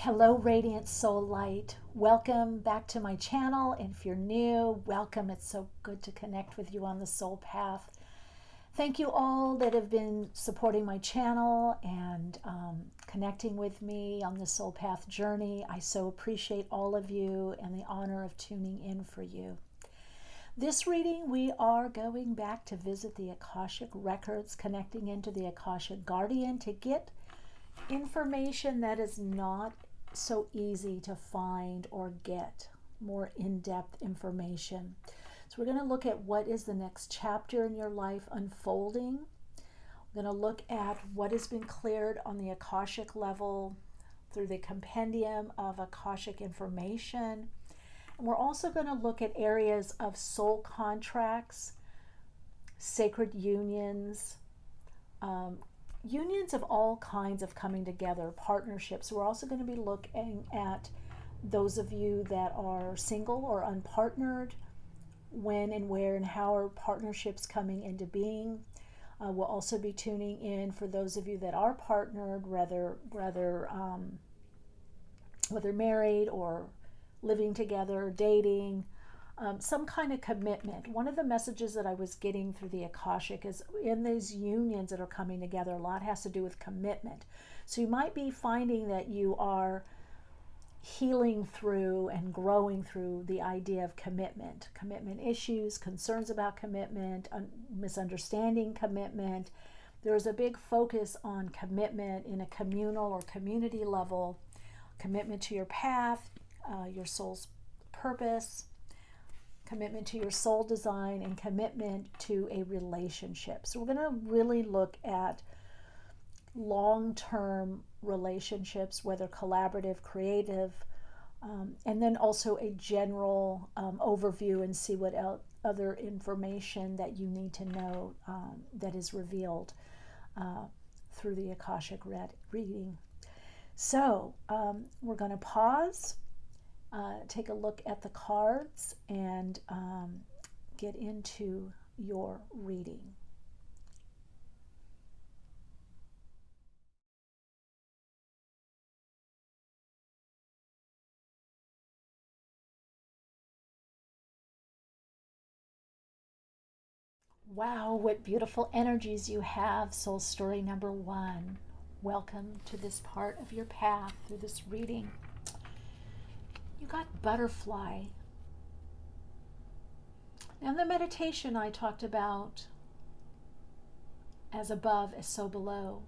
Hello, Radiant Soul Light. Welcome back to my channel. And if you're new, welcome. It's so good to connect with you on the soul path. Thank you all that have been supporting my channel and connecting with me on the soul path journey. I so appreciate all of you and the honor of tuning in for you. This reading, we are going back to visit the Akashic Records, connecting into the Akashic Guardian to get information that is not so easy to find or get, more in-depth information. So we're going to look at what is the next chapter in your life unfolding. We're going to look at what has been cleared on the Akashic level through the compendium of Akashic information. And we're also going to look at areas of soul contracts, sacred unions, unions of all kinds of coming together, partnerships. We're also going to be looking at those of you that are single or unpartnered, when and where and how are partnerships coming into being. We'll also be tuning in for those of you that are partnered, whether married or living together, dating, some kind of commitment. One of the messages that I was getting through the Akashic is in these unions that are coming together, a lot has to do with commitment. So you might be finding that you are healing through and growing through the idea of commitment issues, concerns about commitment, misunderstanding commitment. There's a big focus on commitment in a communal or community level, commitment to your path, your soul's purpose, commitment to your soul design, and commitment to a relationship. So we're going to really look at long-term relationships, whether collaborative, creative, and then also a general overview and see what other information that you need to know that is revealed through the Akashic reading. So we're going to pause, take a look at the cards, and get into your reading. Wow, what beautiful energies you have, soul story number 1. Welcome to this part of your path through this reading. You got butterfly. Now in the meditation I talked about as above, as so below.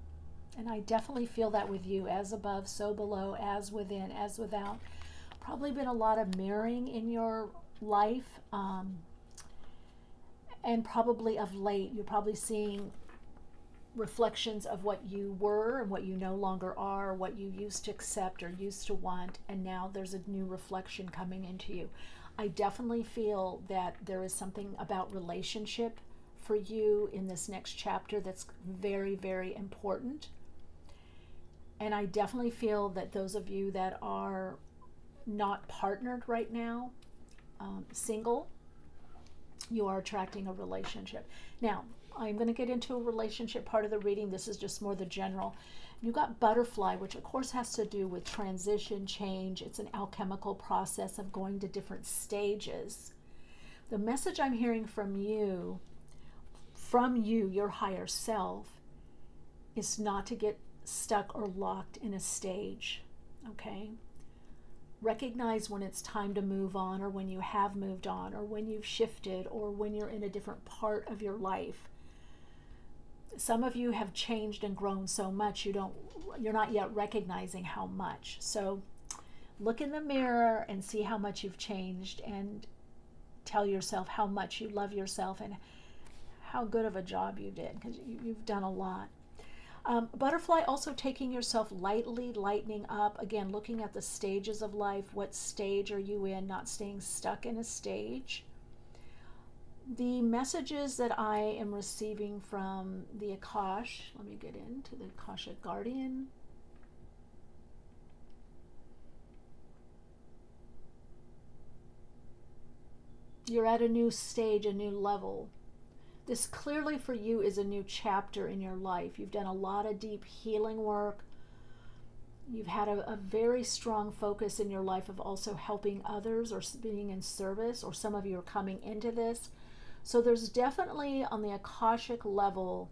And I definitely feel that with you, as above, so below, as within, as without. Probably been a lot of mirroring in your life. And probably of late, you're probably seeing reflections of what you were and what you no longer are, what you used to accept or used to want, and now there's a new reflection coming into you. I definitely feel that there is something about relationship for you in this next chapter that's very, very important. And I definitely feel that those of you that are not partnered right now, single, you are attracting a relationship. Now, I'm going to get into a relationship part of the reading. This is just more the general. You got butterfly, which of course has to do with transition, change. It's an alchemical process of going to different stages. The message I'm hearing from you, your higher self, is not to get stuck or locked in a stage, okay? Recognize when it's time to move on, or when you have moved on, or when you've shifted, or when you're in a different part of your life. Some of you have changed and grown so much you're not yet recognizing how much. So look in the mirror and see how much you've changed, and tell yourself how much you love yourself and how good of a job you did, because you've done a lot. Butterfly, also taking yourself lightly, lightening up. Again, looking at the stages of life. What stage are you in? Not staying stuck in a stage. The messages that I am receiving from the Akash, let me get into the Akashic Guardian. You're at a new stage, a new level. This clearly for you is a new chapter in your life. You've done a lot of deep healing work. You've had a very strong focus in your life of also helping others or being in service, or some of you are coming into this. So there's definitely on the Akashic level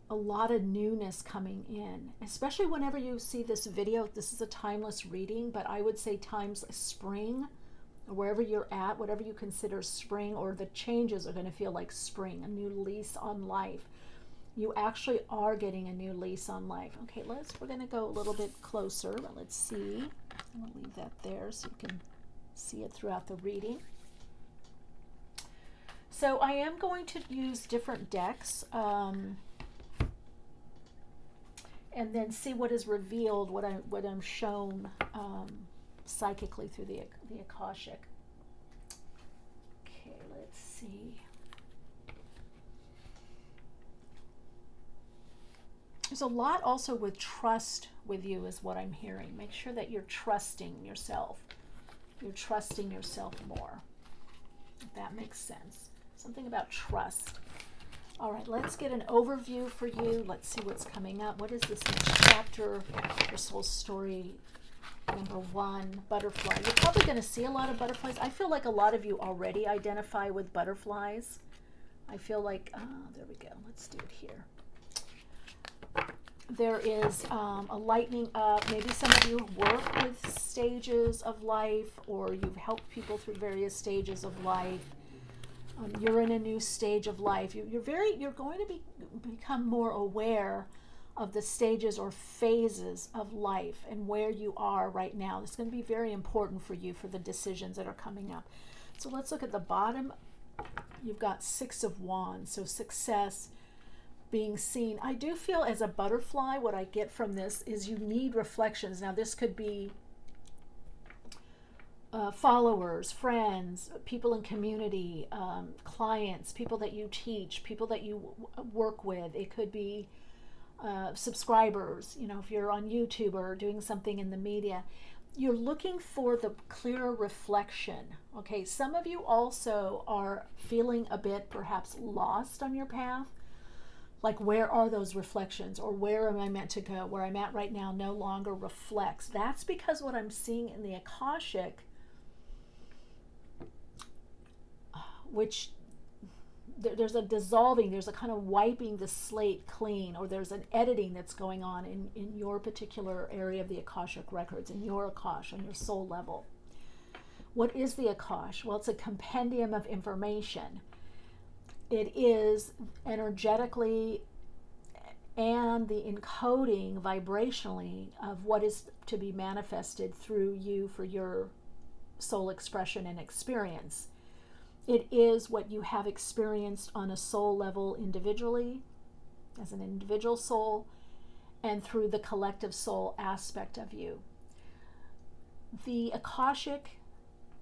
a lot of newness coming in, especially whenever you see this video. This is a timeless reading, but I would say times spring, or wherever you're at, whatever you consider spring, or the changes are going to feel like spring, a new lease on life. You actually are getting a new lease on life. Okay, we're going to go a little bit closer, but let's see. I'm going to leave that there so you can see it throughout the reading. So I am going to use different decks, and then see what is revealed, what I'm shown psychically through the Akashic. Okay, let's see. There's a lot also with trust with you is what I'm hearing. Make sure that you're trusting yourself. You're trusting yourself more, if that makes sense. Something about trust. All right, let's get an overview for you. Let's see what's coming up. What is this next chapter? This whole story, number 1, butterfly. You're probably going to see a lot of butterflies. I feel like a lot of you already identify with butterflies. I feel like, there we go. Let's do it here. There is a lightening up. Maybe some of you work with stages of life, or you've helped people through various stages of life. You're in a new stage of life. You're going to become more aware of the stages or phases of life and where you are right now. It's going to be very important for you for the decisions that are coming up. So let's look at the bottom. You've got 6 of Wands, so success, being seen. I do feel as a butterfly, what I get from this is you need reflections. Now this could be followers, friends, people in community, clients, people that you teach, people that you work with. It could be subscribers, if you're on YouTube or doing something in the media. You're looking for the clearer reflection. Okay, some of you also are feeling a bit perhaps lost on your path. Like, where are those reflections, or where am I meant to go? Where I'm at right now no longer reflects. That's because what I'm seeing in the Akashic, which there's a dissolving, there's a kind of wiping the slate clean, or there's an editing that's going on in your particular area of the Akashic records, in your Akash, on your soul level. What is the Akash? Well, it's a compendium of information. It is energetically and the encoding vibrationally of what is to be manifested through you for your soul expression and experience. It is what you have experienced on a soul level individually, as an individual soul, and through the collective soul aspect of you. The Akashic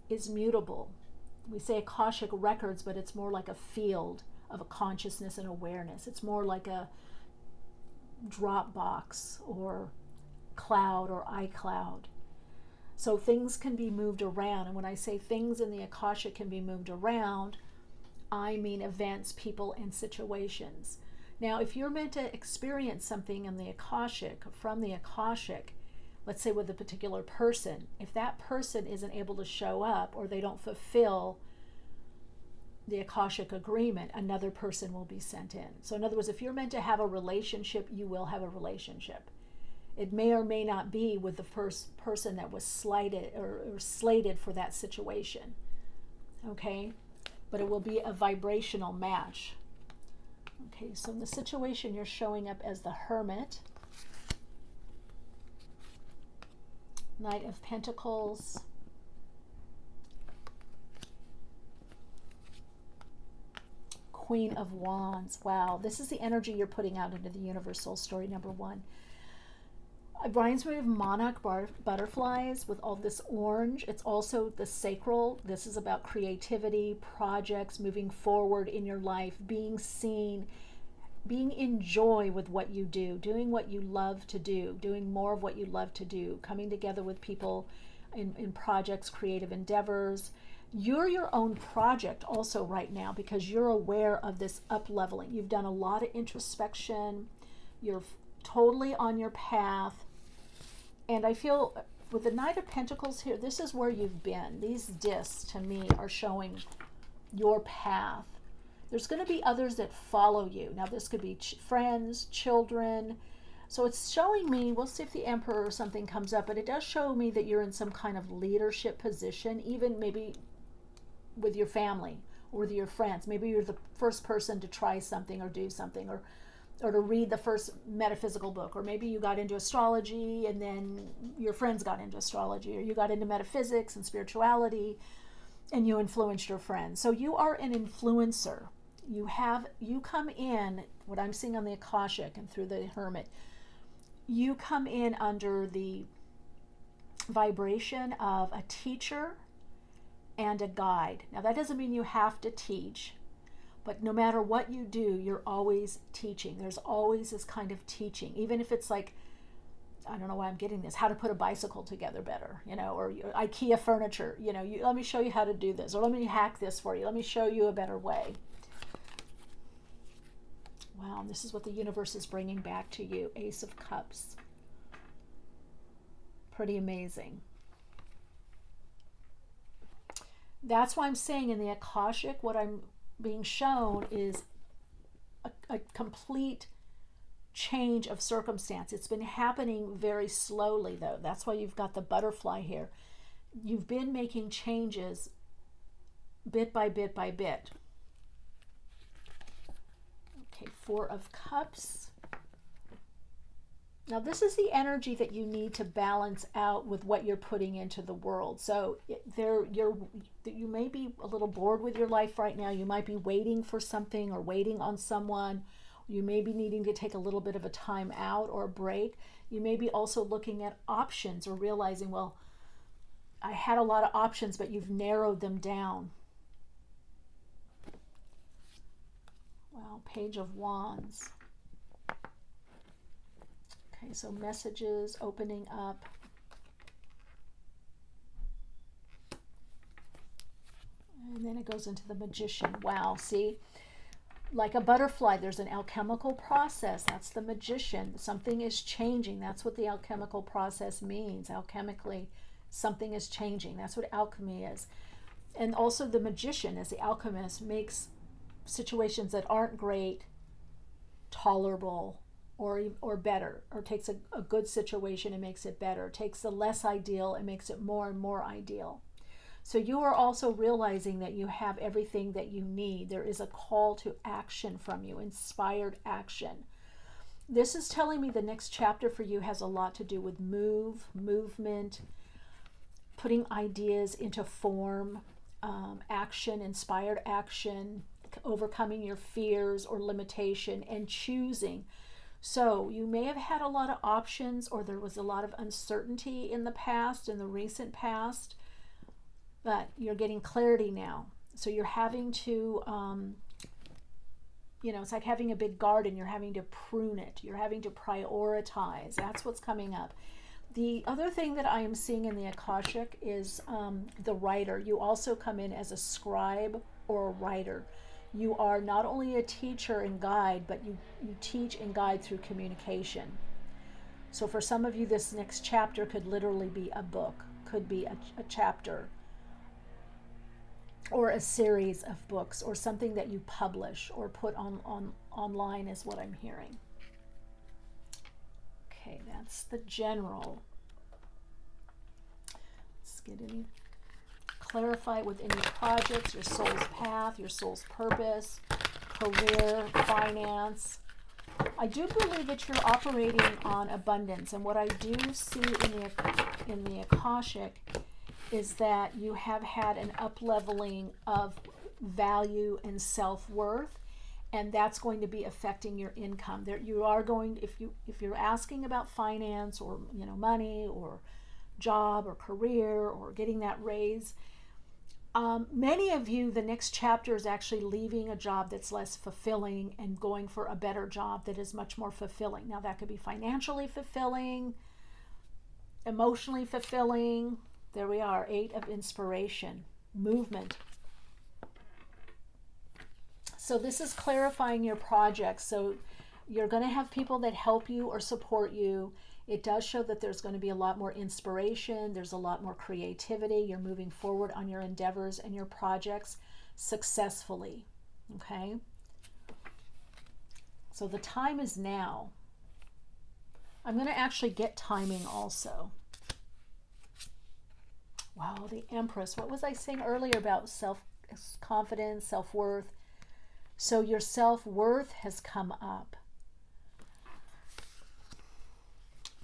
is mutable. We say Akashic records, but it's more like a field of a consciousness and awareness. It's more like a Dropbox or cloud or iCloud. So things can be moved around. And when I say things in the Akashic can be moved around, I mean events, people, and situations. Now, if you're meant to experience something in the Akashic, from the Akashic, let's say with a particular person, if that person isn't able to show up, or they don't fulfill the Akashic agreement, another person will be sent in. So in other words, if you're meant to have a relationship, you will have a relationship. It may or may not be with the first person that was slighted or slated for that situation. Okay? But it will be a vibrational match. Okay, so in the situation, you're showing up as the Hermit. Knight of Pentacles. Queen of Wands. Wow, this is the energy you're putting out into the universe, soul story number 1. It reminds me of monarch butterflies with all this orange. It's also the sacral. This is about creativity, projects, moving forward in your life, being seen, being in joy with what you do, doing what you love to do, doing more of what you love to do, coming together with people in projects, creative endeavors. You're your own project also right now, because you're aware of this up-leveling. You've done a lot of introspection. You're totally on your path. And I feel with the Knight of Pentacles here, this is where you've been. These discs to me are showing your path. There's going to be others that follow you. Now this could be friends, children. So it's showing me, we'll see if the Emperor or something comes up, but it does show me that you're in some kind of leadership position, even maybe with your family or with your friends. Maybe you're the first person to try something or do something, or to read the first metaphysical book, or maybe you got into astrology and then your friends got into astrology, or you got into metaphysics and spirituality and you influenced your friends. So you are an influencer. You come in, what I'm seeing on the Akashic and through the Hermit, you come in under the vibration of a teacher and a guide. Now that doesn't mean you have to teach, but no matter what you do, you're always teaching. There's always this kind of teaching, even if it's like, I don't know why I'm getting this, how to put a bicycle together better, or IKEA furniture, let me show you how to do this, or let me hack this for you. Let me show you a better way. Wow, this is what the universe is bringing back to you. Ace of Cups. Pretty amazing. That's why I'm saying in the Akashic, what I'm being shown is a complete change of circumstance. It's been happening very slowly, though. That's why you've got the butterfly here. You've been making changes bit by bit by bit. Okay, Four of Cups. Now this is the energy that you need to balance out with what you're putting into the world. So you may be a little bored with your life right now. You might be waiting for something or waiting on someone. You may be needing to take a little bit of a time out or a break. You may be also looking at options or realizing, well, I had a lot of options, but you've narrowed them down. Wow, Page of Wands. Okay, so messages opening up. And then it goes into the Magician. Wow, see? Like a butterfly, there's an alchemical process. That's the Magician. Something is changing. That's what the alchemical process means. Alchemically, something is changing. That's what alchemy is. And also the Magician, as the alchemist, makes situations that aren't great tolerable or better, or takes a good situation and makes it better, takes the less ideal and makes it more and more ideal. So you are also realizing that you have everything that you need. There is a call to action from you, inspired action. This is telling me the next chapter for you has a lot to do with movement, putting ideas into form, action, inspired action, overcoming your fears or limitation, and choosing. So you may have had a lot of options, or there was a lot of uncertainty in the past, in the recent past, but you're getting clarity now. So you're having to, it's like having a big garden. You're having to prune it. You're having to prioritize. That's what's coming up. The other thing that I am seeing in the Akashic is the writer. You also come in as a scribe or a writer. You are not only a teacher and guide, but you teach and guide through communication. So for some of you, this next chapter could literally be a book, could be a chapter, or a series of books, or something that you publish or put online is what I'm hearing. Okay, that's the general. Let's get any. Clarify within your projects, your soul's path, your soul's purpose, career, finance. I do believe that you're operating on abundance, and what I do see in the Akashic is that you have had an up-leveling of value and self-worth, and that's going to be affecting your income. There you are going, if you're asking about finance or money or job or career or getting that raise, many of you, the next chapter is actually leaving a job that's less fulfilling and going for a better job that is much more fulfilling. Now that could be financially fulfilling, emotionally fulfilling. There we are, 8 of Inspiration, movement. So this is clarifying your projects. So You're going to have people that help you or support you. It does show that there's going to be a lot more inspiration. There's a lot more creativity. You're moving forward on your endeavors and your projects successfully. Okay? So the time is now. I'm going to actually get timing also. Wow, the Empress. What was I saying earlier about self-confidence, self-worth? So your self-worth has come up.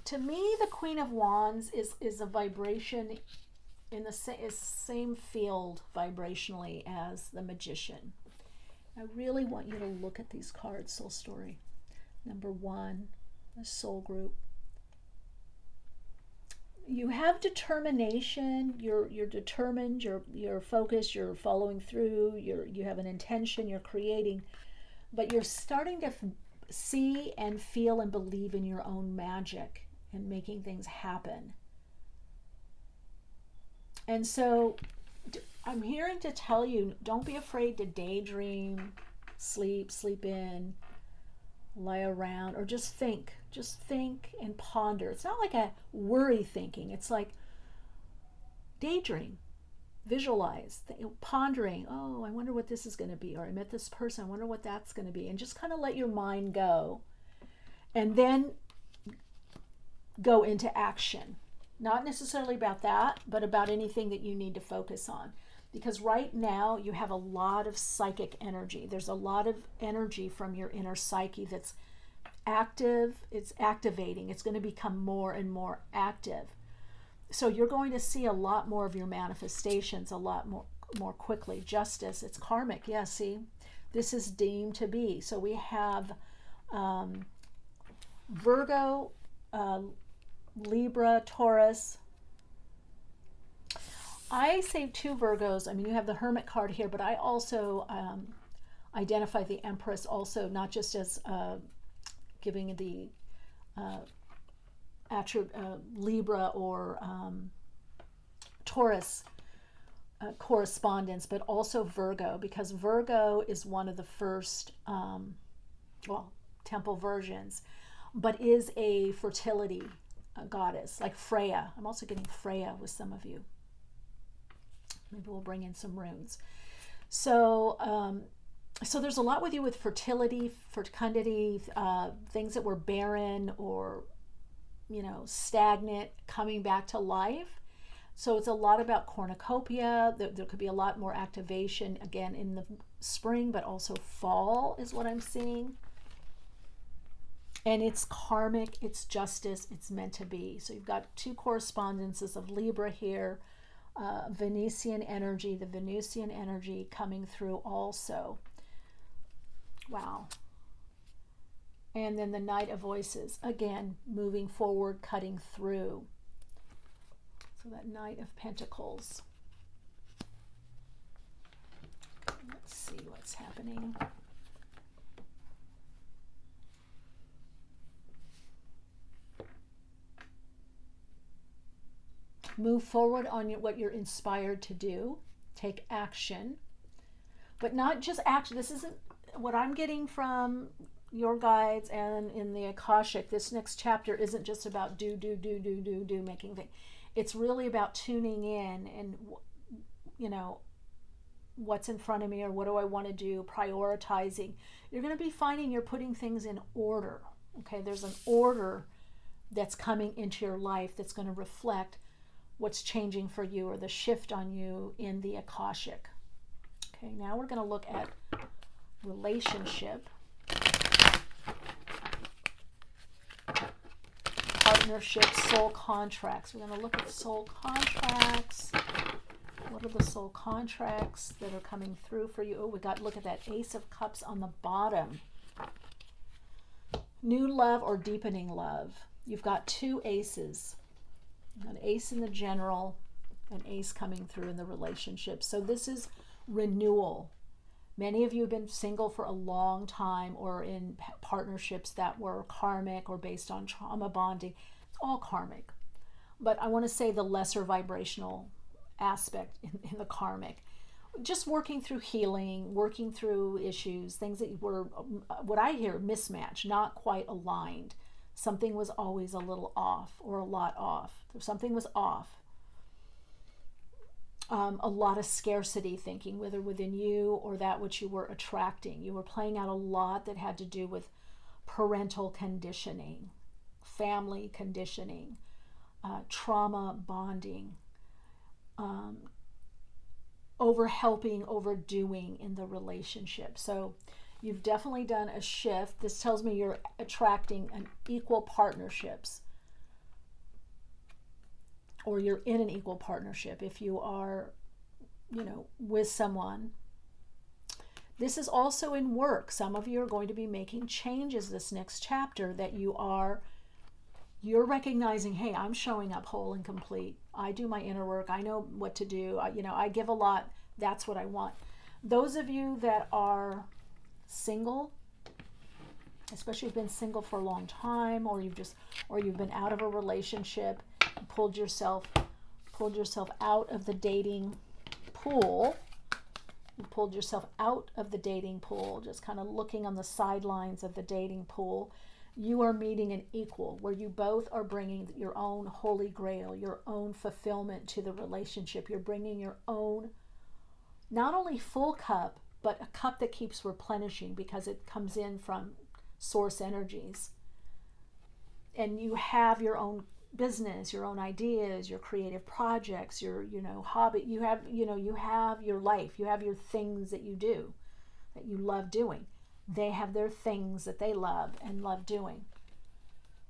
To me, the Queen of Wands is a vibration in the same field vibrationally as the Magician. I really want you to look at these cards, Soul Story. Number 1, the Soul Group. You have determination, you're determined, you're focused, you're following through, you have an intention, you're creating, but you're starting to see and feel and believe in your own magic and making things happen. And so I'm hearing to tell you, don't be afraid to daydream, sleep in, lie around, or just think and ponder. It's not like a worry thinking. It's like daydream, visualize, pondering. Oh, I wonder what this is going to be. Or I met this person. I wonder what that's going to be. And just kind of let your mind go. And then go into action. Not necessarily about that, but about anything that you need to focus on. Because right now you have a lot of psychic energy. There's a lot of energy from your inner psyche that's active. It's activating. It's going to become more and more active. So you're going to see a lot more of your manifestations a lot more quickly. Justice, it's karmic. Yeah, see, this is deemed to be. So we have Virgo, Libra, Taurus. I say 2 Virgos. I mean, you have the Hermit card here, but I also identify the Empress also, not just as giving the Libra or Taurus correspondence, but also Virgo, because Virgo is one of the first, temple versions, but is a fertility goddess, like Freya. I'm also getting Freya with some of you. Maybe we'll bring in some runes. So, so there's a lot with you with fertility, fecundity, things that were barren or, stagnant, coming back to life. So it's a lot about cornucopia. There could be a lot more activation, again, in the spring, but also fall is what I'm seeing. And it's karmic, it's justice, it's meant to be. So you've got 2 correspondences of Libra here, Venusian energy, the Venusian energy coming through also. Wow. And then the Knight of Voices, again, moving forward, cutting through. So that Knight of Pentacles. Let's see what's happening. Move forward on what you're inspired to do. Take action. But not just action. This isn't what I'm getting from your guides and in the Akashic. This next chapter isn't just about do, making things. It's really about tuning in and, what's in front of me or what do I want to do, prioritizing. You're going to be finding you're putting things in order. Okay, there's an order that's coming into your life that's going to reflect what's changing for you or the shift on you in the Akashic. Okay, now we're going to look at relationship, partnership, soul contracts. We're going to look at soul contracts. What are the soul contracts that are coming through for you? Oh, we got, look at that Ace of Cups on the bottom. New love or deepening love. You've got 2 aces. An ace in the general, an ace coming through in the relationship. So this is renewal. Many of you have been single for a long time or in partnerships that were karmic or based on trauma bonding. It's all karmic. But I want to say the lesser vibrational aspect in the karmic. just working through healing, working through issues, things that were, what I hear, mismatched, not quite aligned. Something was always a little off or a lot off. Something was off. A lot of scarcity thinking, whether within you or that which you were attracting. You were playing out a lot that had to do with parental conditioning, family conditioning, trauma bonding, over helping, overdoing in the relationship. So you've definitely done a shift. This tells me you're attracting an equal partnerships, or you're in an equal partnership if you are, with someone. This is also in work. Some of you are going to be making changes this next chapter that you're recognizing, hey, I'm showing up whole and complete. I do my inner work. I know what to do. I give a lot. That's what I want. Those of you that are single, especially if you've been single for a long time, or you've been out of a relationship, pulled yourself out of the dating pool. You pulled yourself out of the dating pool, just kind of looking on the sidelines of the dating pool. You are meeting an equal where you both are bringing your own holy grail, your own fulfillment to the relationship. You're bringing your own, not only full cup, but a cup that keeps replenishing because it comes in from source energies. And you have your own business, your own ideas, your creative projects, your hobby. You have your life. You have your things that you do, that you love doing. They have their things that they love and love doing.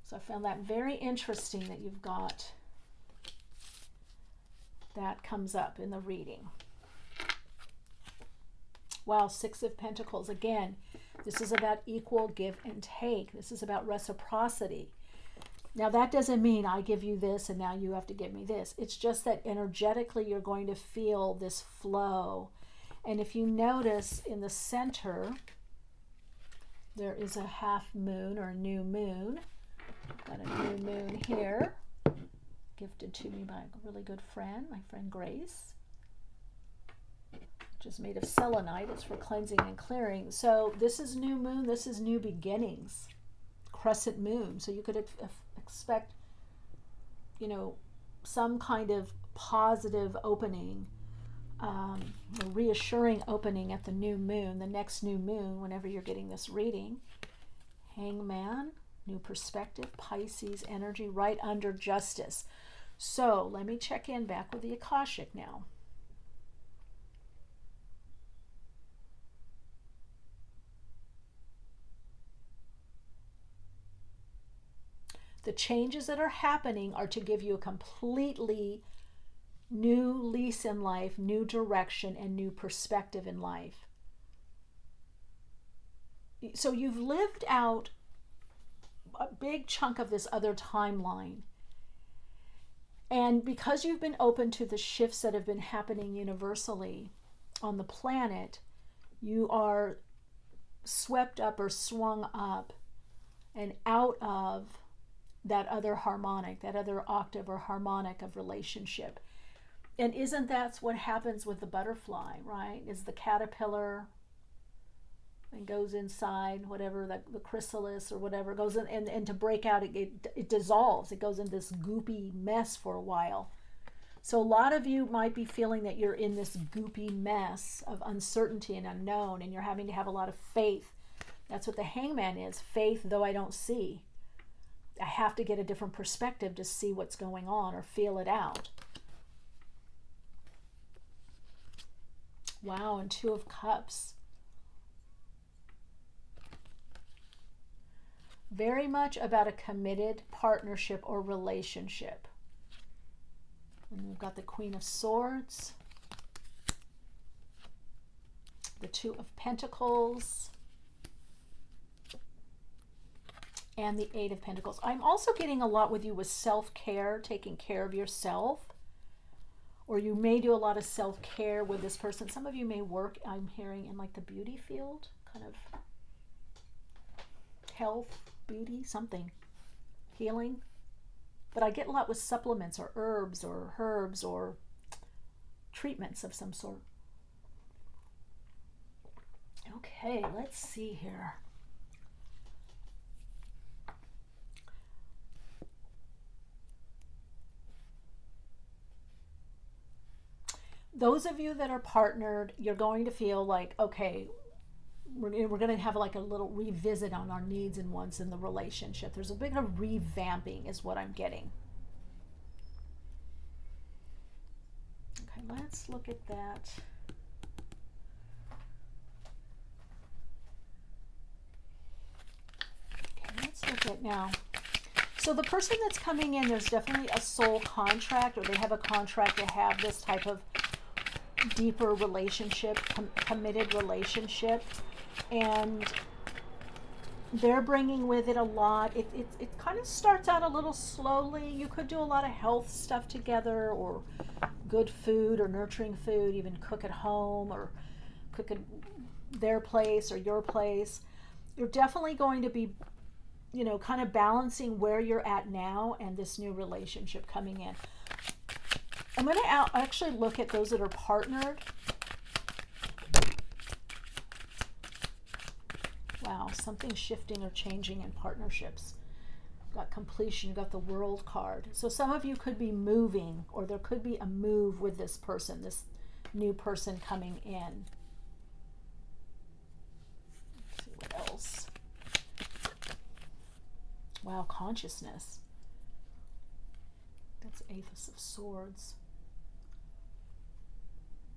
So I found that very interesting that you've got that comes up in the reading. Wow, Six of Pentacles. Again, this is about equal give and take. This is about reciprocity. Now that doesn't mean I give you this and now you have to give me this. It's just that energetically you're going to feel this flow. And if you notice in the center, there is a half moon or a new moon. Got a new moon here, gifted to me by a really good friend, my friend Grace, which is made of selenite. It's for cleansing and clearing. So this is new moon. This is new beginnings. Crescent moon. So you could expect, some kind of positive opening, a reassuring opening at the new moon, the next new moon, whenever you're getting this reading. Hangman, new perspective, Pisces energy, right under Justice. So let me check in back with the Akashic now. The changes that are happening are to give you a completely new lease in life, new direction, and new perspective in life. So you've lived out a big chunk of this other timeline. And because you've been open to the shifts that have been happening universally on the planet, you are swept up or swung up and out of that other harmonic, that other octave or harmonic of relationship. And isn't that what happens with the butterfly, right? Is the caterpillar and goes inside whatever, the chrysalis or whatever, goes in, and to break out, it dissolves. It goes in this goopy mess for a while. So a lot of you might be feeling that you're in this goopy mess of uncertainty and unknown, and you're having to have a lot of faith. That's what the Hangman is, faith though I don't see. I have to get a different perspective to see what's going on or feel it out. Wow, and Two of Cups. Very much about a committed partnership or relationship. And we've got the Queen of Swords, the Two of Pentacles, and the Eight of Pentacles. I'm also getting a lot with you with self-care, taking care of yourself. Or you may do a lot of self-care with this person. Some of you may work, I'm hearing, in like the beauty field, kind of health, beauty, something, healing. But I get a lot with supplements or herbs or treatments of some sort. Okay, let's see here. Those of you that are partnered, you're going to feel like, okay, we're going to have like a little revisit on our needs and wants in the relationship. There's a bit of revamping is what I'm getting. Okay, let's look at that. Okay, let's look at now. So the person that's coming in, there's definitely a soul contract, or they have a contract to have this type of deeper relationship, committed relationship, and they're bringing with it a lot. It kind of starts out a little slowly. You could do a lot of health stuff together, or good food, or nurturing food, even cook at home, or cook at their place or your place. You're definitely going to be, you know, kind of balancing where you're at now and this new relationship coming in. I'm going to actually look at those that are partnered. Wow, something's shifting or changing in partnerships. You've got completion, you've got the World card. So some of you could be moving, or there could be a move with this person, this new person coming in. Let's see what else. Wow, consciousness. That's Ace of Swords.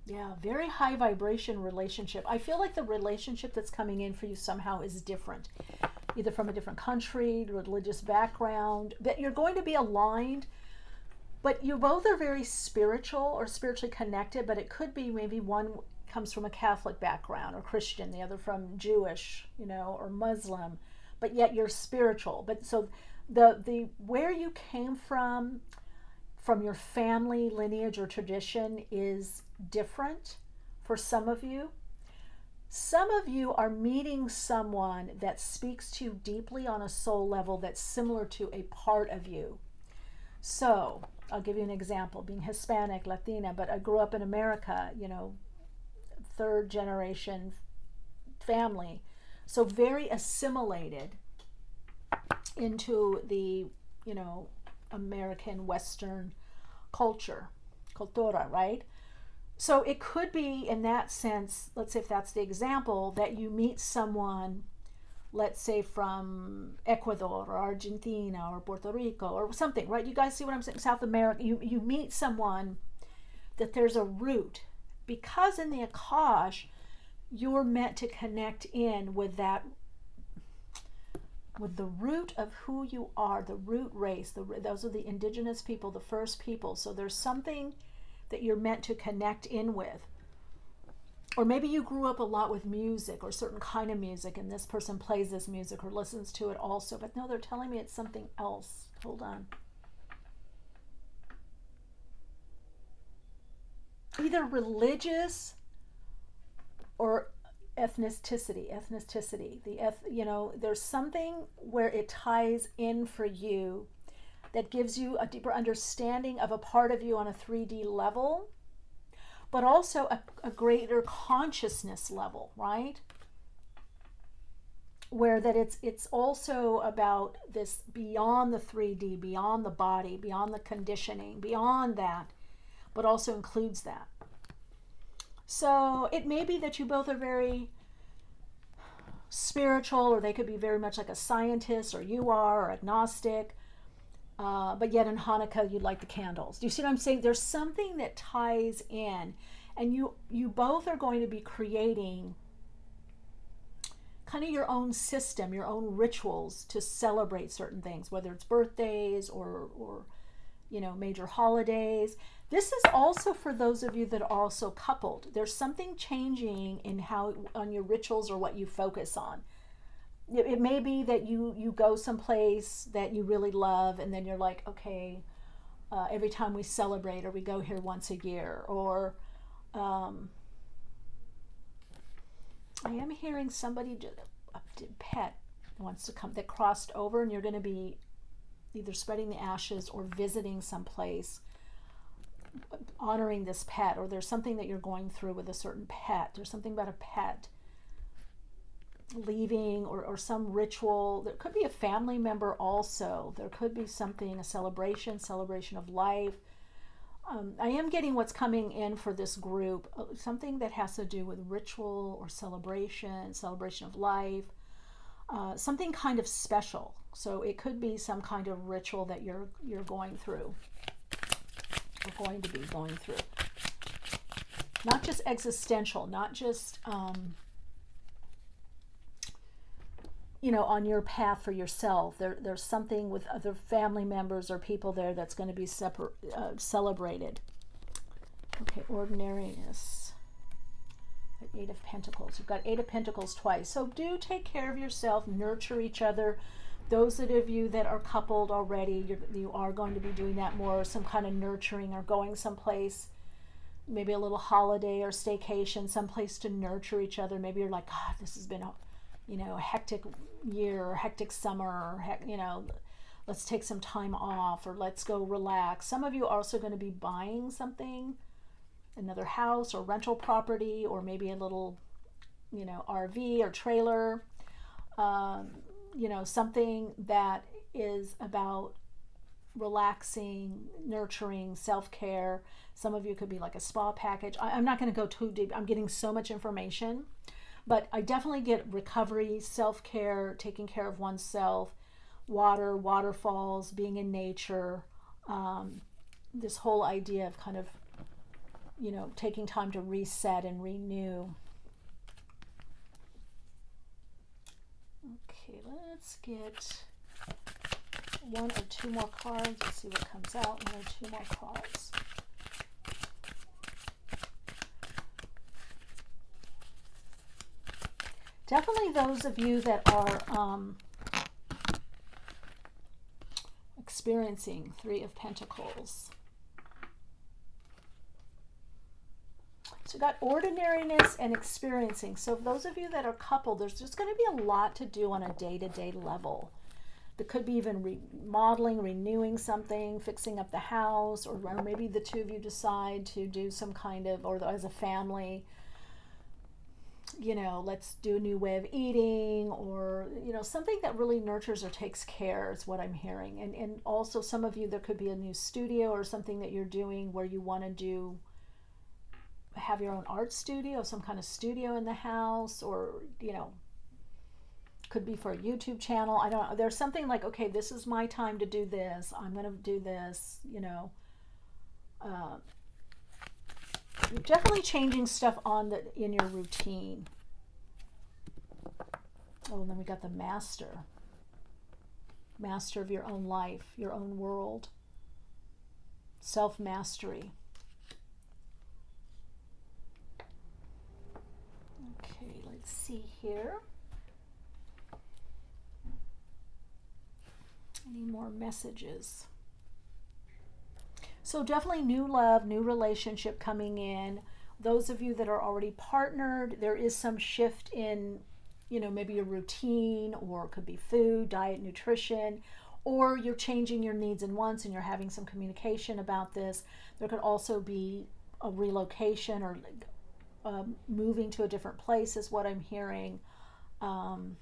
Yeah, very high vibration relationship. I feel like the relationship that's coming in for you somehow is different. Either from a different country, religious background, that you're going to be aligned, but you both are very spiritual or spiritually connected, but it could be maybe one comes from a Catholic background or Christian, the other from Jewish, you know, or Muslim, but yet you're spiritual. But so the where you came from your family lineage or tradition is different for some of you. Some of you are meeting someone that speaks to you deeply on a soul level that's similar to a part of you. So I'll give you an example. Being Hispanic, Latina, but I grew up in America, you know, third generation family. So very assimilated into the, you know, American Western cultura, right? So it could be in that sense, let's say if that's the example, that you meet someone, let's say from Ecuador or Argentina or Puerto Rico or something, right? You guys see what I'm saying? South America, you meet someone that there's a root, because in the Akash, you're meant to connect in with that, with the root of who you are, the root race. Those are the indigenous people, the first people. So there's something that you're meant to connect in with. Or maybe you grew up a lot with music or certain kind of music, and this person plays this music or listens to it also. But no, they're telling me it's something else. Hold on. Either religious or ethnicity. You know, there's something where it ties in for you that gives you a deeper understanding of a part of you on a 3D level, but also a greater consciousness level, right? Where that it's also about this beyond the 3D, beyond the body, beyond the conditioning, beyond that, but also includes that. So it may be that you both are very spiritual, or they could be very much like a scientist, or you are, or agnostic, but yet in Hanukkah you light the candles. Do you see what I'm saying? There's something that ties in, and you both are going to be creating kind of your own system, your own rituals to celebrate certain things, whether it's birthdays or you know, major holidays. This is also for those of you that are also coupled. There's something changing in how, on your rituals or what you focus on. It may be that you go someplace that you really love, and then you're like, okay, every time we celebrate, or we go here once a year, or I am hearing somebody, a pet wants to come, that crossed over, and you're going to be either spreading the ashes or visiting someplace, honoring this pet, or there's something that you're going through with a certain pet. There's something about a pet leaving, or some ritual. There could be a family member also. There could be something, a celebration of life. I am getting what's coming in for this group, something that has to do with ritual or celebration of life, something kind of special. So it could be some kind of ritual that you're going through, or going to be going through. Not just existential, not just on your path for yourself. There's something with other family members or people there that's going to be celebrated. Okay, ordinariness. The Eight of Pentacles. You've got Eight of Pentacles twice. So do take care of yourself, nurture each other. Those of you that are coupled already, you are going to be doing that more, some kind of nurturing, or going someplace, maybe a little holiday or staycation, someplace to nurture each other. Maybe you're like, God, this has been a hectic year, or hectic summer, or let's take some time off, or let's go relax. Some of you are also going to be buying something, another house or rental property, or maybe a little RV or trailer, something that is about relaxing, nurturing, self-care. Some of you could be like a spa package. I'm not going to go too deep. I'm getting so much information. But I definitely get recovery, self-care, taking care of oneself, water, waterfalls, being in nature, this whole idea of kind of, taking time to reset and renew. Okay, let's get one or two more cards. Let's see what comes out. One or two more cards. Definitely those of you that are experiencing Three of Pentacles. So you got ordinariness and experiencing. So those of you that are coupled, there's just going to be a lot to do on a day-to-day level. There could be even remodeling, renewing something, fixing up the house, or maybe the two of you decide to do some kind of, or as a family, let's do a new way of eating, or, something that really nurtures or takes care is what I'm hearing. And also some of you, there could be a new studio or something that you're doing where you want to have your own art studio, some kind of studio in the house, or, could be for a YouTube channel. I don't know. There's something like, okay, this is my time to do this. I'm going to do this, You're definitely changing stuff in your routine. Oh, and then we got the master. Master of your own life, your own world. Self-mastery. Okay, let's see here. Any more messages? So definitely new love, new relationship coming in. Those of you that are already partnered, there is some shift in, maybe your routine, or it could be food, diet, nutrition, or you're changing your needs and wants and you're having some communication about this. There could also be a relocation, or moving to a different place is what I'm hearing. Planning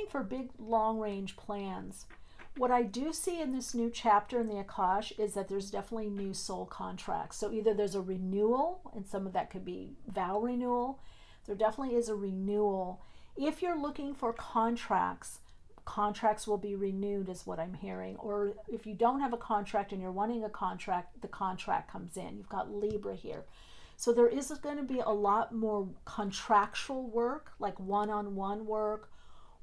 for big long-range plans. What I do see in this new chapter in the Akash is that there's definitely new soul contracts. So either there's a renewal, and some of that could be vow renewal. There definitely is a renewal. If you're looking for contracts, contracts will be renewed is what I'm hearing. Or if you don't have a contract and you're wanting a contract, the contract comes in. You've got Libra here. So there is going to be a lot more contractual work, like one-on-one work,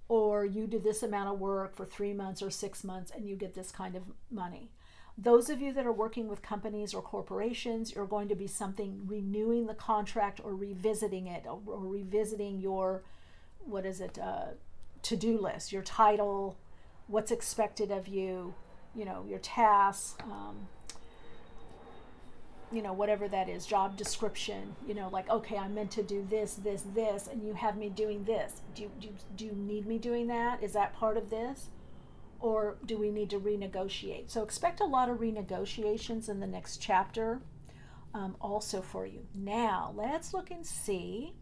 or you do this amount of work for 3 months or 6 months and you get this kind of money. Those of you that are working with companies or corporations, you're going to be something renewing the contract, or revisiting it, or revisiting your, to-do list, your title, what's expected of you, your tasks, whatever that is, job description, like, okay, I'm meant to do this, this, this, and you have me doing this. Do you need me doing that? Is that part of this? Or do we need to renegotiate? So expect a lot of renegotiations in the next chapter, also for you. Now, let's look and see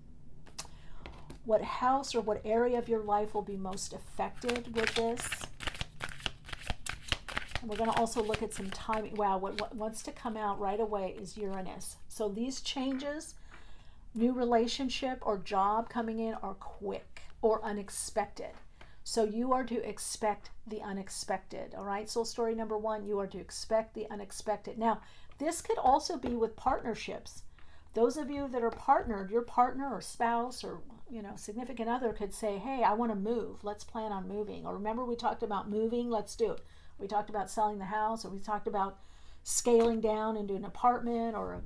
What house or what area of your life will be most affected with this? And we're going to also look at some timing. Wow, what wants to come out right away is Uranus. So these changes, new relationship or job coming in, are quick or unexpected. So you are to expect the unexpected. All right, soul story number 1, you are to expect the unexpected. Now, this could also be with partnerships. Those of you that are partnered, your partner or spouse or significant other could say, hey, I want to move. Let's plan on moving. Or remember we talked about moving? Let's do it. We talked about selling the house, or we talked about scaling down into an apartment or a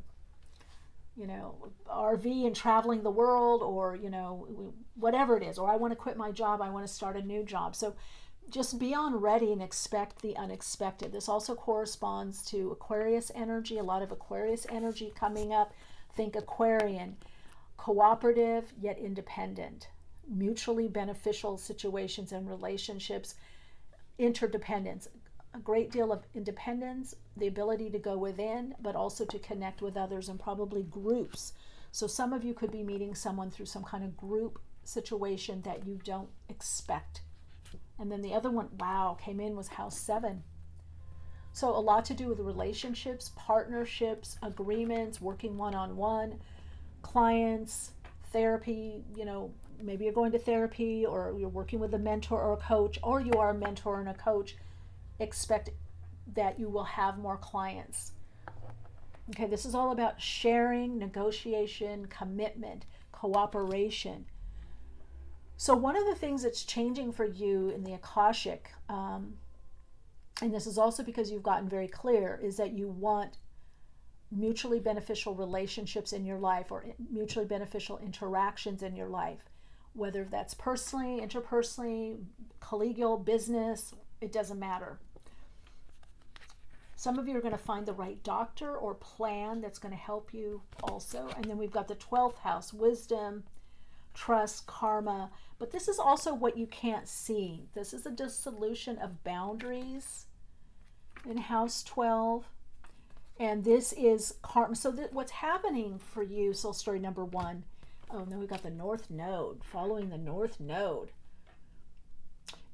RV and traveling the world, or whatever it is. Or I want to quit my job, I want to start a new job. So just be on ready and expect the unexpected. This also corresponds to Aquarius energy, a lot of Aquarius energy coming up. Think Aquarian, cooperative yet independent, mutually beneficial situations and relationships, interdependence, a great deal of independence, the ability to go within, but also to connect with others and probably groups. So some of you could be meeting someone through some kind of group situation that you don't expect. And then the other one, wow, came in was house 7. So a lot to do with relationships, partnerships, agreements, working one-on-one, clients, therapy, maybe you're going to therapy, or you're working with a mentor or a coach, or you are a mentor and a coach. Expect that you will have more clients. Okay, this is all about sharing, negotiation, commitment, cooperation. So one of the things that's changing for you in the Akashic, and this is also because you've gotten very clear, is that you want mutually beneficial relationships in your life, or mutually beneficial interactions in your life, whether that's personally, interpersonally, collegial, business, it doesn't matter. Some of you are going to find the right doctor or plan that's going to help you also. And then we've got the 12th house, wisdom, trust, karma. But this is also what you can't see. This is a dissolution of boundaries in house 12. And this is karma. So what's happening for you, soul story number 1. Oh, and then we've got the North Node, following the North Node.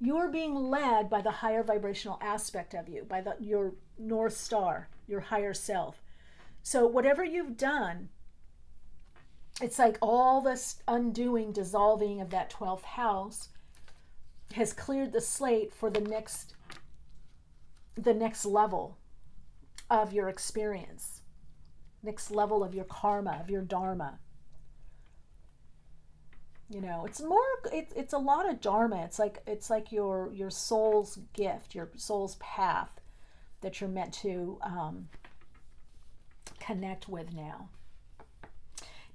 You're being led by the higher vibrational aspect of you, by your North Star, your higher self. So whatever you've done, it's like all this undoing, dissolving of that 12th house has cleared the slate for the next level of your experience, next level of your karma, of your dharma. It's a lot of dharma. It's like your soul's gift, your soul's path that you're meant to connect with now.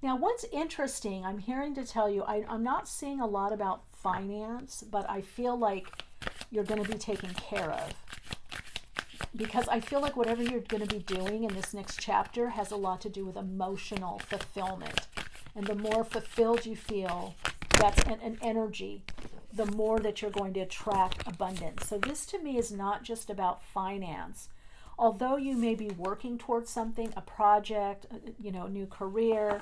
Now, what's interesting, I'm hearing to tell you, I'm not seeing a lot about finance, but I feel like you're going to be taken care of. Because I feel like whatever you're going to be doing in this next chapter has a lot to do with emotional fulfillment. And the more fulfilled you feel, that's an energy, the more that you're going to attract abundance. So this to me is not just about finance. Although you may be working towards something, a project, a new career,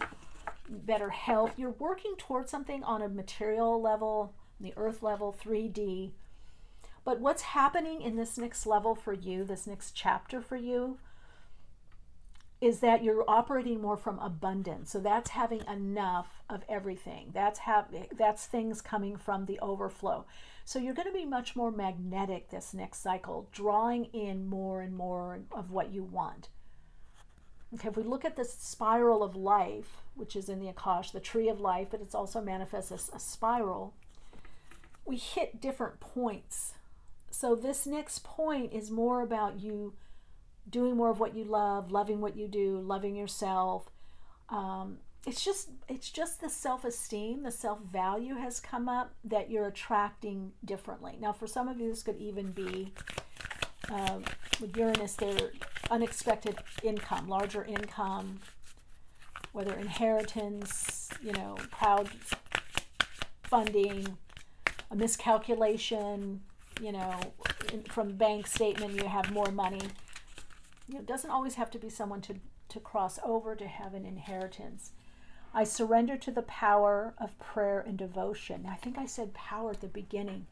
better health, you're working towards something on a material level, the earth level, 3D. But what's happening in this next level for you, this next chapter for you, is that you're operating more from abundance. So that's having enough of everything. That's things coming from the overflow. So you're going to be much more magnetic this next cycle, drawing in more and more of what you want. Okay, if we look at this spiral of life, which is in the Akash, the tree of life, but it's also manifests as a spiral, we hit different points. So this next point is more about you doing more of what you love, loving what you do, loving yourself. It's just the self-esteem, the self-value has come up that you're attracting differently. Now, for some of you, this could even be with Uranus, their unexpected income, larger income, whether inheritance, crowd funding, a miscalculation, from bank statement, you have more money. It doesn't always have to be someone to cross over to have an inheritance. I surrender to the power of prayer and devotion. I think I said power at the beginning,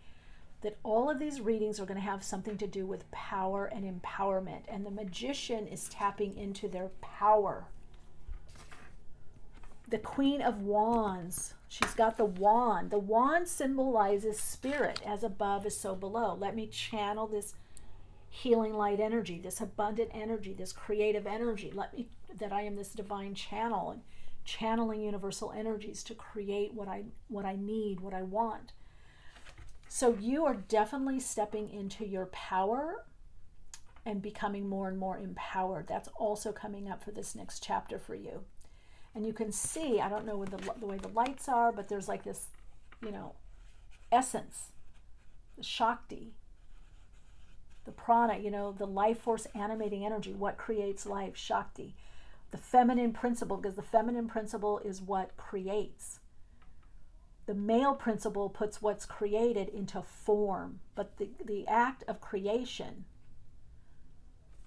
that all of these readings are going to have something to do with power and empowerment. And the magician is tapping into their power. The Queen of Wands, she's got the wand. The wand symbolizes spirit, as above is so below. Let me channel this healing light energy, this abundant energy, this creative energy. That I am this divine channel, and channeling universal energies to create what I need, what I want. So you are definitely stepping into your power and becoming more and more empowered. That's also coming up for this next chapter for you. And you can see, I don't know what the way the lights are, but there's like this, essence, the Shakti, the prana, the life force animating energy, what creates life, Shakti. The feminine principle, because the feminine principle is what creates. The male principle puts what's created into form, but the act of creation,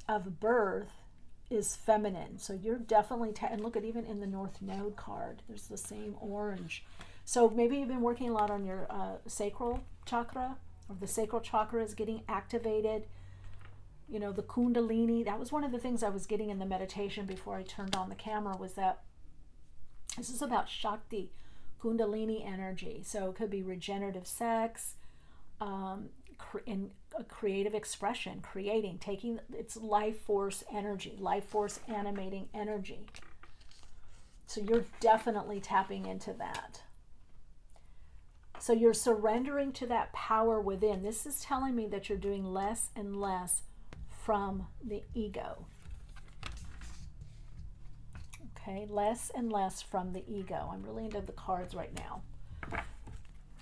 of birth, is feminine. So you're definitely, and look at even in the North Node card, there's the same orange. So maybe you've been working a lot on your sacral chakra, or the sacral chakra is getting activated. The Kundalini, that was one of the things I was getting in the meditation before I turned on the camera, was that this is about Shakti, Kundalini energy. So it could be regenerative sex, in a creative expression, creating, taking its life force energy, life force animating energy. So you're definitely tapping into that. So you're surrendering to that power within. This is telling me that you're doing less and less from the ego. Okay, less and less from the ego. I'm really into the cards right now.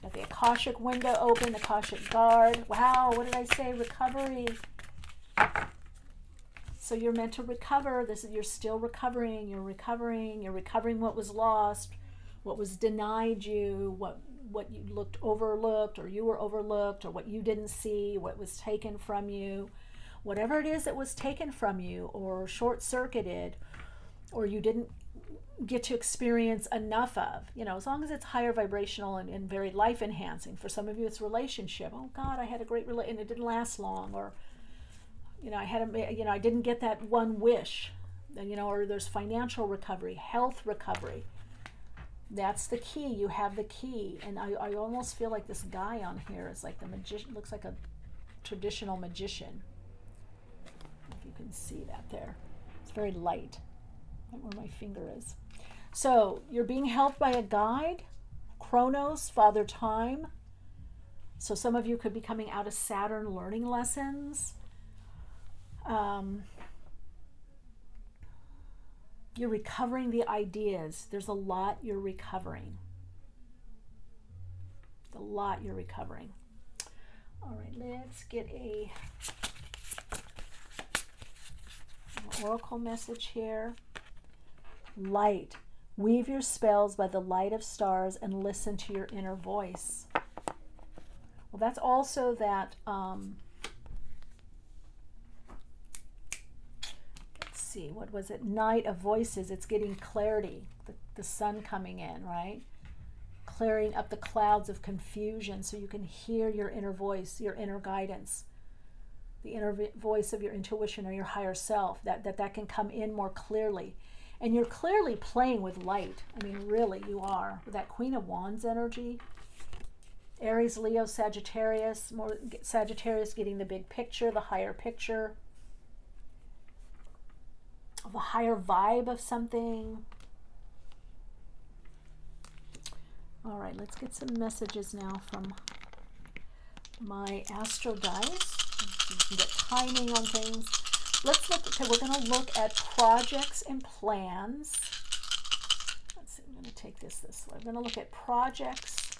Got the Akashic window open, Akashic guard. Wow, what did I say? Recovery. So you're meant to recover. You're still recovering. You're recovering what was lost, what was denied you, what you overlooked, or you were overlooked, or what you didn't see, what was taken from you. Whatever it is that was taken from you, or short-circuited, or you didn't get to experience enough of, as long as it's higher vibrational and very life enhancing. For some of you it's relationship. Oh God, I had a great relationship and it didn't last long. Or I didn't get that one wish. Or there's financial recovery, health recovery. That's the key. You have the key. And I almost feel like this guy on here is like the magician, looks like a traditional magician. If you can see that there. It's very light, right where my finger is. So you're being helped by a guide, Chronos, Father Time. So some of you could be coming out of Saturn learning lessons. You're recovering the ideas. There's a lot you're recovering. A lot you're recovering. All right, let's get an oracle message here. Light. Weave your spells by the light of stars and listen to your inner voice. Well, that's also that, let's see, what was it? Night of voices. It's getting clarity, the sun coming in, right? Clearing up the clouds of confusion so you can hear your inner voice, your inner guidance, the inner voice of your intuition or your higher self, that can come in more clearly. And you're clearly playing with light. I mean, really, you are. With that Queen of Wands energy, Aries, Leo, Sagittarius, more Sagittarius getting the big picture, the higher picture, the higher vibe of something. All right, let's get some messages now from my Astro Dice. You can get timing on things. Let's look, okay, we're going to look at projects and plans. Let's see, I'm going to take this way. We're going to look at projects,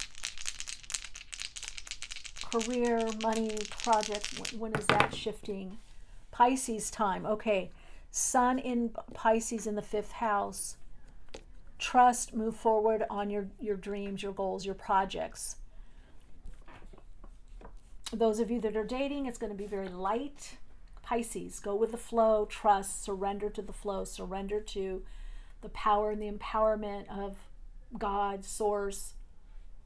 career, money, project. When is that shifting? Pisces time. Okay, Sun in Pisces in the 5th house. Trust, move forward on your dreams, your goals, your projects. Those of you that are dating, it's going to be very light. Pisces, go with the flow, trust, surrender to the flow, surrender to the power and the empowerment of God, source,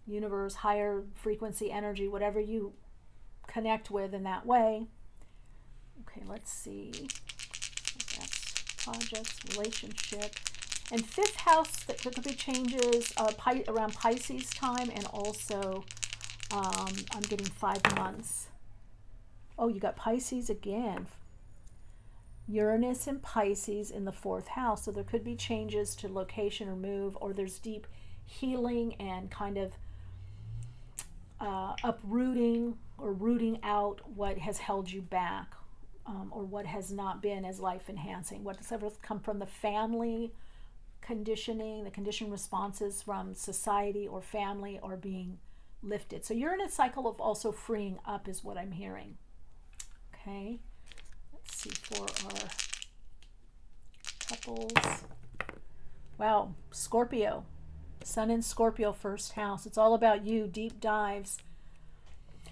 universe, higher frequency energy, whatever you connect with in that way. Okay, let's see. That's projects, relationship. And fifth house, there could be changes around Pisces time, and also I'm getting 5 months. Oh, you got Pisces again. Uranus and Pisces in the fourth house. So there could be changes to location or move, or there's deep healing and kind of uprooting or rooting out what has held you back, or what has not been as life enhancing. Whatever's come from the family conditioning, the conditioned responses from society or family, are being lifted. So you're in a cycle of also freeing up is what I'm hearing. Okay. Let's see for our couples. Wow, Scorpio. Sun in Scorpio, first house. It's all about you, deep dives.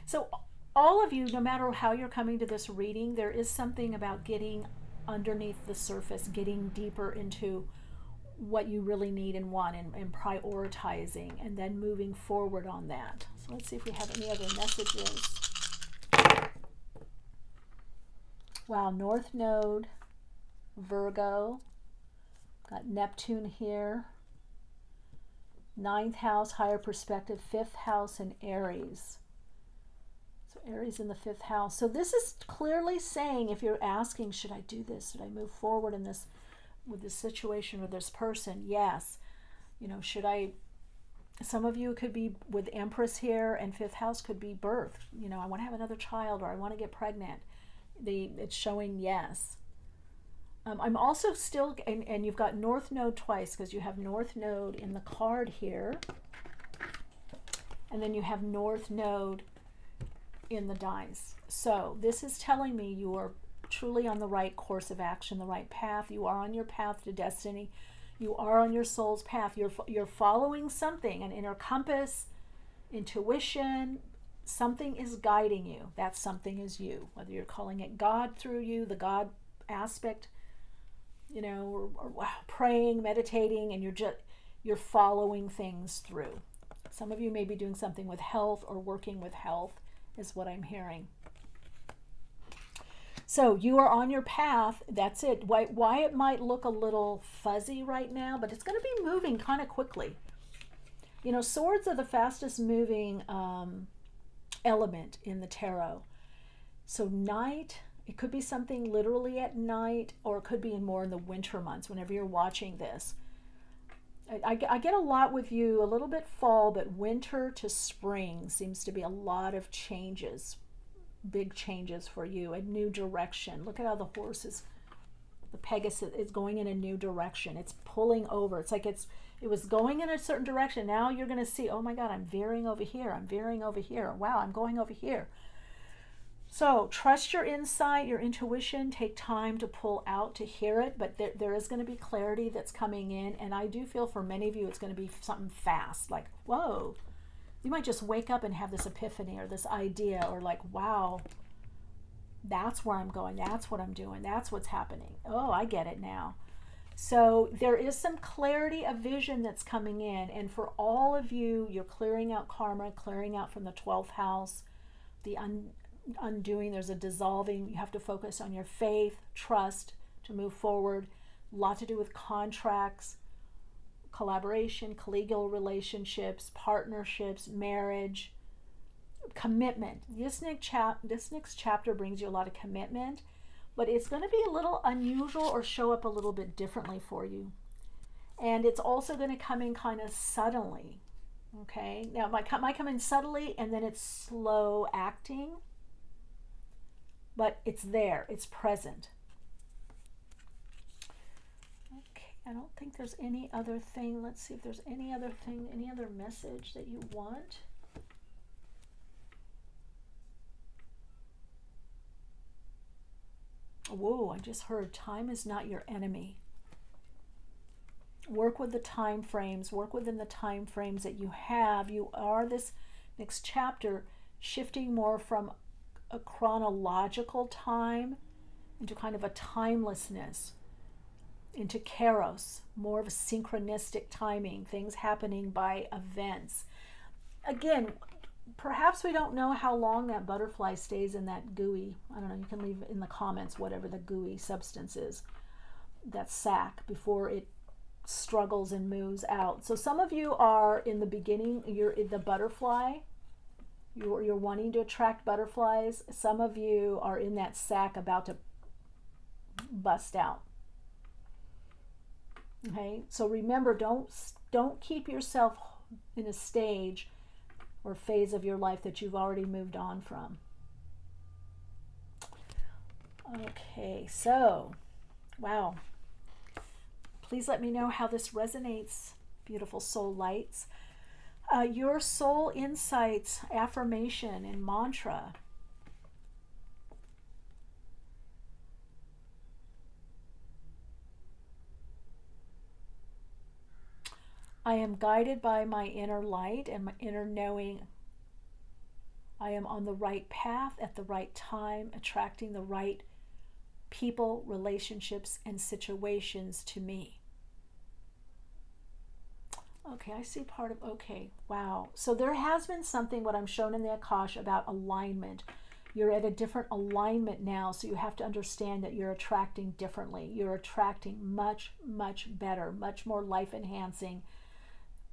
So all of you, no matter how you're coming to this reading, there is something about getting underneath the surface, getting deeper into what you really need and want, and prioritizing, and then moving forward on that. So let's see if we have any other messages. Wow, North Node, Virgo, got Neptune here, 9th house, higher perspective, 5th house, and Aries. So Aries in the 5th house. So this is clearly saying, if you're asking, should I do this? Should I move forward in this, with this situation or this person? Yes. You know, should I, some of you could be with Empress here, and 5th house could be birth. You know, I want to have another child, or I want to get pregnant. It's showing yes. I'm also still, and you've got North Node twice, because you have North Node in the card here, and then you have North Node in the dice. So this is telling me you are truly on the right course of action, the right path. You are on your path to destiny. You are on your soul's path. You're following something, an inner compass, intuition. Something is guiding you. That something is you. Whether you're calling it God through you, the God aspect, you know, or praying, meditating, and you're following things through. Some of you may be doing something with health or working with health, is what I'm hearing. So you are on your path. That's it. Why it might look a little fuzzy right now, but it's going to be moving kind of quickly. You know, swords are the fastest moving element in the tarot. So night, it could be something literally at night, or it could be more in the winter months whenever you're watching this. I get a lot with you, a little bit fall, but winter to spring seems to be a lot of changes, big changes for you, a new direction. Look at how the horse is, the Pegasus is going in a new direction. It's pulling over. It's like it was going in a certain direction. Now you're going to see, oh my God, I'm veering over here. I'm veering over here. Wow, I'm going over here. So trust your insight, your intuition. Take time to pull out to hear it, but there is going to be clarity that's coming in. And I do feel for many of you, it's going to be something fast, like, whoa. You might just wake up and have this epiphany or this idea, or like, wow, that's where I'm going. That's what I'm doing. That's what's happening. Oh, I get it now. So there is some clarity of vision that's coming in. And for all of you, you're clearing out karma, clearing out from the 12th house, the undoing. There's a dissolving. You have to focus on your faith, trust to move forward. A lot to do with contracts, collaboration, collegial relationships, partnerships, marriage, commitment. This next chapter brings you a lot of commitment, but it's going to be a little unusual or show up a little bit differently for you. And it's also going to come in kind of suddenly. Okay, now it might come in subtly, and then it's slow acting, but it's there, it's present. Okay, I don't think there's any other thing. Let's see if there's any other thing, any other message that you want. Whoa, I just heard time is not your enemy. Work with the time frames, work within the time frames that you have. You are, this next chapter, shifting more from a chronological time into kind of a timelessness. into Kairos, more of a synchronistic timing, things happening by events. Again, perhaps we don't know how long that butterfly stays in that gooey, I don't know, you can leave in the comments whatever the gooey substance is, that sac, before it struggles and moves out. So some of you are in the beginning, you're in the butterfly, you're wanting to attract butterflies. Some of you are in that sac about to bust out. Okay, so remember, don't keep yourself in a stage or phase of your life that you've already moved on from. Okay, so, wow. Please let me know how this resonates, beautiful soul lights. Your soul insights, affirmation, and mantra. I am guided by my inner light and my inner knowing. I am on the right path at the right time, attracting the right people, relationships, and situations to me. Okay, I see part of, okay, wow. So there has been something, what I'm shown in the Akash, about alignment. You're at a different alignment now, so you have to understand that you're attracting differently. You're attracting much, much better, much more life-enhancing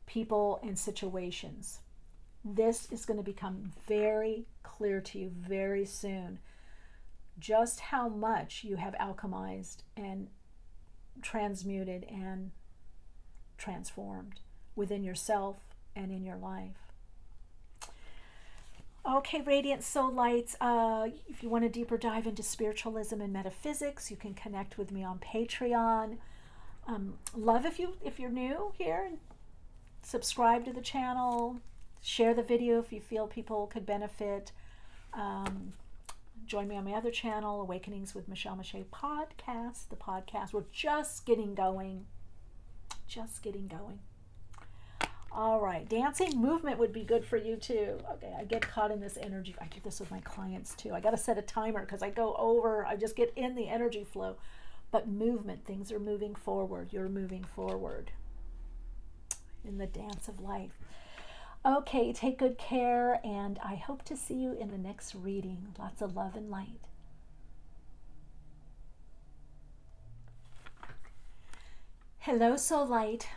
people and situations. This is going to become very clear to you very soon, just how much you have alchemized and transmuted and transformed within yourself and in your life. Okay, Radiant Soul Lights, if you want a deeper dive into spiritualism and metaphysics, you can connect with me on Patreon. Love if you're new here, subscribe to the channel, share the video if you feel people could benefit. Join me on my other channel, Awakenings with Michele Meiche podcast, the podcast. We're just getting going. Just getting going. All right, dancing movement would be good for you too. Okay, I get caught in this energy. I do this with my clients too. I got to set a timer because I go over, I just get in the energy flow. But movement, things are moving forward. You're moving forward in the dance of life. Okay, take good care, and I hope to see you in the next reading. Lots of love and light. Hello, Soul Light.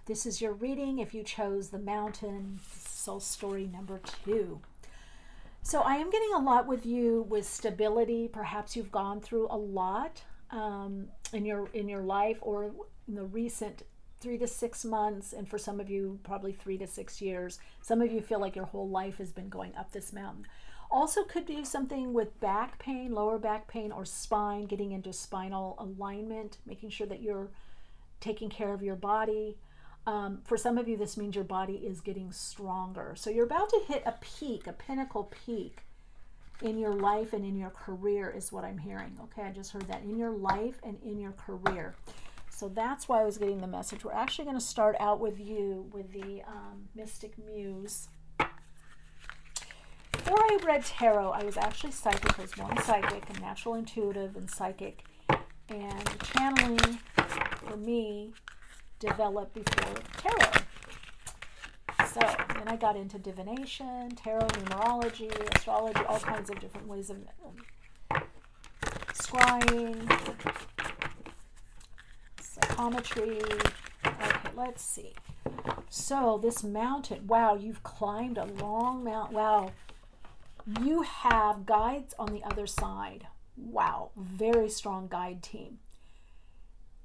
This is your reading if you chose the Mountain, Soul Story number 2. So I am getting a lot with you with stability. Perhaps you've gone through a lot in your life, or in the recent 3 to 6 months, and for some of you probably 3 to 6 years. Some of you feel like your whole life has been going up this mountain. Also could be something with back pain, lower back pain, or spine, getting into spinal alignment, making sure that you're taking care of your body. For some of you, this means your body is getting stronger. So you're about to hit a peak, a pinnacle peak in your life and in your career is what I'm hearing. Okay, I just heard that. In your life and in your career. So that's why I was getting the message. We're actually going to start out with you with the Mystic Muse. Before I read tarot, I was actually psychic. I was born psychic and natural intuitive and psychic. And channeling, for me, developed before tarot. So then I got into divination, tarot, numerology, astrology, all kinds of different ways of scrying, psychometry. Okay, let's see. So this mountain, wow, you've climbed a long mountain. Wow, you have guides on the other side. Wow, very strong guide team.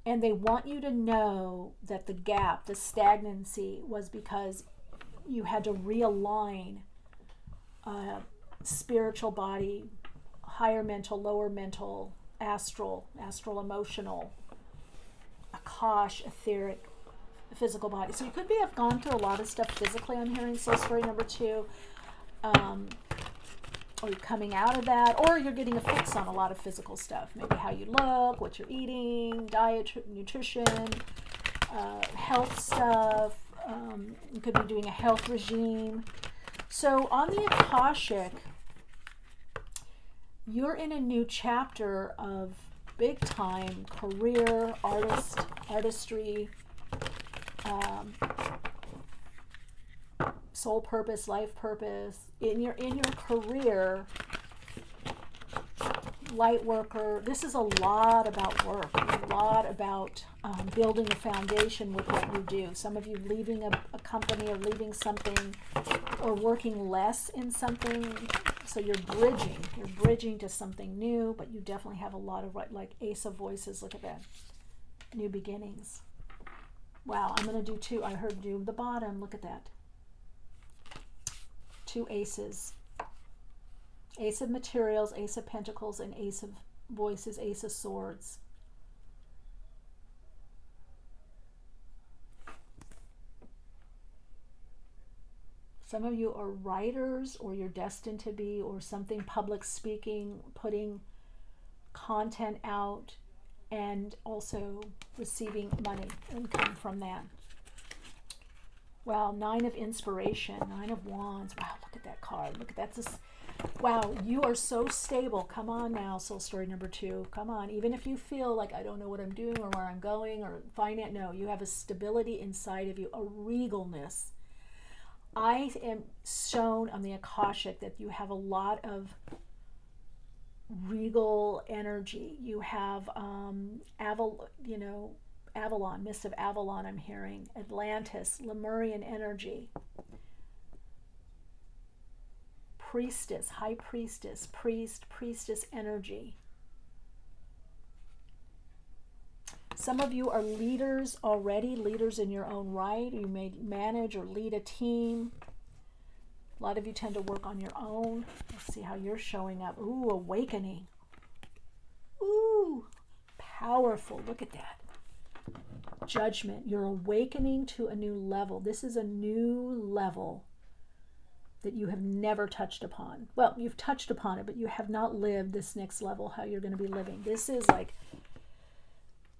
And they want you to know that the gap, the stagnancy, was because you had to realign spiritual body, higher mental, lower mental, astral emotional, Akash, etheric, physical body. So you could have gone through a lot of stuff physically. I'm hearing Soul Story number 2. Or you're coming out of that, or you're getting a fix on a lot of physical stuff. Maybe how you look, what you're eating, diet, nutrition, health stuff. You could be doing a health regime. So on the Akashic, you're in a new chapter of big time career, artistry, soul purpose, life purpose. In your career, light worker, this is a lot about work, a lot about building a foundation with what you do. Some of you leaving a company or leaving something or working less in something. So you're bridging to something new, but you definitely have a lot of, like Ace of Voices, look at that, new beginnings. Wow, I'm going to do two. I heard do the bottom, look at that. Two aces. Ace of Materials, Ace of Pentacles, and Ace of Voices, Ace of Swords. Some of you are writers, or you're destined to be, or something, public speaking, putting content out, and also receiving money, income from that. Wow, 9 of Inspiration, 9 of Wands. Wow, look at that card. Look at that. This, wow, you are so stable. Come on now, soul story number 2. Come on. Even if you feel like I don't know what I'm doing or where I'm going or find it, no, you have a stability inside of you, a regalness. I am shown on the Akashic that you have a lot of regal energy. You have Avalon, Mist of Avalon, I'm hearing. Atlantis, Lemurian energy. Priestess, High Priestess, Priestess energy. Some of you are leaders already, leaders in your own right. You may manage or lead a team. A lot of you tend to work on your own. Let's see how you're showing up. Ooh, awakening. Ooh, powerful. Look at that. Judgment. You're awakening to a new level. This is a new level that you have never touched upon. Well, you've touched upon it, but you have not lived this next level, how you're going to be living. This is like,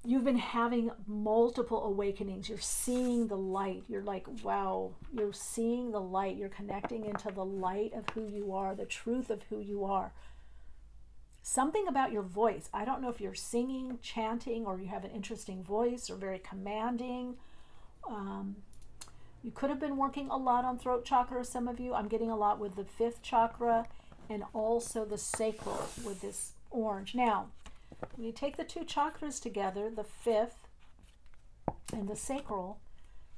you've been having multiple awakenings. You're seeing the light. You're like, wow, you're seeing the light. You're connecting into the light of who you are, the truth of who you are. Something about your voice. I don't know if you're singing, chanting, or you have an interesting voice or very commanding. You could have been working a lot on throat chakra, some of you. I'm getting a lot with the 5th chakra and also the sacral with this orange. Now, when you take the 2 chakras together, the 5th and the sacral,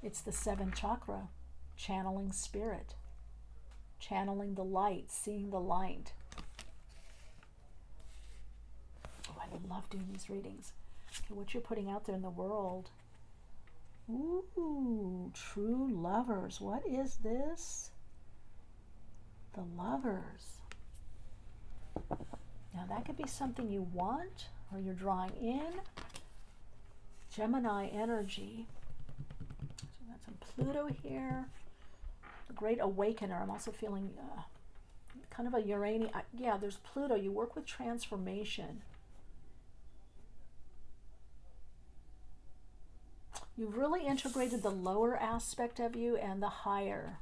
it's the 7th chakra, channeling spirit, channeling the light, seeing the light. Oh, I love doing these readings. Okay, what you're putting out there in the world. Ooh, true lovers. What is this? The Lovers. Now that could be something you want or you're drawing in. Gemini energy. So we got some Pluto here. The Great Awakener. I'm also feeling kind of a Uranian. Yeah, there's Pluto. You work with transformation. You've really integrated the lower aspect of you and the higher.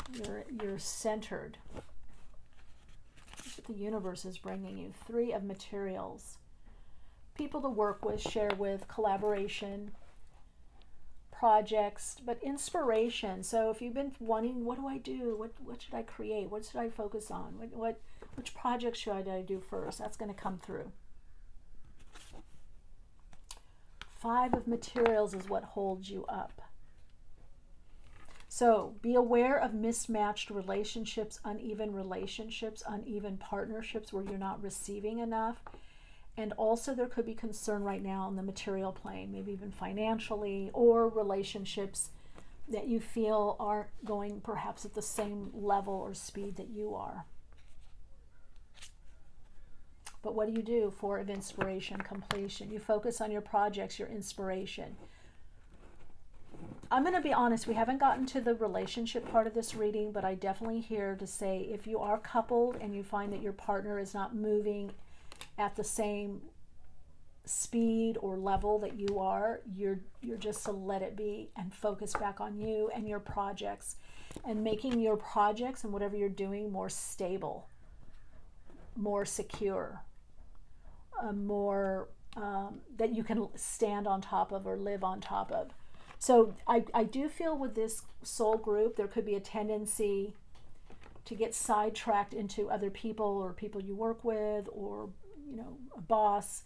You're centered. That's what the universe is bringing you. 3 of Materials. People to work with, share with, collaboration, projects, but inspiration. So if you've been wanting, what do I do? What should I create? What should I focus on? Which projects should I do first? That's going to come through. 5 of Materials is what holds you up. So be aware of mismatched relationships, uneven partnerships where you're not receiving enough. And also there could be concern right now on the material plane, maybe even financially, or relationships that you feel aren't going perhaps at the same level or speed that you are. But what do? 4 of Inspiration, completion. You focus on your projects, your inspiration. I'm going to be honest, we haven't gotten to the relationship part of this reading, but I definitely here to say if you are coupled and you find that your partner is not moving at the same speed or level that you are, you're just to let it be and focus back on you and your projects and making your projects and whatever you're doing more stable, more secure, more that you can stand on top of or live on top of. So I do feel with this soul group, there could be a tendency to get sidetracked into other people or people you work with, or, you know, a boss,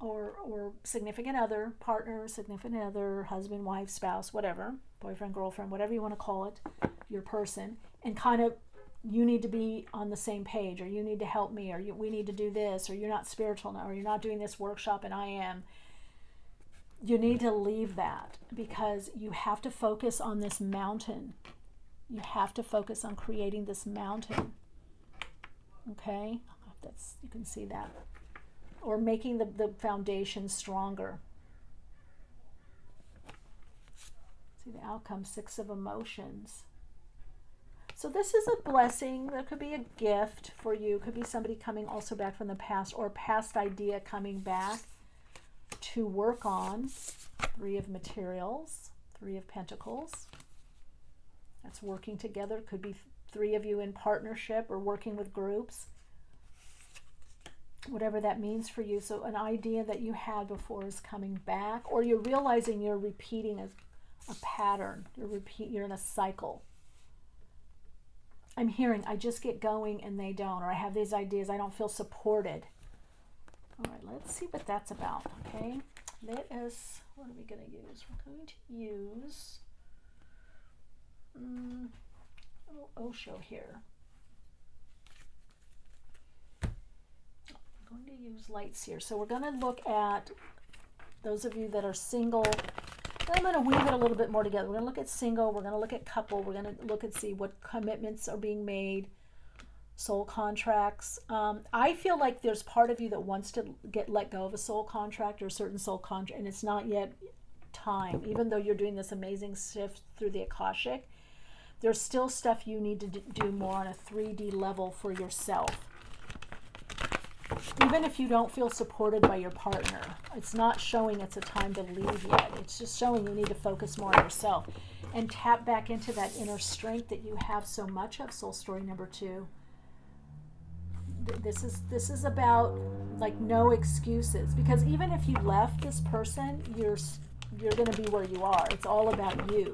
or significant other, partner, significant other, husband, wife, spouse, whatever, boyfriend, girlfriend, whatever you want to call it, your person, and kind of, you need to be on the same page, or you need to help me, or we need to do this, or you're not spiritual now, or you're not doing this workshop and I am. You need to leave that, because you have to focus on this mountain. You have to focus on creating this mountain. Okay? That's, you can see that. Or making the foundation stronger. See the outcome, 6 of emotions. So this is a blessing. There could be a gift for you. It could be somebody coming also back from the past, or a past idea coming back to work on. 3 of materials, 3 of pentacles. That's working together. Could be 3 of you in partnership or working with groups. Whatever that means for you. So an idea that you had before is coming back, or you're realizing you're repeating a pattern. You're in a cycle. I'm hearing, I just get going and they don't, or I have these ideas, I don't feel supported. All right, let's see what that's about, okay? Let us, what are we going to use? We're going to use a little Osho here. I'm going to use lights here. So we're going to look at those of you that are single. I'm going to weave it a little bit more together. We're going to look at single, we're going to look at couple, we're going to look and see what commitments are being made, soul contracts. I feel like there's part of you that wants to let go of a soul contract or a certain soul contract, and it's not yet time. Even though you're doing this amazing shift through the Akashic, there's still stuff you need to do more on a 3D level for yourself. Even if you don't feel supported by your partner, it's not showing it's a time to leave yet. It's just showing you need to focus more on yourself and tap back into that inner strength that you have so much of. Soul story number 2. This is about, like, no excuses, because even if you left this person, you're going to be where you are. It's all about you.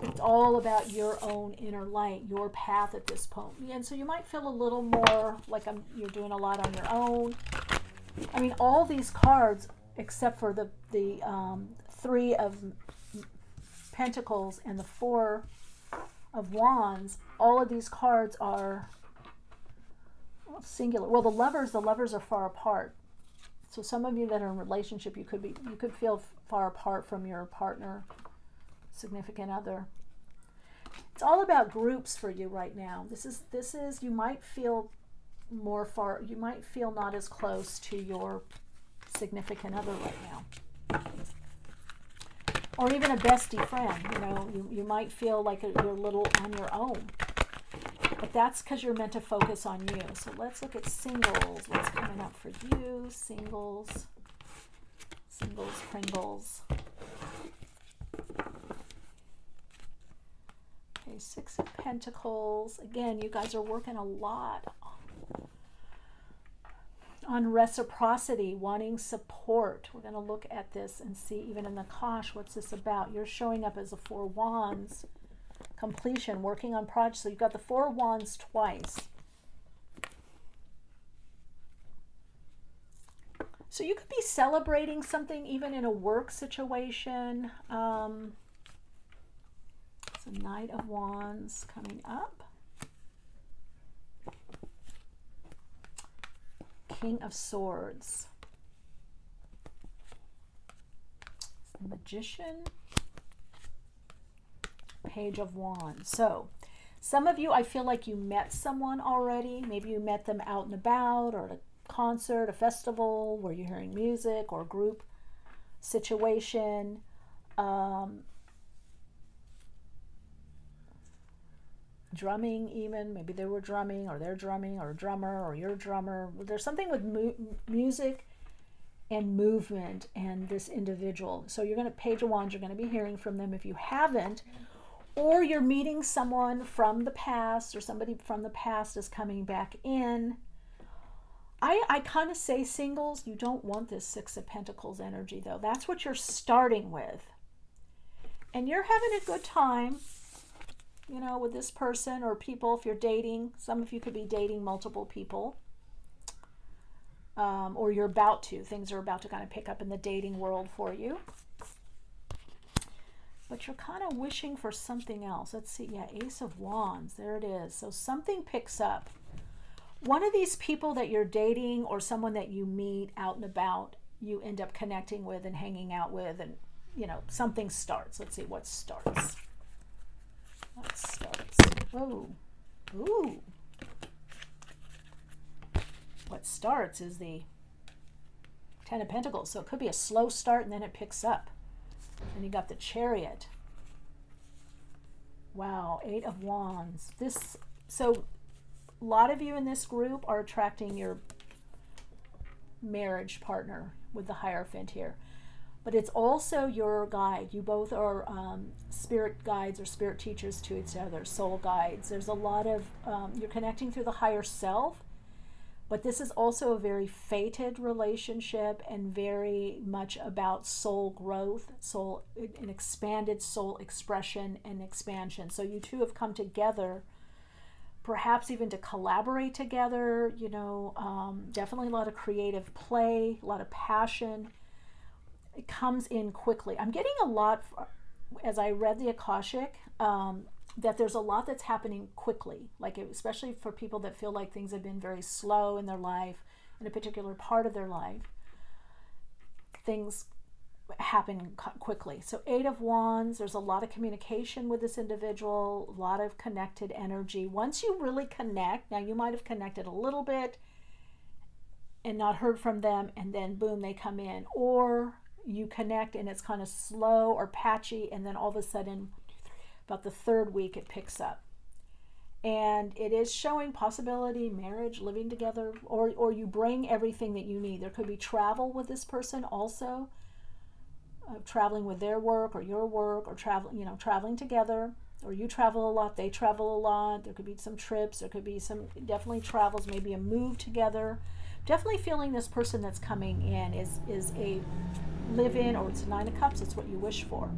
It's all about your own inner light, your path at this point. And so you might feel a little more like you're doing a lot on your own. I mean, all these cards, except for the 3 of Pentacles and the 4 of Wands, all of these cards are singular. Well, the lovers are far apart. So some of you that are in a relationship, you could feel far apart from your partner, significant other. It's all about groups for you right now. This is you might feel more far, you might feel not as close to your significant other right now. Or even a bestie friend, you know, you might feel like you're a little on your own. But that's because you're meant to focus on you. So let's look at singles. What's coming up for you? Singles, Pringles. Okay, 6 of Pentacles. Again, you guys are working a lot on reciprocity, wanting support. We're going to look at this and see, even in the Kosh, what's this about? You're showing up as a 4 Wands. Completion, working on projects. So you've got the 4 Wands twice. So you could be celebrating something even in a work situation. So Knight of Wands coming up. King of Swords. Magician. Page of Wands. So some of you, I feel like you met someone already. Maybe you met them out and about, or at a concert, a festival where you're hearing music, or group situation. Drumming even. Maybe they were drumming, or they're drumming, or a drummer, or you're a drummer. There's something with music and movement and this individual. So you're going to, Page of Wands, you're going to be hearing from them if you haven't. Or you're meeting someone from the past, or somebody from the past is coming back in. I kind of say singles, you don't want this Six of Pentacles energy though. That's what you're starting with. And you're having a good time, you know, with this person or people. If you're dating, some of you could be dating multiple people. Or you're about to. Things are about to kind of pick up in the dating world for you. But you're kind of wishing for something else. Let's see. Yeah, Ace of Wands. There it is. So something picks up. One of these people that you're dating or someone that you meet out and about, you end up connecting with and hanging out with, and, you know, something starts. Let's see what starts. What starts? Oh. Ooh. What starts is the Ten of Pentacles. So it could be a slow start and then it picks up. And you got the Chariot. Wow, Eight of Wands. So a lot of you in this group are attracting your marriage partner with the Hierophant here. But it's also your guide. You both are spirit guides or spirit teachers to each other, soul guides. There's a lot of, you're connecting through the higher self. But this is also a very fated relationship and very much about soul growth, an expanded soul expression and expansion. So you two have come together, perhaps even to collaborate together, you know, definitely a lot of creative play, a lot of passion. It comes in quickly. I'm getting a lot, as I read the Akashic, that there's a lot that's happening quickly, like especially for people that feel like things have been very slow in their life, in a particular part of their life. Things happen quickly. So Eight of Wands, there's a lot of communication with this individual, a lot of connected energy. Once you really connect, now you might have connected a little bit and not heard from them, and then boom, they come in. Or you connect and it's kind of slow or patchy, and then all of a sudden, about the third week, it picks up. And it is showing possibility, marriage, living together, or you bring everything that you need. There could be travel with this person also, traveling with their work or your work, or traveling together, or you travel a lot, they travel a lot. There could be some trips, there could be some definitely travels, maybe a move together. Definitely feeling this person that's coming in is a live-in, or it's Nine of Cups. It's what you wish for.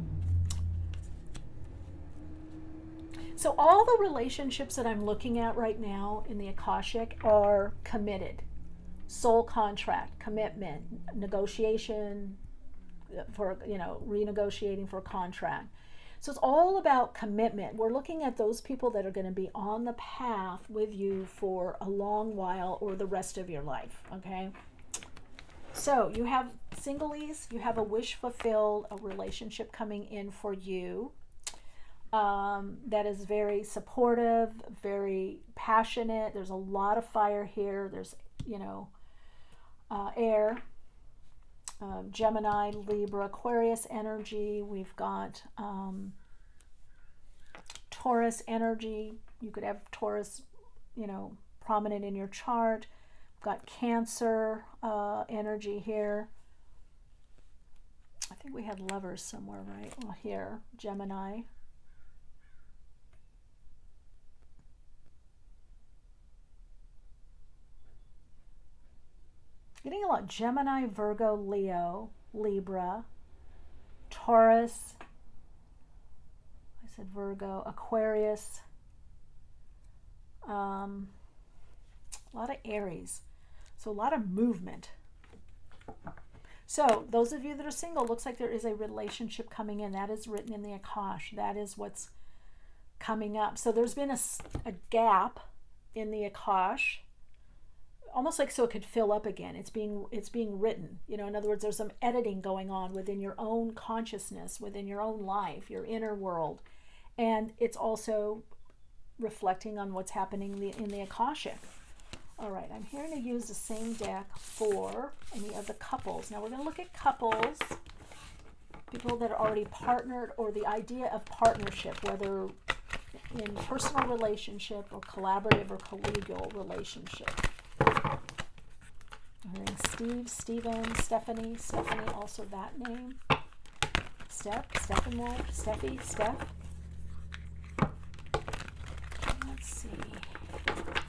So all the relationships that I'm looking at right now in the Akashic are committed. Soul contract, commitment, negotiation for, renegotiating for a contract. So it's all about commitment. We're looking at those people that are going to be on the path with you for a long while or the rest of your life, okay? So you have singles, you have a wish fulfilled, a relationship coming in for you. That is very supportive, very passionate. There's a lot of fire here. There's, air, Gemini, Libra, Aquarius energy. We've got Taurus energy. You could have Taurus, prominent in your chart. We've got Cancer energy here. I think we had Lovers somewhere, right? Well, here, Gemini. Getting a lot Gemini, Virgo, Leo, Libra, Taurus, I said Virgo, Aquarius, a lot of Aries, so a lot of movement. So those of you that are single, looks like there is a relationship coming in. That is written in the Akash. That is what's coming up. So there's been a gap in the Akash, almost like so it could fill up again. It's being written. In other words, there's some editing going on within your own consciousness, within your own life, your inner world. And it's also reflecting on what's happening in the Akashic. All right, I'm here to use the same deck for any of the couples. Now we're going to look at couples, people that are already partnered, or the idea of partnership, whether in personal relationship or collaborative or collegial relationship. Steve, Stephen, Stephanie, also that name. Steppenwolf, Steffi, Steph. Let's see.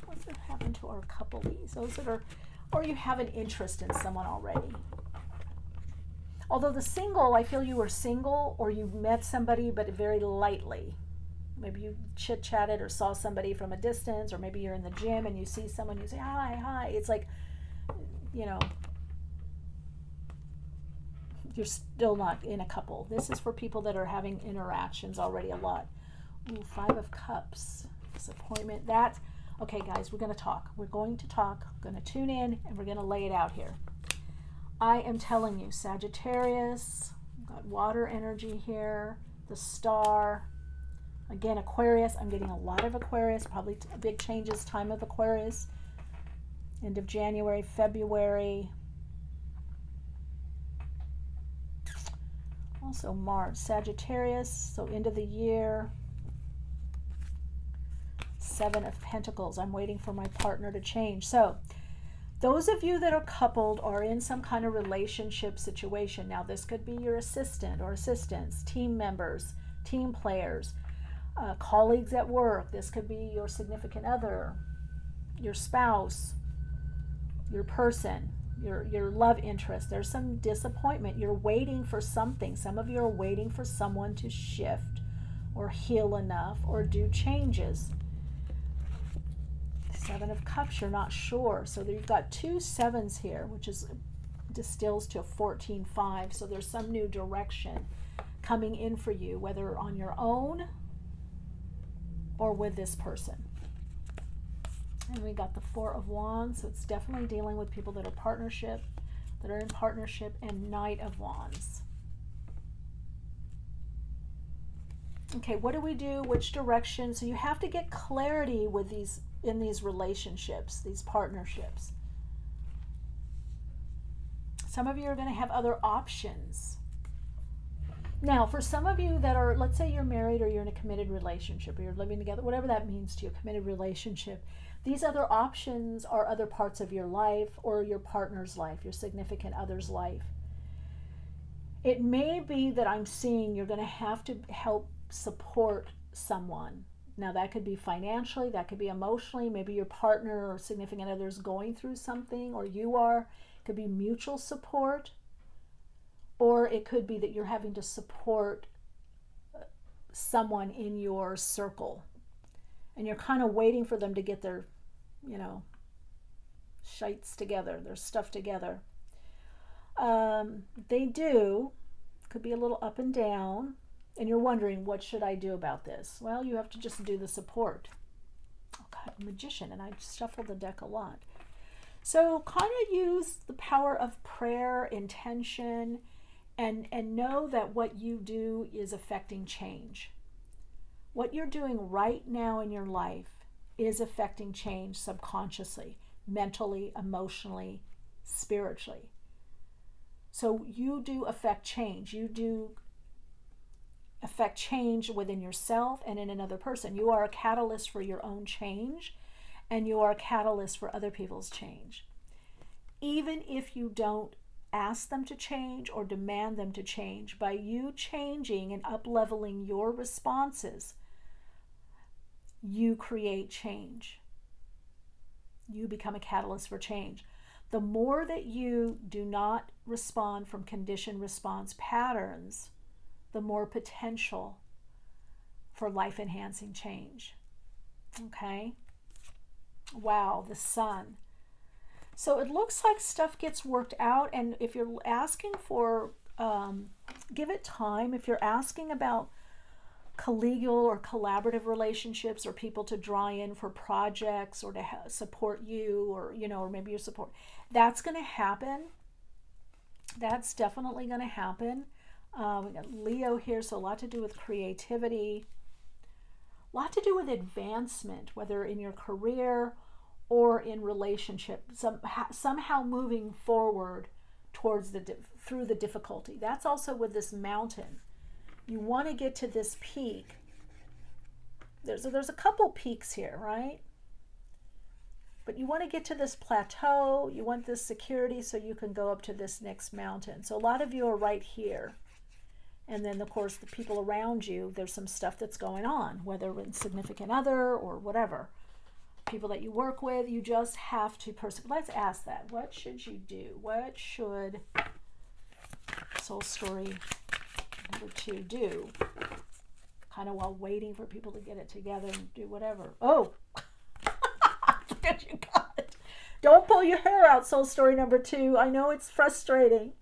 What's happened to our couple? Those that are or you have an interest in someone already. Although the single, I feel you were single or you met somebody but very lightly. Maybe you chit-chatted or saw somebody from a distance, or maybe you're in the gym and you see someone, you say, hi, hi. It's like, you know, you're still not in a couple. This is for people that are having interactions already a lot. Ooh, 5 of Cups, disappointment. That's, okay, guys, we're going to talk. We're going to talk. We're going to tune in and we're going to lay it out here. I am telling you, Sagittarius, got water energy here, the Star. Again, Aquarius, I'm getting a lot of Aquarius, probably big changes, time of Aquarius. End of January, February. Also March, Sagittarius, so end of the year. 7 of Pentacles, I'm waiting for my partner to change. So those of you that are coupled or in some kind of relationship situation, now this could be your assistant or assistants, team members, team players, colleagues at work. This could be your significant other, your spouse, your person, your love interest. There's some disappointment. You're waiting for something. Some of you are waiting for someone to shift or heal enough or do changes. 7 of Cups, you're not sure. So you've got 2 7s here, which distills to a 14-5. So there's some new direction coming in for you, whether on your own or with this person. And we got the 4 of Wands, so it's definitely dealing with people that are in partnership, and Knight of Wands. Okay, what do we do? Which direction? So you have to get clarity with in these relationships, these partnerships. Some of you are going to have other options. Now, for some of you that are, let's say you're married or you're in a committed relationship or you're living together, whatever that means to you, a committed relationship, these other options are other parts of your life or your partner's life, your significant other's life. It may be that I'm seeing you're going to have to help support someone. Now, that could be financially, that could be emotionally, maybe your partner or significant other is going through something, or you are. It could be mutual support. Or it could be that you're having to support someone in your circle. And you're kind of waiting for them to get their, shites together, their stuff together. They do. Could be a little up and down. And you're wondering, what should I do about this? Well, you have to just do the support. Oh, God, Magician. And I shuffled the deck a lot. So kind of use the power of prayer, intention, and know that what you do is affecting change. What you're doing right now in your life is affecting change subconsciously, mentally, emotionally, spiritually. So you do affect change. You do affect change within yourself and in another person. You are a catalyst for your own change, and you are a catalyst for other people's change. Even if you don't ask them to change or demand them to change, by you changing and up-leveling your responses, you create change. You become a catalyst for change. The more that you do not respond from conditioned response patterns, the more potential for life-enhancing change. Okay? Wow, the Sun. So it looks like stuff gets worked out, and if you're asking for, give it time. If you're asking about collegial or collaborative relationships or people to draw in for projects or to support you, or, or maybe your support, that's going to happen. That's definitely going to happen. We got Leo here, so a lot to do with creativity, a lot to do with advancement, whether in your career or in relationship, somehow moving forward towards through the difficulty. That's also with this mountain. You want to get to this peak. There's a couple peaks here, right? But you want to get to this plateau. You want this security so you can go up to this next mountain. So a lot of you are right here. And then, of course, the people around you, there's some stuff that's going on, whether it's significant other or whatever. people that you work with. You just have to let's ask that. What should you do? What should soul story number 2 do? Kind of while waiting for people to get it together and do whatever. Oh, there you got it. Don't pull your hair out, soul story number 2. I know it's frustrating.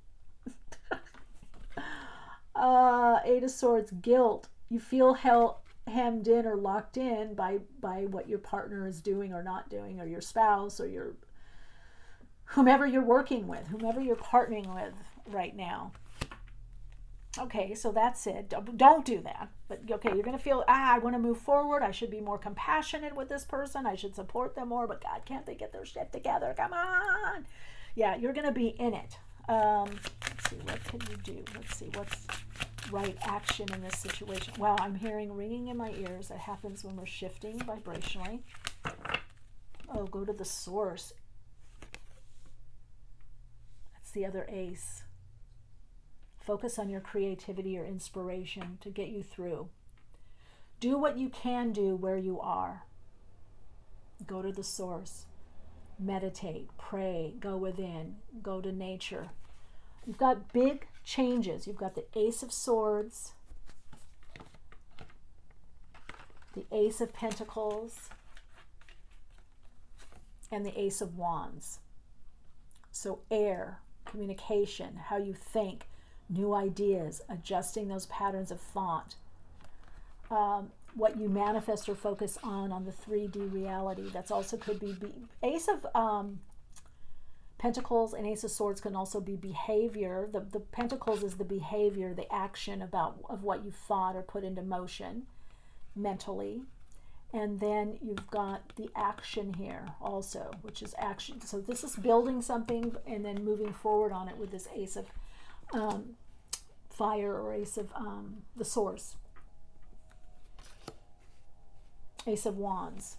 8 of Swords, guilt. You feel hemmed in or locked in by what your partner is doing or not doing, or your spouse, or your whomever you're working with, whomever you're partnering with right now. Okay, so that's it. Don't do that. But okay, you're going to feel, I want to move forward. I should be more compassionate with this person. I should support them more. But God, can't they get their shit together? Come on. Yeah, you're going to be in it. Let's see, what can you do? Let's see, what's right action in this situation? Wow, I'm hearing ringing in my ears. That happens when we're shifting vibrationally. Oh, go to the source. That's the other ace. Focus on your creativity or inspiration to get you through. Do what you can do where you are. Go to the source. Meditate, pray, go within, go to nature. You've got big changes. You've got the Ace of Swords, the Ace of Pentacles, and the Ace of Wands. So air, communication, how you think, new ideas, adjusting those patterns of thought, what you manifest or focus on the 3D reality. That's also could be Ace of Pentacles and Ace of Swords can also be behavior. The Pentacles is the behavior, the action of what you thought or put into motion mentally. And then you've got the action here also, which is action. So this is building something and then moving forward on it with this Ace of fire or Ace of the source. Ace of Wands.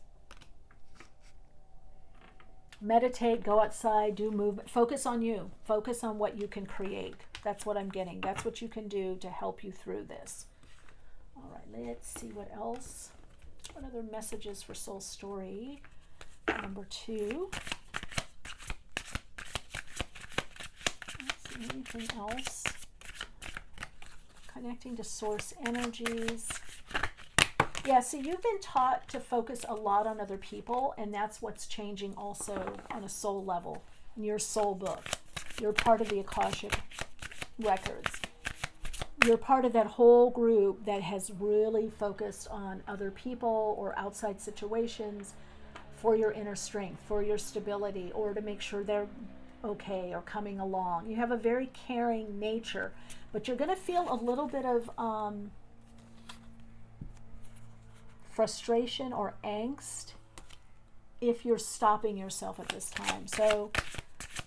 Meditate, go outside, do movement. Focus on you. Focus on what you can create. That's what I'm getting. That's what you can do to help you through this. All right, let's see what else. What other messages for soul story number 2? Let's see, anything else? Connecting to source energies. Yeah, see, you've been taught to focus a lot on other people, and that's what's changing also on a soul level in your soul book. You're part of the Akashic records. You're part of that whole group that has really focused on other people or outside situations for your inner strength, for your stability, or to make sure they're okay or coming along. You have a very caring nature, but you're going to feel a little bit of frustration or angst if you're stopping yourself at this time. So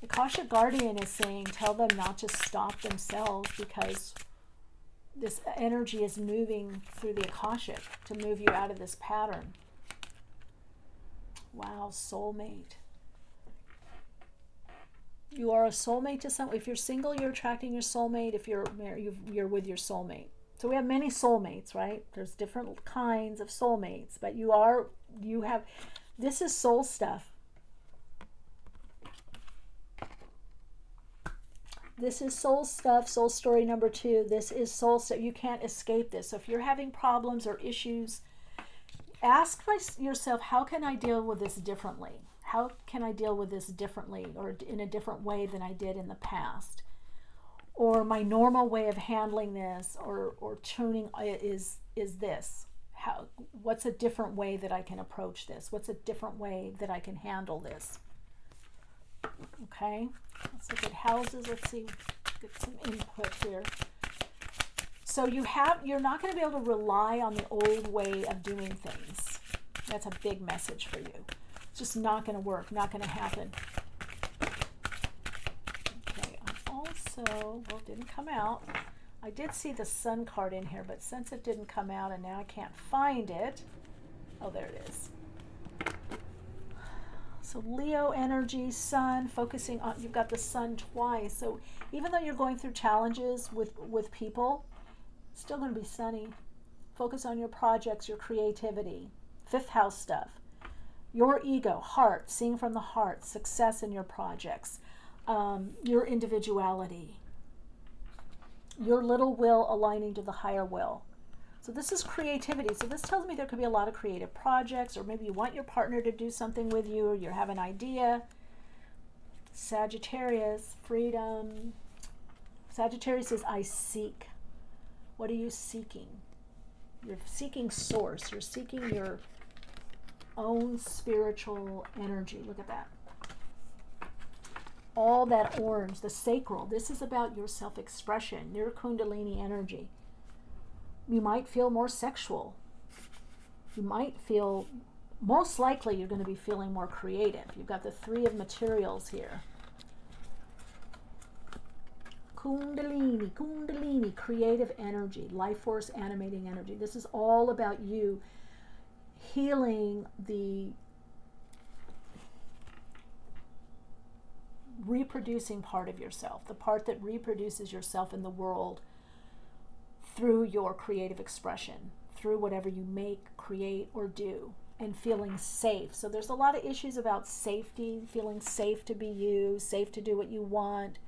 the Akashic Guardian is saying tell them not to stop themselves, because this energy is moving through the Akashic to move you out of this pattern. Wow, soulmate. You are a soulmate to someone. If you're single, you're attracting your soulmate. If you're married, you're with your soulmate. So we have many soulmates, right? There's different kinds of soulmates, but this is soul stuff. This is soul stuff, soul story number 2. This is soul stuff. You can't escape this. So if you're having problems or issues, ask yourself, how can I deal with this differently? How can I deal with this differently or in a different way than I did in the past? Or my normal way of handling this or tuning is this. What's a different way that I can approach this? What's a different way that I can handle this? Okay, let's look at houses. Let's see, get some input here. So you're not going to be able to rely on the old way of doing things. That's a big message for you. It's just not going to work, not going to happen. So, well, it didn't come out. I did see the Sun card in here, but since it didn't come out and now I can't find it. Oh, there it is. So Leo energy, Sun, focusing on, you've got the Sun twice. So even though you're going through challenges with people, it's still going to be sunny. Focus on your projects, your creativity, 5th house stuff. Your ego, heart, seeing from the heart, success in your projects, your individuality, your little will aligning to the higher will. So this is creativity. So this tells me there could be a lot of creative projects, or maybe you want your partner to do something with you, or you have an idea. Sagittarius, freedom. Sagittarius says, I seek. What are you seeking? You're seeking source. You're seeking your own spiritual energy. Look at that. All that orange, the sacral. This is about your self-expression, your kundalini energy. You might feel more sexual. You might feel, most likely you're going to be feeling more creative. You've got the 3 of materials here. Kundalini, kundalini, creative energy, life force, animating energy. This is all about you healing the reproducing part of yourself, the part that reproduces yourself in the world through your creative expression, through whatever you make, create, or do, and feeling safe. So there's a lot of issues about safety, feeling safe to be you, safe to do what you want.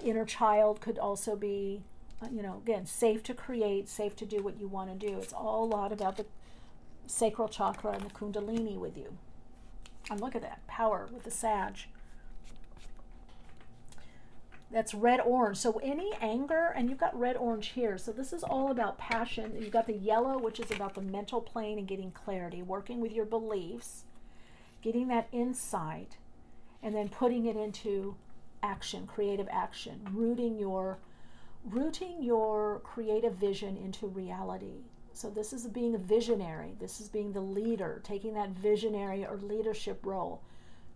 Inner child could also be, again, safe to create, safe to do what you want to do. It's all a lot about the sacral chakra and the kundalini with you. And look at that, power with the Sag. That's red-orange. So any anger, and you've got red-orange here. So this is all about passion. You've got the yellow, which is about the mental plane and getting clarity, working with your beliefs, getting that insight, and then putting it into action, creative action, rooting your creative vision into reality. So this is being a visionary. This is being the leader, taking that visionary or leadership role.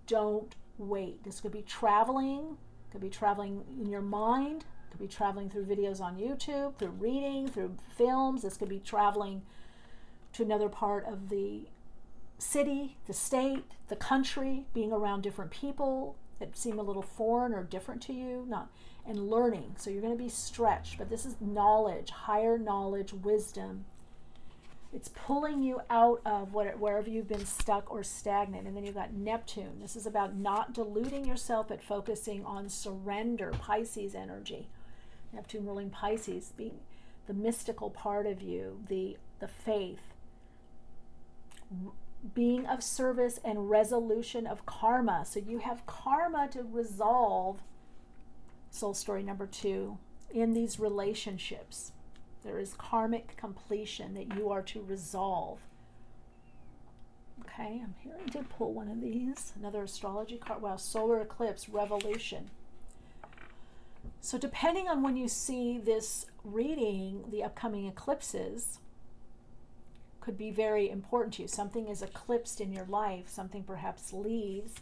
Don't wait. This could be traveling. Could be traveling in your mind, could be traveling through videos on YouTube, through reading, through films. This could be traveling to another part of the city, the state, the country, being around different people that seem a little foreign or different to you, and learning. So you're going to be stretched, but this is knowledge, higher knowledge, wisdom. It's pulling you out of wherever you've been stuck or stagnant. And then you've got Neptune. This is about not deluding yourself, but focusing on surrender, Pisces energy. Neptune ruling Pisces, being the mystical part of you, the faith, being of service and resolution of karma. So you have karma to resolve, soul story number 2, in these relationships. There is karmic completion that you are to resolve. Okay, I'm here. I did pull one of these. Another astrology card. Wow, solar eclipse, revolution. So depending on when you see this reading, the upcoming eclipses could be very important to you. Something is eclipsed in your life. Something perhaps leaves.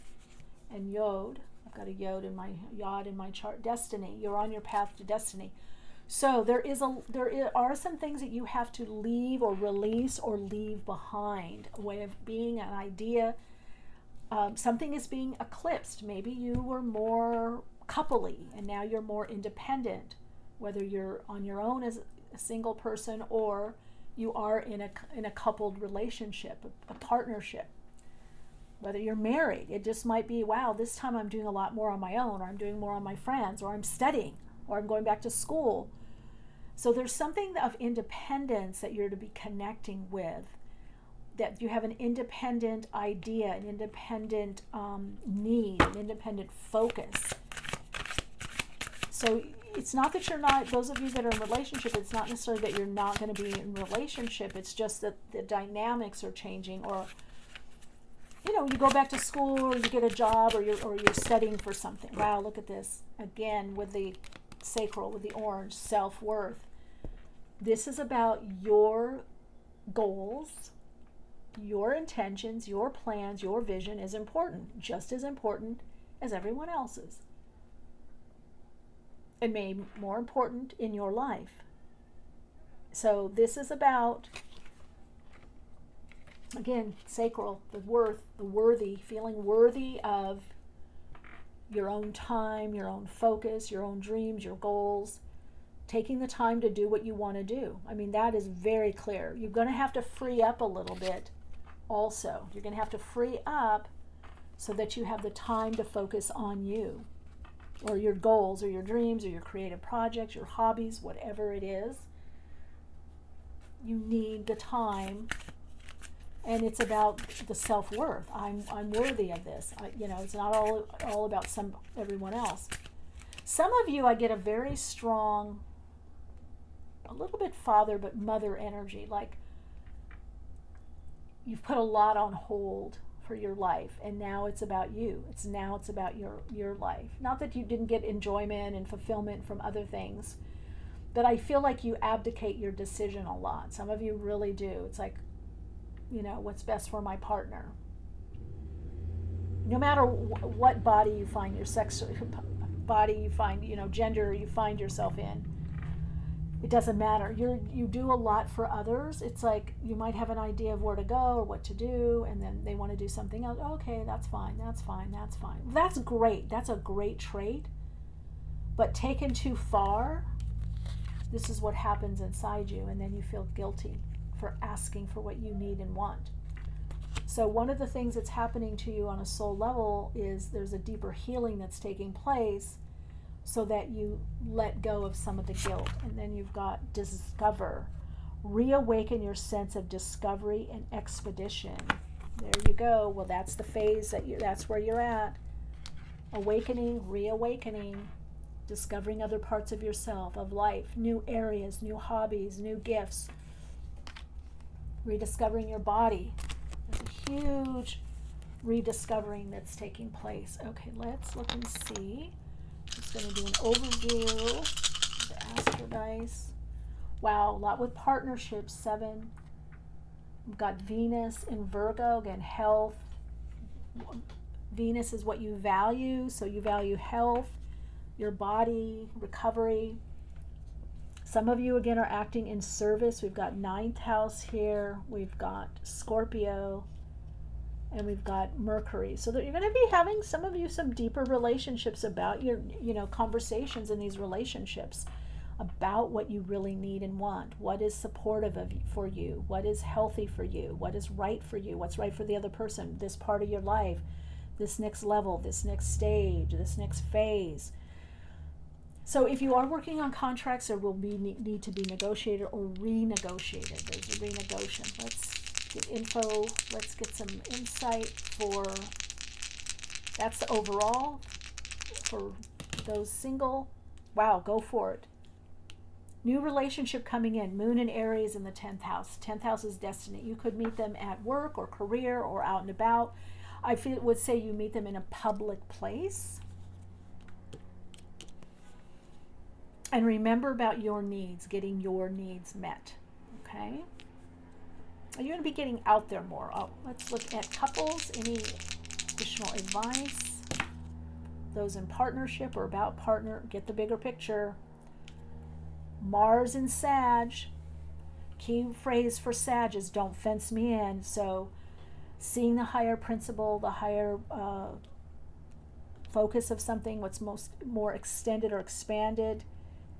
And Yod. I've got a Yod in my chart. Destiny. You're on your path to destiny. So there are some things that you have to leave or release or leave behind. A way of being, an idea. Something is being eclipsed. Maybe you were more coupley and now you're more independent, whether you're on your own as a single person or you are in a coupled relationship, a partnership. Whether you're married, it just might be, wow, this time I'm doing a lot more on my own, or I'm doing more on my friends, or I'm studying, or I'm going back to school. So there's something of independence that you're to be connecting with, that you have an independent idea, an independent need, an independent focus. So it's not that you're not, those of you that are in relationship, it's not necessarily that you're not going to be in relationship. It's just that the dynamics are changing, or you go back to school, or you get a job, or you're studying for something. Wow, look at this. Again, with the sacral, with the orange, self-worth. This is about your goals, your intentions, your plans, your vision is important, just as important as everyone else's. And maybe more important in your life. So this is about, again, sacral, the worthy, feeling worthy of your own time, your own focus, your own dreams, your goals, taking the time to do what you want to do. I mean, that is very clear. You're going to have to free up a little bit also. You're going to have to free up so that you have the time to focus on you, or your goals, or your dreams, or your creative projects, your hobbies, whatever it is. You need the time, and it's about the self-worth. I'm worthy of this. It's not all about everyone else. Some of you, I get a very strong, a little bit father but mother energy, like you've put a lot on hold for your life, and now it's about you. It's about your life. Not that you didn't get enjoyment and fulfillment from other things, but I feel like you abdicate your decision a lot. Some of you really do. It's like, what's best for my partner. No matter what body you find, your sex body you find, gender you find yourself in, it doesn't matter. You do a lot for others. It's like you might have an idea of where to go or what to do, and then they want to do something else. Okay, that's fine. That's great. That's a great trait. But taken too far, this is what happens inside you, and then you feel guilty for asking for what you need and want. So one of the things that's happening to you on a soul level is there's a deeper healing that's taking place, so that you let go of some of the guilt. And then you've got discover. Reawaken your sense of discovery and expedition. There you go. Well, that's the phase that's where you're at. Awakening, reawakening, discovering other parts of yourself, of life, new areas, new hobbies, new gifts. Rediscovering your body. There's a huge rediscovering that's taking place. Okay, let's look and see. Just going to do an overview of the Astro Dice. Wow, a lot with partnerships. 7. We've got Venus in Virgo. Again, health. Venus is what you value. So you value health, your body, recovery. Some of you, again, are acting in service. We've got 9th house here. We've got Scorpio. And we've got Mercury. So that you're going to be having, some of you, some deeper relationships about your, conversations in these relationships about what you really need and want. What is supportive for you? What is healthy for you? What is right for you? What's right for the other person? This part of your life, this next level, this next stage, this next phase. So if you are working on contracts, there will need to be negotiated or renegotiated. There's a renegotiation. Let's get info. Let's get some insight for, that's the overall for those single. Wow, go for it. New relationship coming in. Moon and Aries in the 10th house. 10th house is destiny. You could meet them at work or career or out and about. I would say you meet them in a public place. And remember about your needs, getting your needs met. Okay? You're going to be getting out there more. Oh, let's look at couples. Any additional advice? Those in partnership or about partner, get the bigger picture. Mars and Sag. Key phrase for Sag is don't fence me in. So seeing the higher principle, the higher focus of something, what's more extended or expanded.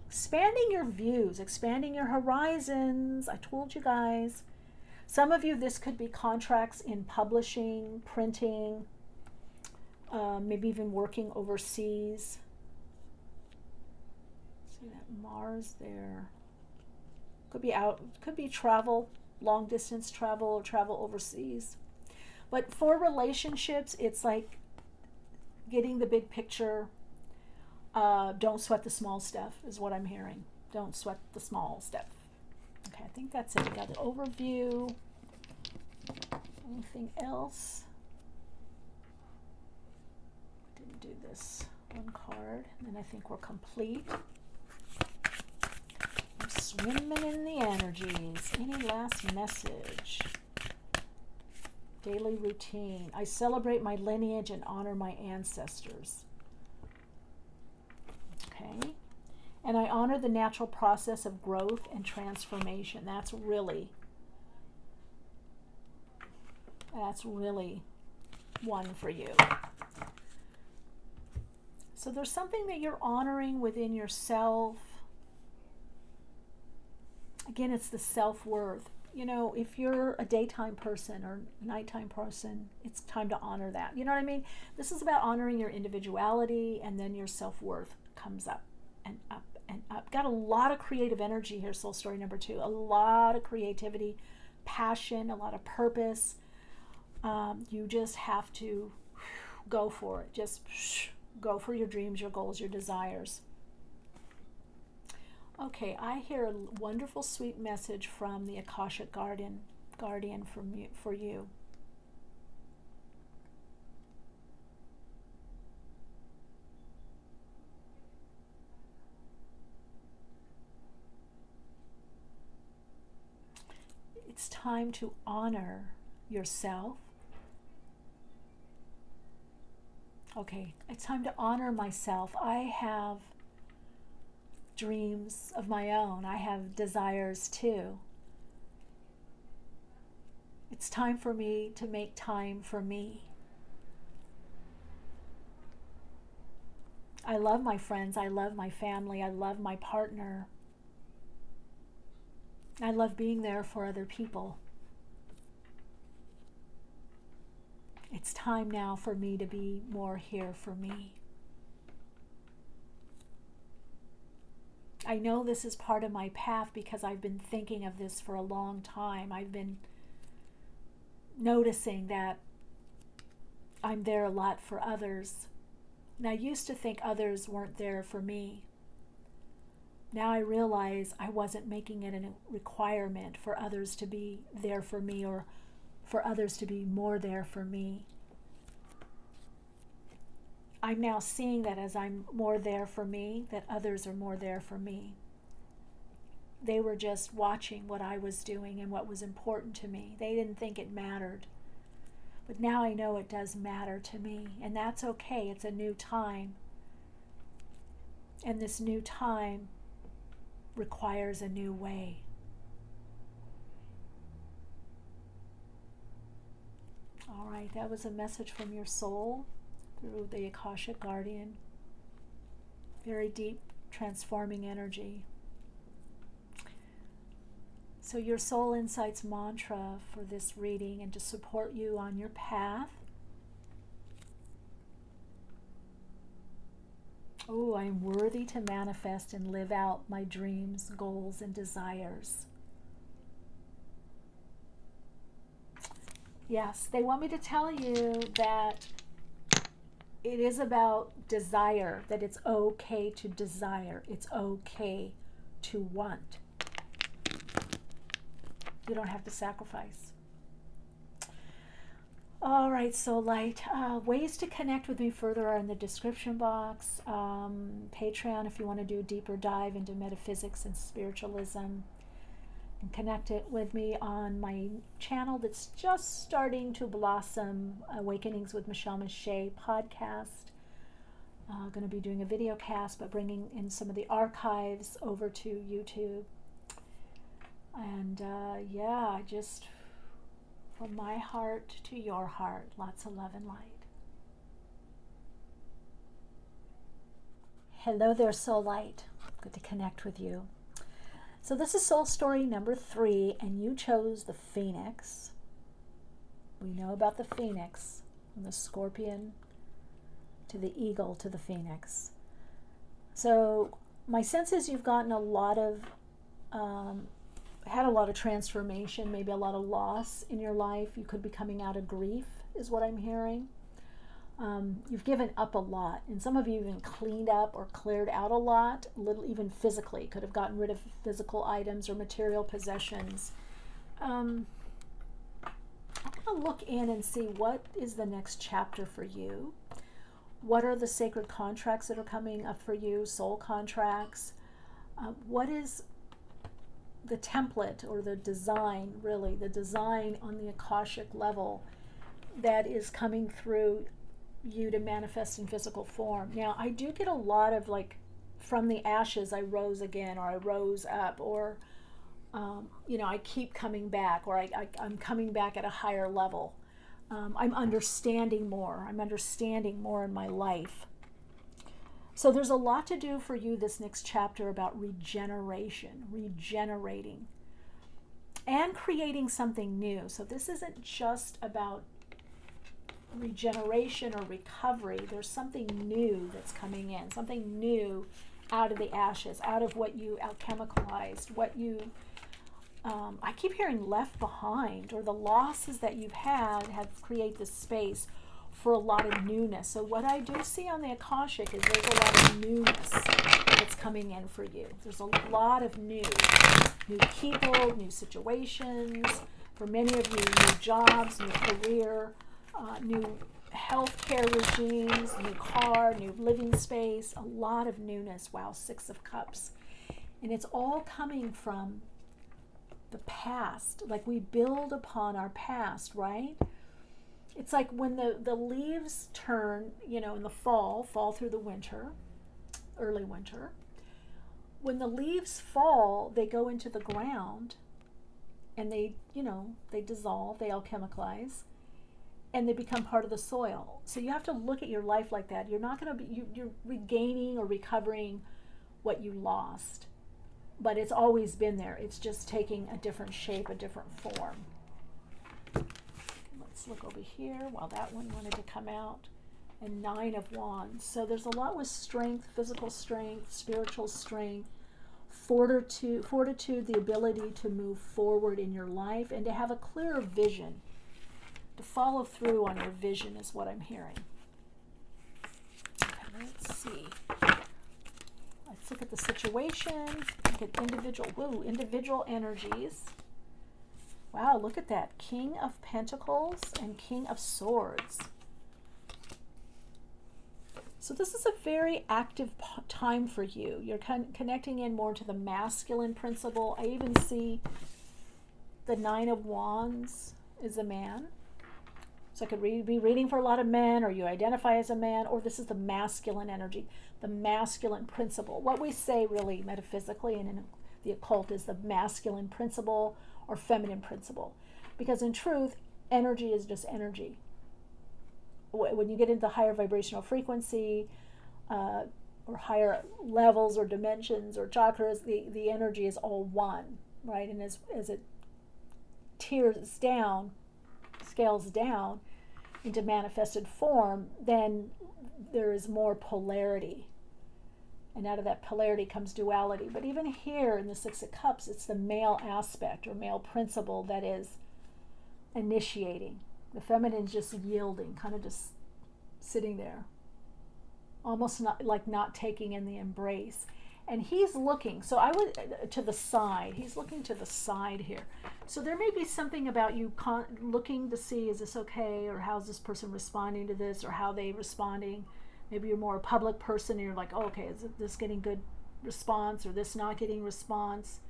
Expanding your views, expanding your horizons. I told you guys. Some of you, this could be contracts in publishing, printing, maybe even working overseas. See that Mars there. Could be travel, long distance travel, or travel overseas. But for relationships, it's like getting the big picture. Don't sweat the small stuff is what I'm hearing. Don't sweat the small stuff. Okay, I think that's it. We got the overview. Anything else? Didn't do this one card. And then I think we're complete. I'm swimming in the energies. Any last message? Daily routine. I celebrate my lineage and honor my ancestors. Okay. And I honor the natural process of growth and transformation. That's really one for you. So there's something that you're honoring within yourself. Again, it's the self-worth. if you're a daytime person or a nighttime person, it's time to honor that. You know what I mean? This is about honoring your individuality, and then your self-worth comes up and up and up. Got a lot of creative energy here, soul story number 2. A lot of creativity, passion, a lot of purpose. You just have to go for it. Just go for your dreams, your goals, your desires. Okay, I hear a wonderful, sweet message from the Akashic Guardian for you. It's time to honor yourself. Okay, it's time to honor myself. I have dreams of my own. I have desires too. It's time for me to make time for me. I love my friends. I love my family. I love my partner. I love being there for other people. It's time now for me to be more here for me. I know this is part of my path because I've been thinking of this for a long time. I've been noticing that I'm there a lot for others. And I used to think others weren't there for me. Now I realize I wasn't making it a requirement for others to be there for me, or for others to be more there for me. I'm now seeing that as I'm more there for me, that others are more there for me. They were just watching what I was doing and what was important to me. They didn't think it mattered. But now I know it does matter to me, and that's okay. It's a new time. And this new time requires a new way. All right, that was a message from your soul through the Akashic Guardian. Very deep, transforming energy. So your Soul Insights mantra for this reading and to support you on your path. Oh, I am worthy to manifest and live out my dreams, goals, and desires. Yes, they want me to tell you that it is about desire, that it's okay to desire. It's okay to want. You don't have to sacrifice. All right, so light. Ways to connect with me further are in the description box. Patreon, if you want to do a deeper dive into metaphysics and spiritualism. And connect it with me on my channel that's just starting to blossom, Awakenings with Michele Meiche podcast. Going to be doing a video cast, but bringing in some of the archives over to YouTube. And yeah, just from my heart to your heart, lots of love and light. Hello there, Soul Light. Good to connect with you. So this is Soul Story number 3, and you chose the Phoenix. We know about the Phoenix, from the scorpion to the eagle to the Phoenix. So my sense is you've gotten a lot of, had a lot of transformation, maybe a lot of loss in your life. You could be coming out of grief, is what I'm hearing. You've given up a lot, and some of you even cleaned up or cleared out a lot, a little even physically. Could have gotten rid of physical items or material possessions. I'm going to look in and see what is the next chapter for you. What are the sacred contracts that are coming up for you, soul contracts? What is the template or the design, really, the design on the Akashic level that is coming through you to manifest in physical form? Now, I do get a lot of like, from the ashes I rose again, or I rose up, or I keep coming back, or I'm coming back at a higher level. I'm understanding more. I'm understanding more in my life. So there's a lot to do for you this next chapter about regeneration, regenerating. and creating something new. So this isn't just about regeneration or recovery. There's something new that's coming in, something new out of the ashes, out of what you alchemicalized, what you, I keep hearing left behind, or the losses that you've had have created this space for a lot of newness. So what I do see on the Akashic is there's a lot of newness that's coming in for you. There's a lot of new people, new situations. For many of you, new jobs, new career, new healthcare regimes, new car, new living space, a lot of newness. Wow, 6 of Cups. And it's all coming from the past. Like we build upon our past, right? It's like when the leaves turn, in the fall through the winter, early winter. When the leaves fall, they go into the ground and they dissolve, they alchemicalize, and they become part of the soil. So you have to look at your life like that. You're not going to be, you're regaining or recovering what you lost, but it's always been there. It's just taking a different shape, a different form. Let's look over here. Well, that one wanted to come out. And 9 of Wands. So there's a lot with strength, physical strength, spiritual strength, fortitude, the ability to move forward in your life and to have a clearer vision. To follow through on your vision is what I'm hearing. Okay, let's see. Let's look at the situation. Look at individual energies. Wow, look at that. King of Pentacles and King of Swords. So this is a very active time for you. You're connecting in more to the masculine principle. I even see the 9 of Wands is a man. So I could be reading for a lot of men, or you identify as a man, or this is the masculine energy, the masculine principle. What we say really metaphysically and in the occult is the masculine principle or feminine principle. Because in truth, energy is just energy. When you get into higher vibrational frequency, or higher levels or dimensions or chakras, the energy is all one, right? And as it scales down into manifested form, then there is more polarity. And out of that polarity comes duality. But even here in the 6 of Cups, it's the male aspect or male principle that is initiating. The feminine is just yielding, kind of just sitting there, almost not taking in the embrace. And he's looking, so I would to the side. He's looking to the side here. So there may be something about you looking to see, is this okay, or how's this person responding to this, or how they responding. Maybe you're more a public person and you're like, oh, okay, is this getting good response, or this not getting response?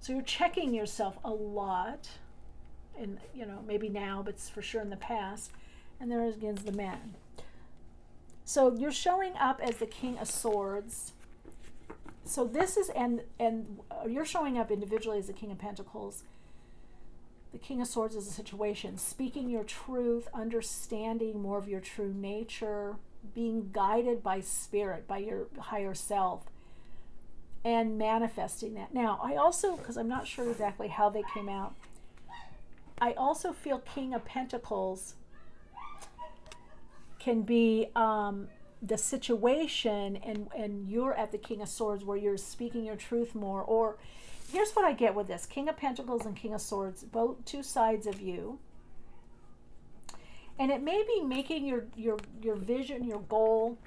So you're checking yourself a lot, and maybe now, but for sure in the past. And there again is the man. So you're showing up as the King of Swords. So this is, and you're showing up individually as the King of Pentacles. The King of Swords is a situation, speaking your truth, understanding more of your true nature, being guided by spirit, by your higher self, and manifesting that. Now, I also, because I'm not sure exactly how they came out, I also feel King of Pentacles can be the situation, and you're at the King of Swords where you're speaking your truth more. Or here's what I get with this: King of Pentacles and King of Swords, both two sides of you. And it may be making your vision, your goal,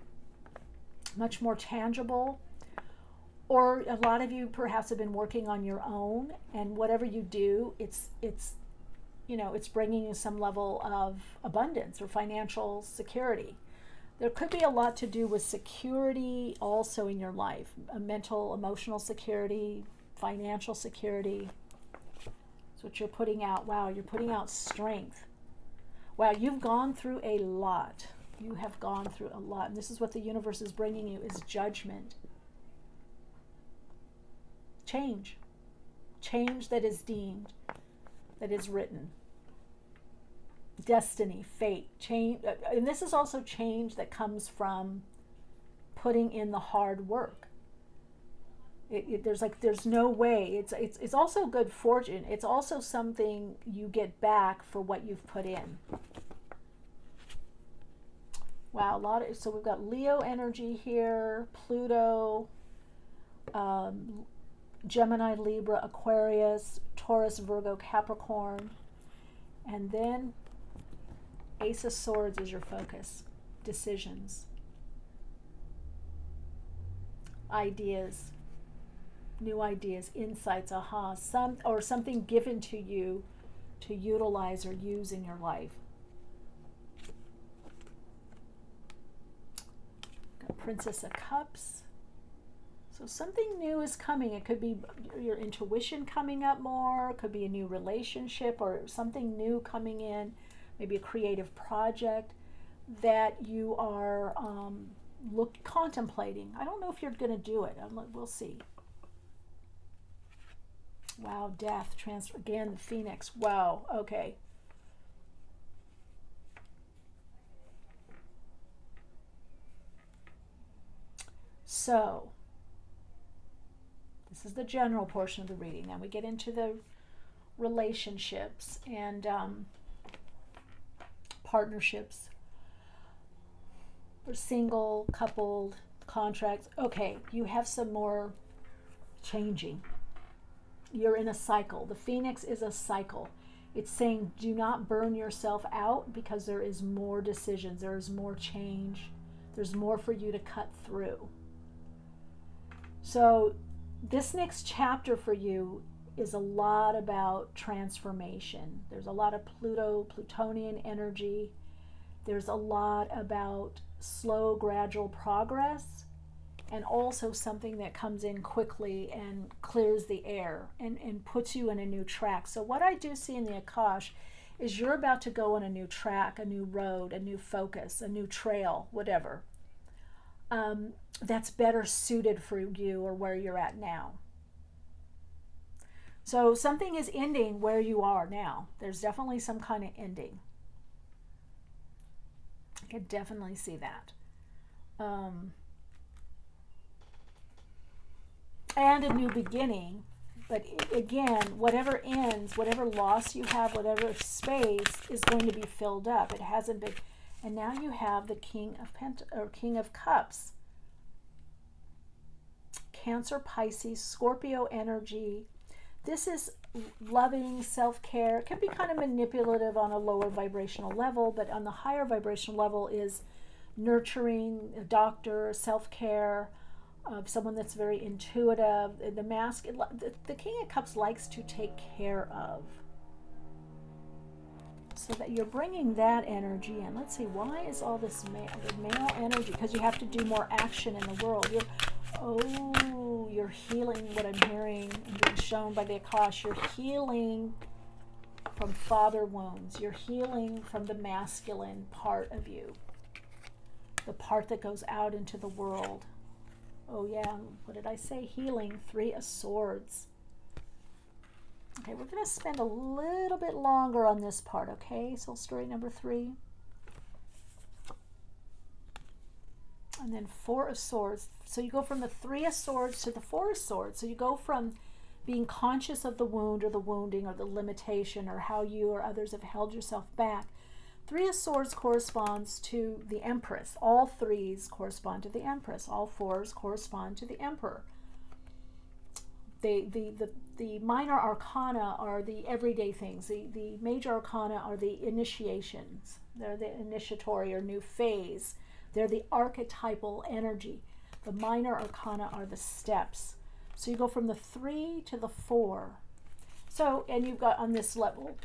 much more tangible. Or a lot of you perhaps have been working on your own, and whatever you do, it's bringing you some level of abundance or financial security. There could be a lot to do with security also in your life, a mental, emotional security, financial security. That's what you're putting out. Wow, you're putting out strength. Wow, you've gone through a lot. You have gone through a lot. And this is what the universe is bringing you, is judgment. Change. Change that is deemed, that is written. Destiny, fate, change. And this is also change that comes from putting in the hard work. There's no way. It's also good fortune. It's also something you get back for what you've put in. Wow, so we've got Leo energy here, Pluto, Gemini, Libra, Aquarius, Taurus, Virgo, Capricorn, and then Ace of Swords is your focus. Decisions, ideas, new ideas, insights, ahas, something given to you to utilize or use in your life. Got Princess of Cups. So something new is coming. It could be your intuition coming up more. It could be a new relationship or something new coming in. Maybe a creative project that you are contemplating. I don't know if you're going to do it. We'll see. Wow, death, transfer, again, the Phoenix. Wow, okay. So, this is the general portion of the reading. Now we get into the relationships and partnerships. For single, coupled, contracts. Okay, you have some more changing. You're in a cycle. The Phoenix is a cycle. It's saying do not burn yourself out because there is more decisions. There is more change. There's more for you to cut through. So this next chapter for you is a lot about transformation. There's a lot of Plutonian energy. There's a lot about slow, gradual progress, and also something that comes in quickly and clears the air and puts you in a new track. So what I do see in the Akash is you're about to go on a new track, a new road, a new focus, a new trail, whatever, that's better suited for you or where you're at now. So something is ending where you are now. There's definitely some kind of ending. I can definitely see that. And a new beginning. But again, whatever ends, whatever loss you have, whatever space is going to be filled up. It hasn't been. And now you have the King of Cups. Cancer, Pisces, Scorpio energy. This is loving, self-care. It can be kind of manipulative on a lower vibrational level, but on the higher vibrational level is nurturing, a doctor, self-care, someone that's very intuitive. The King of Cups likes to take care of. So that you're bringing that energy in. Let's see, why is all this male energy? Because you have to do more action in the world. You're healing, what I'm hearing and being shown by the Akash. You're healing from father wounds. You're healing from the masculine part of you. The part that goes out into the world. Oh yeah, what did I say? Healing, 3 of Swords. Okay, we're going to spend a little bit longer on this part, okay? Soul story number 3. And then 4 of Swords. So you go from the 3 of Swords to the 4 of Swords. So you go from being conscious of the wound or the wounding or the limitation or how you or others have held yourself back. 3 of Swords corresponds to the Empress. All 3s correspond to the Empress. All 4s correspond to the Emperor. The minor arcana are the everyday things. The major arcana are the initiations. They're the initiatory or new phase. They're the archetypal energy. The minor arcana are the steps. So you go from the 3 to the 4. So, and you've got on this level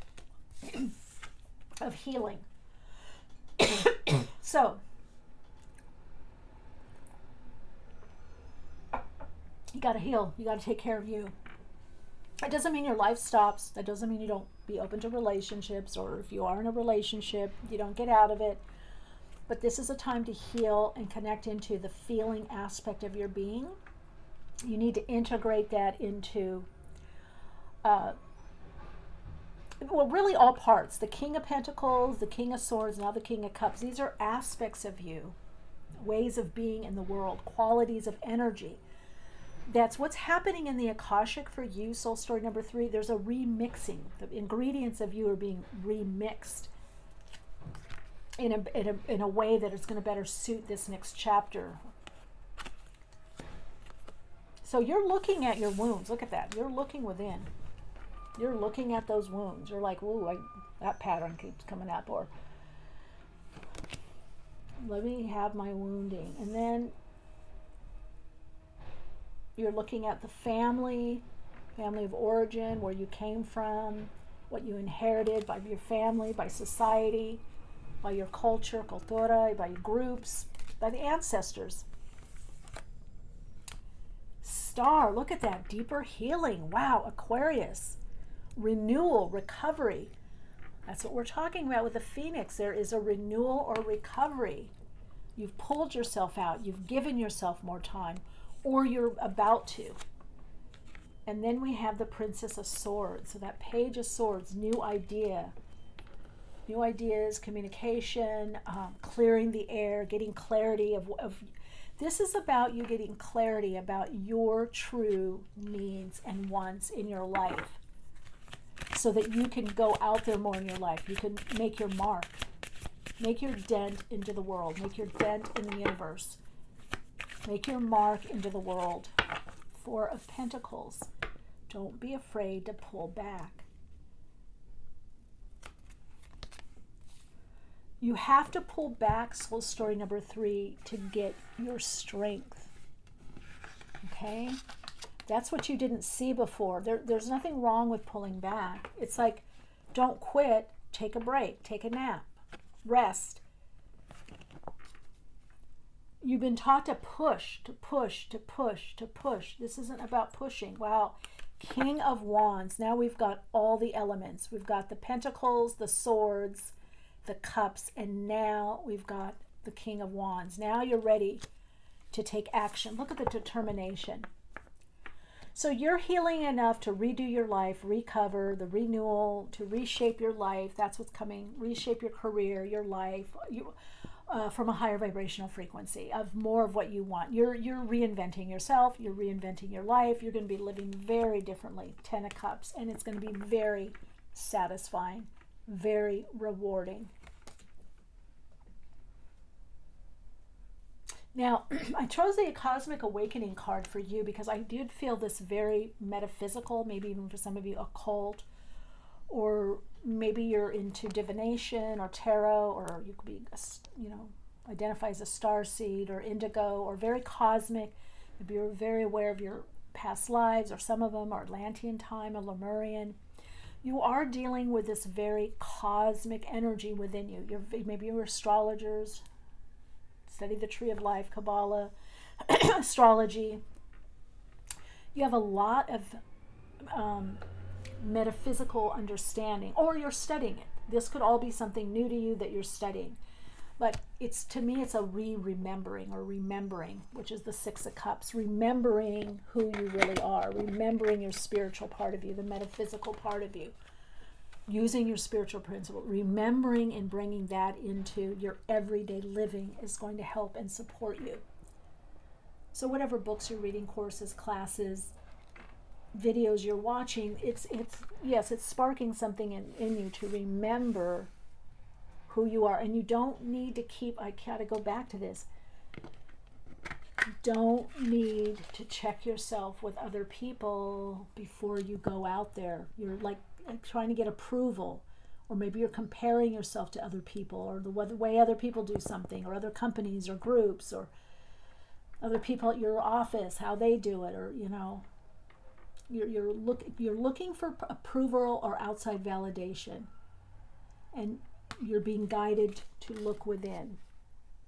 of healing. So, you got to heal. You got to take care of you. That doesn't mean your life stops. That doesn't mean you don't be open to relationships, or if you are in a relationship, you don't get out of it. But this is a time to heal and connect into the feeling aspect of your being. You need to integrate that into, really all parts. The King of Pentacles, the King of Swords, now the King of Cups. These are aspects of you, ways of being in the world, qualities of energy That's what's happening in the Akashic for you, soul story number 3. There's a remixing. The ingredients of you are being remixed in a way that is going to better suit this next chapter. So you're looking at your wounds. Look at that. You're looking within. You're looking at those wounds. You're like, ooh, that pattern keeps coming up. Or let me have my wounding. And then you're looking at the family of origin, where you came from, what you inherited by your family, by society, by your culture, cultura, by your groups, by the ancestors. Star, look at that, deeper healing. Wow, Aquarius, renewal, recovery. That's what we're talking about with the Phoenix. There is a renewal or recovery. You've pulled yourself out. You've given yourself more time, or you're about to. And then we have the Princess of Swords. So that Page of Swords, new idea. New ideas, communication, clearing the air, getting clarity of this is about you getting clarity about your true needs and wants in your life, so that you can go out there more in your life. You can make your mark, make your dent into the world, make your dent in the universe, make your mark into the world. Four of Pentacles. Don't be afraid to pull back. You have to pull back, soul story number 3, to get your strength. Okay? That's what you didn't see before. There's nothing wrong with pulling back. It's like, don't quit, take a break, take a nap, rest. You've been taught to push, to push, to push, to push. This isn't about pushing. Wow. King of Wands. Now we've got all the elements. We've got the Pentacles, the Swords, the Cups, and now we've got the King of Wands. Now you're ready to take action. Look at the determination. So you're healing enough to redo your life, recover, the renewal, to reshape your life. That's what's coming. Reshape your career, your life, from a higher vibrational frequency of more of what you want. You're reinventing yourself. You're reinventing your life. You're going to be living very differently. 10 of Cups, and it's going to be very satisfying, very rewarding. Now, I chose the Cosmic Awakening card for you because I did feel this very metaphysical, maybe even for some of you, occult, or maybe you're into divination or tarot, or you could be, identify as a starseed or indigo, or very cosmic. Maybe you're very aware of your past lives, or some of them are Atlantean time or Lemurian. You are dealing with this very cosmic energy within you. Maybe you're astrologers, study the Tree of Life, Kabbalah, astrology. You have a lot of metaphysical understanding, or you're studying it. This could all be something new to you that you're studying. But to me, it's a remembering, or remembering, which is the Six of Cups. Remembering who you really are, remembering your spiritual part of you, the metaphysical part of you. Using your spiritual principle, remembering and bringing that into your everyday living is going to help and support you. So whatever books you're reading, courses, classes, videos you're watching, it's sparking something in you to remember who you are. And you don't need to I gotta go back to this. You don't need to check yourself with other people before you go out there. You're like trying to get approval, or maybe you're comparing yourself to other people, or the way other people do something, or other companies or groups, or other people at your office, how they do it, or you're looking for approval or outside validation, and you're being guided to look within.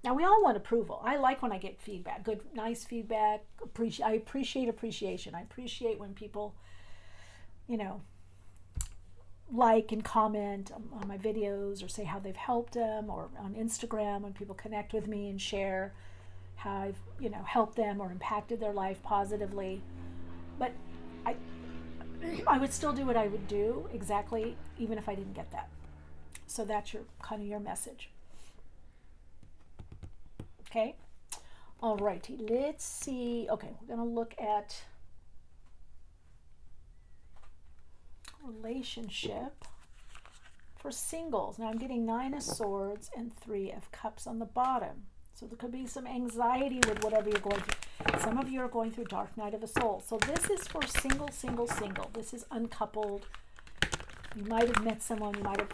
Now, we all want approval. I like when I get feedback, good, nice feedback. I appreciate appreciation. I appreciate when people, like and comment on my videos, or say how they've helped them, or on Instagram when people connect with me and share how I've helped them or impacted their life positively. But I would still do what I would do exactly, even if I didn't get that. So that's your message. Okay. All righty. Let's see. Okay, we're gonna look at relationship for singles. Now I'm getting 9 of Swords and 3 of Cups on the bottom. So there could be some anxiety with whatever you're going through. Some of you are going through Dark Night of the Soul. So this is for single. This is uncoupled. You might have met someone, you might have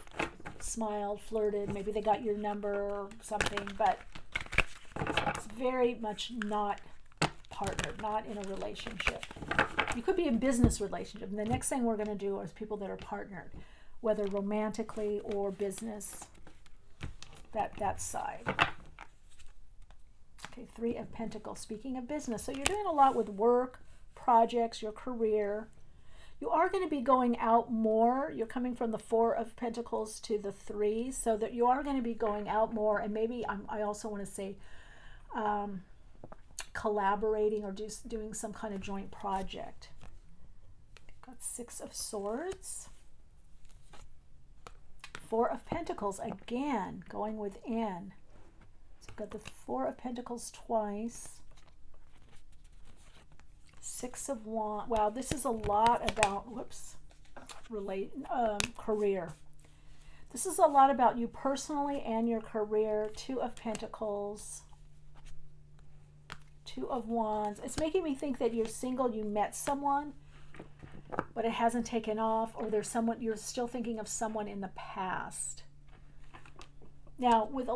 smiled, flirted, maybe they got your number or something, but it's very much not partnered, not in a relationship. You could be in business relationship. And the next thing we're going to do is people that are partnered, whether romantically or business, that side. Okay, 3 of Pentacles. Speaking of business, so you're doing a lot with work, projects, your career. You are going to be going out more. You're coming from the 4 of Pentacles to the 3, so that you are going to be going out more. And maybe I also want to say collaborating or doing some kind of joint project. Got 6 of Swords. 4 of Pentacles, again, going within. So we've got the 4 of Pentacles twice. 6 of Wands. Wow, this is a lot about, career. This is a lot about you personally and your career. 2 of Pentacles. 2 of Wands. It's making me think that you're single, you met someone, but it hasn't taken off, or there's someone, you're still thinking of someone in the past. Now, with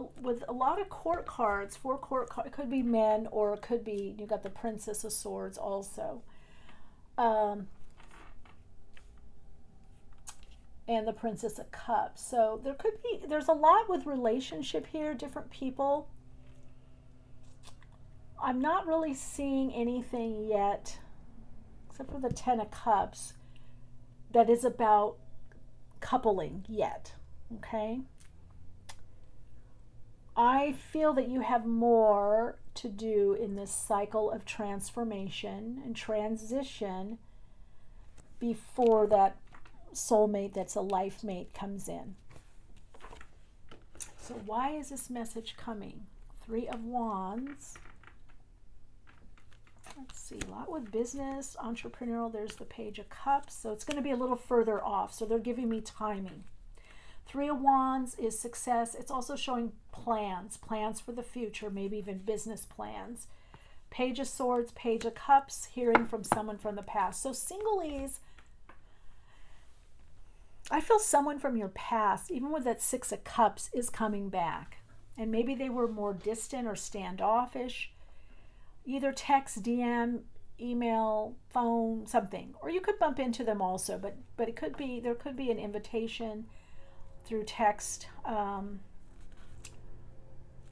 a lot of court cards, 4 court cards, it could be men, or it could be, you got the Princess of Swords also. And the Princess of Cups. So there's a lot with relationship here, different people. I'm not really seeing anything yet, except for the 10 of Cups, that is about coupling yet, okay? I feel that you have more to do in this cycle of transformation and transition before that soulmate that's a life mate comes in. So why is this message coming? 3 of Wands. Let's see, a lot with business, entrepreneurial. There's the Page of Cups. So it's going to be a little further off. So they're giving me timing. 3 of Wands is success. It's also showing plans for the future, maybe even business plans. Page of Swords, Page of Cups, hearing from someone from the past. So singleese, I feel someone from your past, even with that 6 of Cups, is coming back. And maybe they were more distant or standoffish. Either text, DM, email, phone, something. Or you could bump into them also, but it could be, there could be an invitation through text. And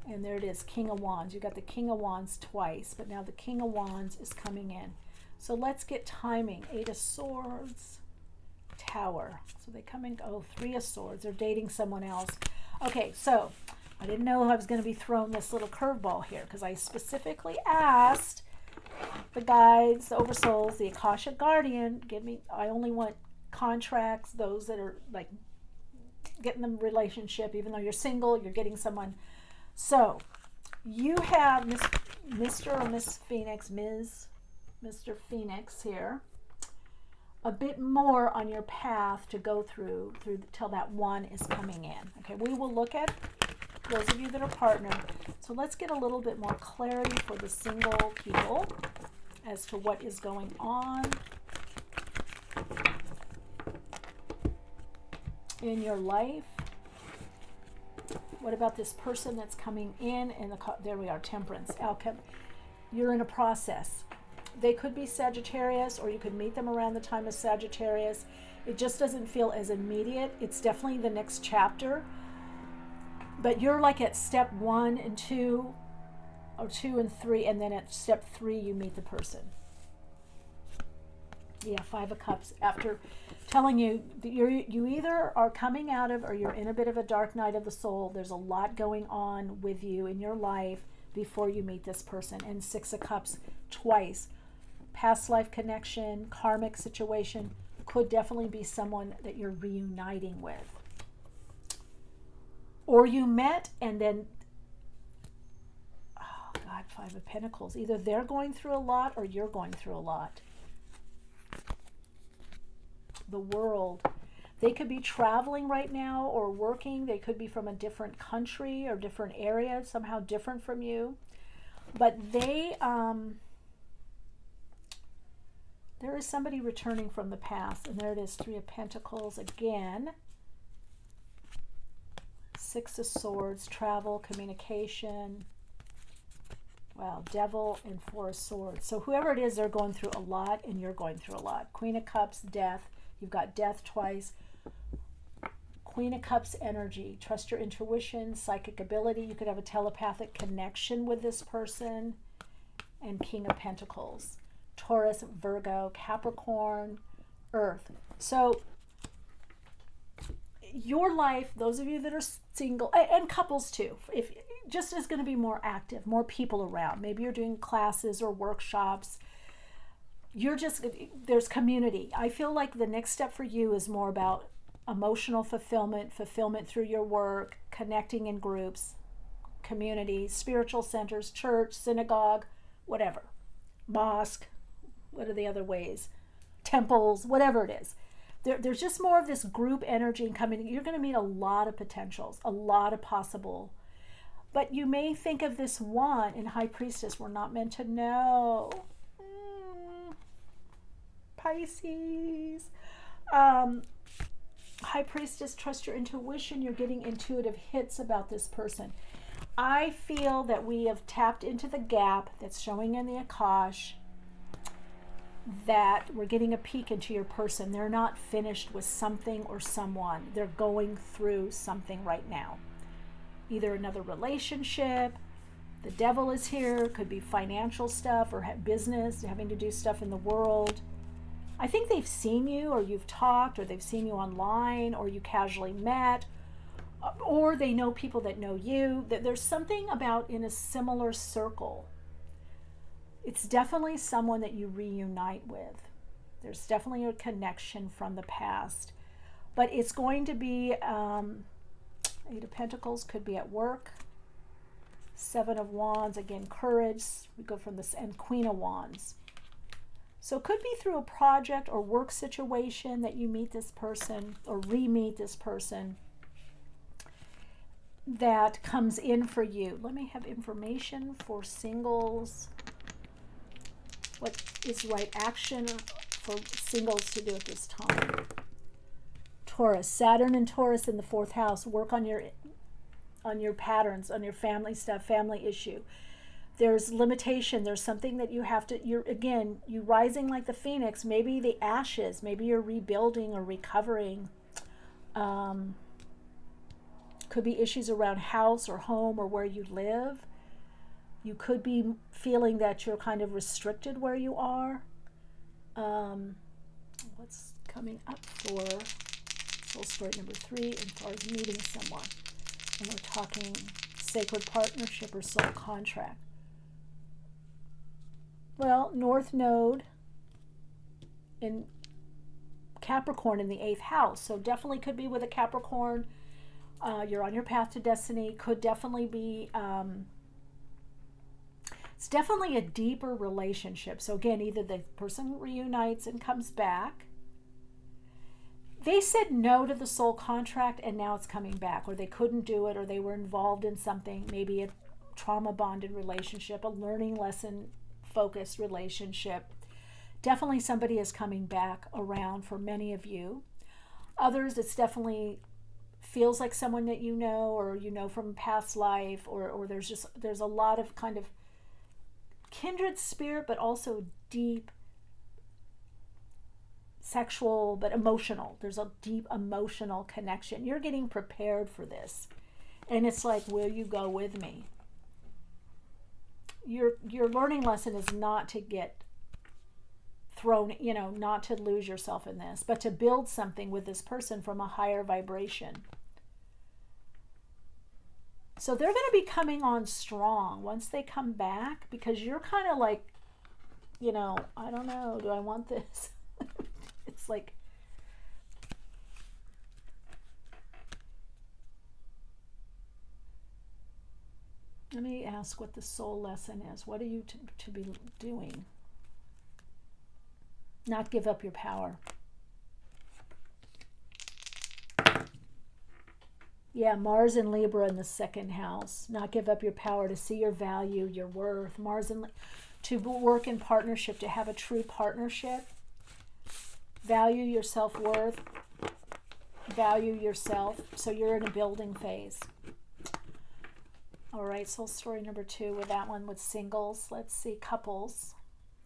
there it is, King of Wands. You got the King of Wands twice, but now the King of Wands is coming in. So let's get timing. 8 of Swords, Tower. So they come in, 3 of Swords. They're dating someone else. Okay, so I didn't know I was going to be thrown this little curveball here, because I specifically asked the guides, the oversouls, the Akashic Guardian, I only want contracts, those that are like getting the relationship, even though you're single, you're getting someone. So you have Mr. or Miss Phoenix, Mr. Phoenix here, a bit more on your path to go through till that 1 is coming in. Okay, we will look at those of you that are partnered. So let's get a little bit more clarity for the single people as to what is going on in your life. What about this person that's coming in? And there we are, Temperance, Alchemy. You're in a process. They could be Sagittarius, or you could meet them around the time of Sagittarius. It just doesn't feel as immediate. It's definitely the next chapter. But you're like at step 1 and 2, or 2 and 3, and then at step 3 you meet the person. Yeah, 5 of Cups. After telling you that you either are coming out of, or you're in a bit of a dark night of the soul. There's a lot going on with you in your life before you meet this person. And 6 of Cups twice. Past life connection, karmic situation, could definitely be someone that you're reuniting with. Or you met and then, oh God, 5 of Pentacles. Either they're going through a lot or you're going through a lot. the world. They could be traveling right now or working. They could be from a different country or different area, somehow different from you. But there is somebody returning from the past. And there it is, Three of Pentacles again. Six of Swords, travel, communication. Wow, Devil and Four of Swords. So whoever it is, they're going through a lot, and you're going through a lot. Queen of Cups, death. You've got death twice. Queen of Cups energy. Trust your intuition, psychic ability. You could have a telepathic connection with this person. And King of Pentacles. Taurus, Virgo, Capricorn, Earth. So your life, those of you that are single, and couples too, if just is going to be more active, more people around. Maybe you're doing classes or workshops. There's community. I feel like the next step for you is more about emotional fulfillment through your work, connecting in groups, community, spiritual centers, church, synagogue, whatever, mosque, what are the other ways, temples, whatever it is. There's just more of this group energy coming. You're going to meet a lot of potentials, a lot of possible. But you may think of this one in High Priestess. We're not meant to know. Pisces. High Priestess, trust your intuition. You're getting intuitive hits about this person. I feel that we have tapped into the gap that's showing in the Akash, that we're getting a peek into your person. They're not finished with something or someone. They're going through something right now. Either another relationship, the Devil is here, could be financial stuff or business, having to do stuff in the world. I think they've seen you, or you've talked, or they've seen you online, or you casually met, or they know people that know you. There's something about in a similar circle. It's definitely someone that you reunite with. There's definitely a connection from the past. But it's going to be, Eight of Pentacles could be at work. Seven of Wands, again, courage. We go from this, and Queen of Wands. So it could be through a project or work situation that you meet this person or re-meet this person that comes in for you. Let me have information for singles. What is right action for singles to do at this time? Taurus, Saturn and Taurus in the 4th house. Work on your patterns, on your family stuff, family issue. There's limitation. There's something that you have to, you rising like the phoenix, maybe the ashes, maybe you're rebuilding or recovering. Could be issues around house or home or where you live. You could be feeling that you're kind of restricted where you are. What's coming up for soul story number 3 as far as meeting someone? And we're talking sacred partnership or soul contract. Well, North Node in Capricorn in the 8th house. So definitely could be with a Capricorn. You're on your path to destiny. Could definitely be... it's definitely a deeper relationship. So again, either the person reunites and comes back. They said no to the soul contract and now it's coming back, or they couldn't do it, or they were involved in something, maybe a trauma bonded relationship, a learning lesson focused relationship. Definitely somebody is coming back around for many of you. Others, it's definitely feels like someone that you know, or you know from past life, or there's a lot of kind of kindred spirit, but also deep sexual but emotional. There's a deep emotional connection. You're getting prepared for this, and it's like, will you go with me? Your learning lesson is not to get thrown, not to lose yourself in this, but to build something with this person from a higher vibration. So they're going to be coming on strong once they come back, because you're kind of like, I don't know, do I want this? It's like, let me ask what the soul lesson is. What are you to be doing? Not give up your power. Yeah, Mars and Libra in the second house. Not give up your power, to see your value, your worth. Mars and to work in partnership, to have a true partnership. Value your self-worth. Value yourself. So you're in a building phase. All right, soul story number 2 with that one with singles. Let's see, couples.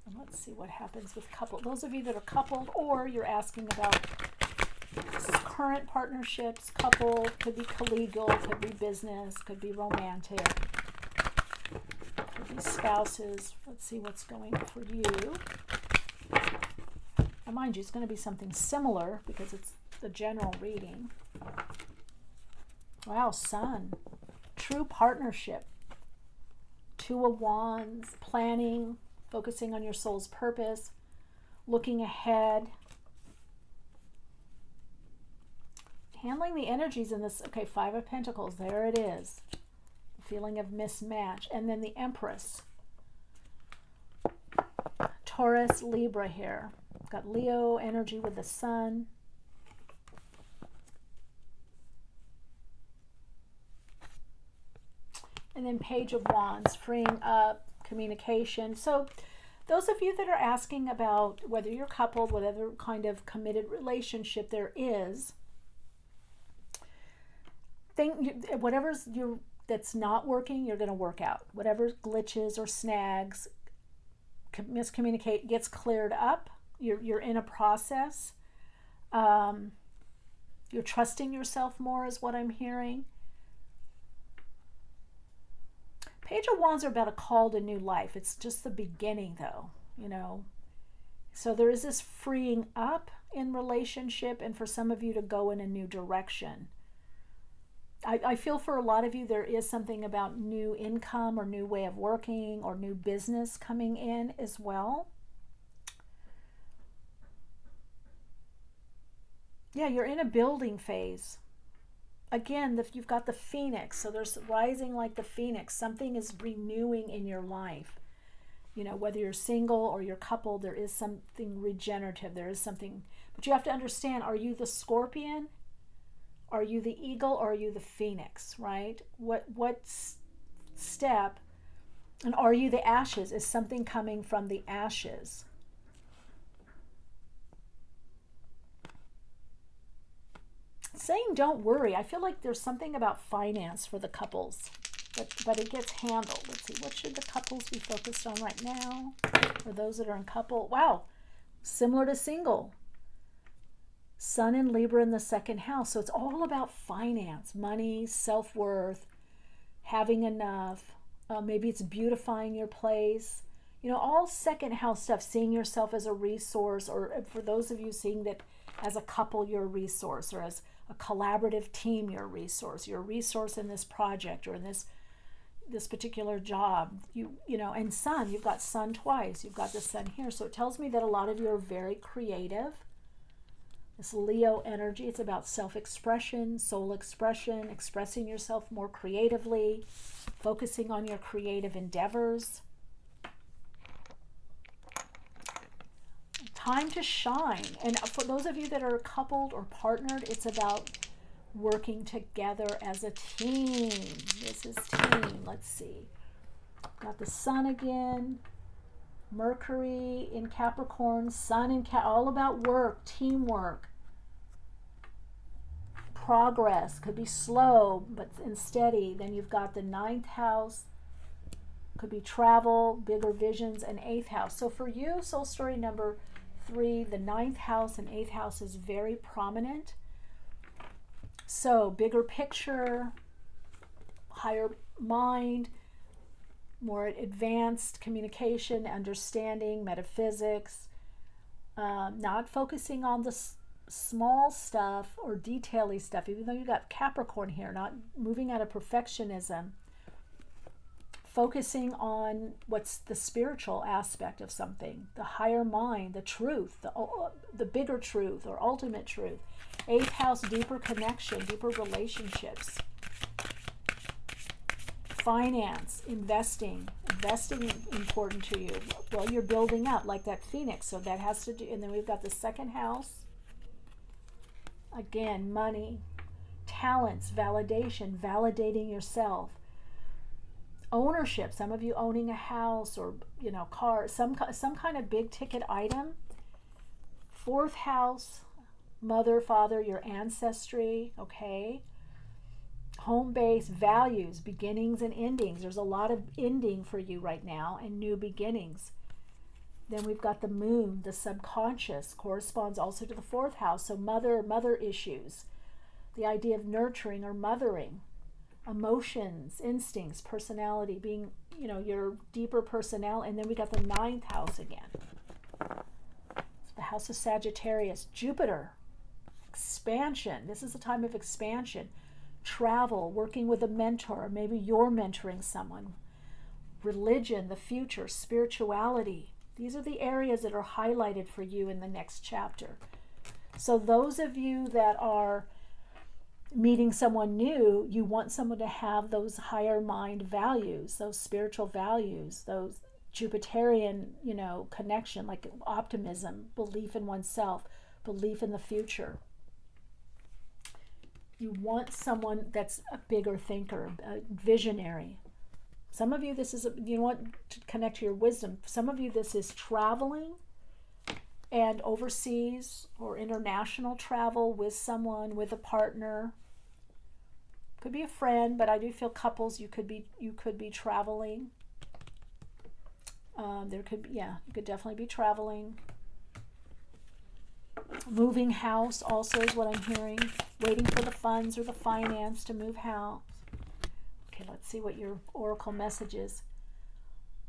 And let's see what happens with couple. Those of you that are coupled, or you're asking about current partnerships, couple, could be collegial, could be business, could be romantic, could be spouses. Let's see what's going on for you. And mind you, it's going to be something similar because it's the general reading. Wow, Sun. True partnership. 2 of Wands, planning, focusing on your soul's purpose, looking ahead. Handling the energies in this, okay, 5 of Pentacles, there it is. The feeling of mismatch. And then the Empress. Taurus, Libra here. Got Leo energy with the Sun. And then Page of Wands, freeing up, communication. So those of you that are asking about whether you're coupled, whatever kind of committed relationship there is, whatever's that's not working, you're going to work out. Whatever glitches or snags, miscommunicate, gets cleared up. You're in a process. You're trusting yourself more is what I'm hearing. Page of Wands are about a call to new life. It's just the beginning though, you know. So there is this freeing up in relationship, and for some of you to go in a new direction. I feel for a lot of you there is something about new income or new way of working or new business coming in as well. Yeah, you're in a building phase. Again, you've got the Phoenix, so there's rising like the Phoenix. Something is renewing in your life. You know, whether you're single or you're coupled, there is something regenerative. There is something, but you have to understand, are you the Scorpion? Are you the Eagle, or are you the Phoenix, right? What step, and are you the Ashes? Is something coming from the ashes? Saying don't worry. I feel like there's something about finance for the couples, but it gets handled. Let's see, what should the couples be focused on right now? For those that are in couple, wow, similar to single. Sun and Libra in the second house. So it's all about finance, money, self-worth, having enough. Maybe it's beautifying your place. You know, all second house stuff, seeing yourself as a resource, or for those of you seeing that as a couple, you're a resource, or as a collaborative team, you're a resource. You're a resource in this project or in this particular job. You know, and Sun, you've got Sun twice. You've got the Sun here. So it tells me that a lot of you are very creative. This Leo energy, it's about self-expression, soul expression, expressing yourself more creatively, focusing on your creative endeavors. Time to shine. And for those of you that are coupled or partnered, it's about working together as a team. This is team. Let's see. Got the Sun again. Mercury in Capricorn, Sun in all about work, teamwork, progress. Could be slow but steady. Then you've got the 9th house, could be travel, bigger visions, and 8th house. So for you, soul story number 3, the 9th house and 8th house is very prominent. So bigger picture, higher mind, more advanced communication, understanding, metaphysics, not focusing on the small stuff or detaily stuff, even though you got Capricorn here, not moving out of perfectionism, focusing on what's the spiritual aspect of something, the higher mind, the truth, the bigger truth or ultimate truth. 8th house, deeper connection, deeper relationships. Finance, investing important to you. Well, you're building up like that Phoenix, so that has to do, and then we've got the 2nd house. Again, money, talents, validation, validating yourself, ownership, some of you owning a house or, car, some kind of big ticket item. Fourth house, mother, father, your ancestry, okay? Home base, values, beginnings and endings. There's a lot of ending for you right now and new beginnings. Then we've got the moon, the subconscious, corresponds also to the fourth house. So mother issues, the idea of nurturing or mothering, emotions, instincts, personality, being, your deeper personality. And then we got the ninth house again. The house of Sagittarius, Jupiter, expansion. This is a time of expansion. Travel, working with a mentor, maybe you're mentoring someone. Religion, the future, spirituality. These are the areas that are highlighted for you in the next chapter. So those of you that are meeting someone new, you want someone to have those higher mind values, those spiritual values, those Jupiterian, connection, like optimism, belief in oneself, belief in the future. You want someone that's a bigger thinker, a visionary. Some of you, this is, you want to connect to your wisdom. Some of you, this is traveling and overseas or international travel with someone, with a partner. Could be a friend, but I do feel couples, you could be traveling. You could definitely be traveling. Moving house also is what I'm hearing. Waiting for the funds or the finance to move house. Okay, let's see what your oracle message is.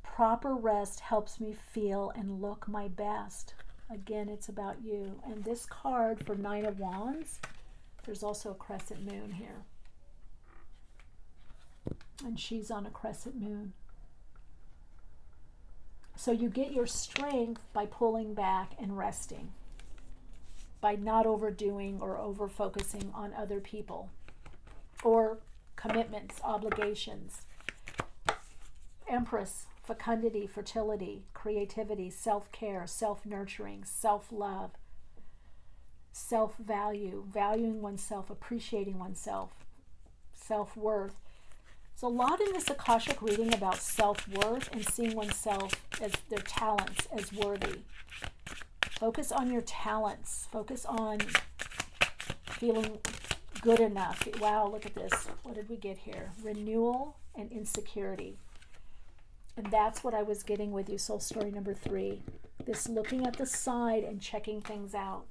Proper rest helps me feel and look my best. Again, it's about you. And this card for Nine of Wands, there's also a crescent moon here. And she's on a crescent moon. So you get your strength by pulling back and resting, by not overdoing or over-focusing on other people or commitments, obligations. Empress, fecundity, fertility, creativity, self-care, self-nurturing, self-love, self-value, valuing oneself, appreciating oneself, self-worth. There's a lot in this Akashic reading about self-worth and seeing oneself as their talents as worthy. Focus on your talents. Focus on feeling good enough. Wow, look at this. What did we get here? Renewal and insecurity. And that's what I was getting with you, soul story number 3. This looking at the side and checking things out.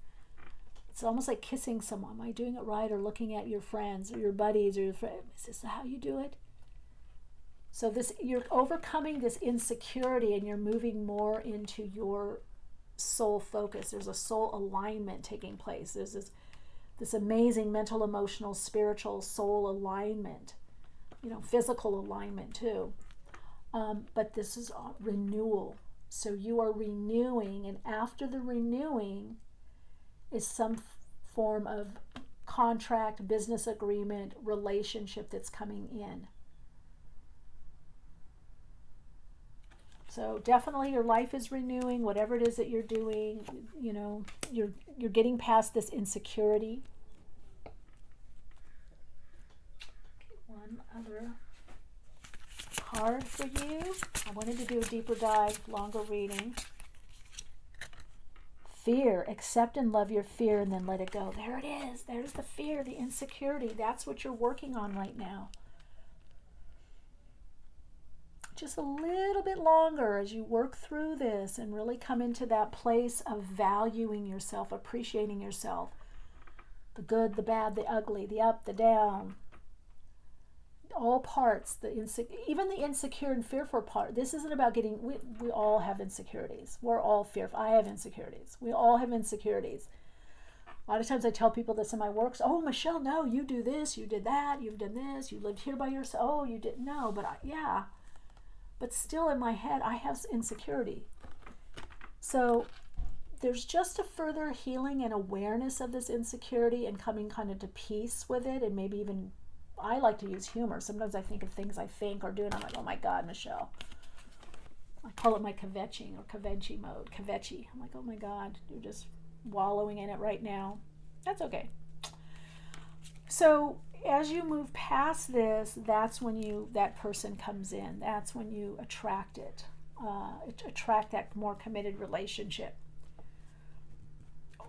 It's almost like kissing someone. Am I doing it right? Or looking at your friends or your buddies or your friends. Is this how you do it? So this, you're overcoming this insecurity and you're moving more into your soul focus. There's a soul alignment taking place. There's this amazing mental, emotional, spiritual soul alignment, physical alignment too. But this is renewal. So you are renewing, and after the renewing is some form of contract, business agreement, relationship that's coming in. So definitely your life is renewing, whatever it is that you're doing, you're getting past this insecurity. Okay, one other card for you. I wanted to do a deeper dive, longer reading. Fear. Accept and love your fear and then let it go. There it is. There's the fear, the insecurity. That's what you're working on right now. Just a little bit longer as you work through this and really come into that place of valuing yourself, appreciating yourself. The good, the bad, the ugly, the up, the down. All parts, even the insecure and fearful part. This isn't about getting, we all have insecurities. We're all fearful. I have insecurities. We all have insecurities. A lot of times I tell people this in my works, oh, Michelle, no, you do this, you did that, you've done this, you lived here by yourself. Oh, you didn't know, but yeah. But still in my head, I have insecurity. So there's just a further healing and awareness of this insecurity and coming kind of to peace with it. And maybe even, I like to use humor. Sometimes I think of things I think or do, and I'm like, oh my God, Michelle. I call it my kvetching or kvetchy mode. Kvetchy. I'm like, oh my God, you're just wallowing in it right now. That's okay. So as you move past this, that's when that person comes in. That's when you attract it. Attract that more committed relationship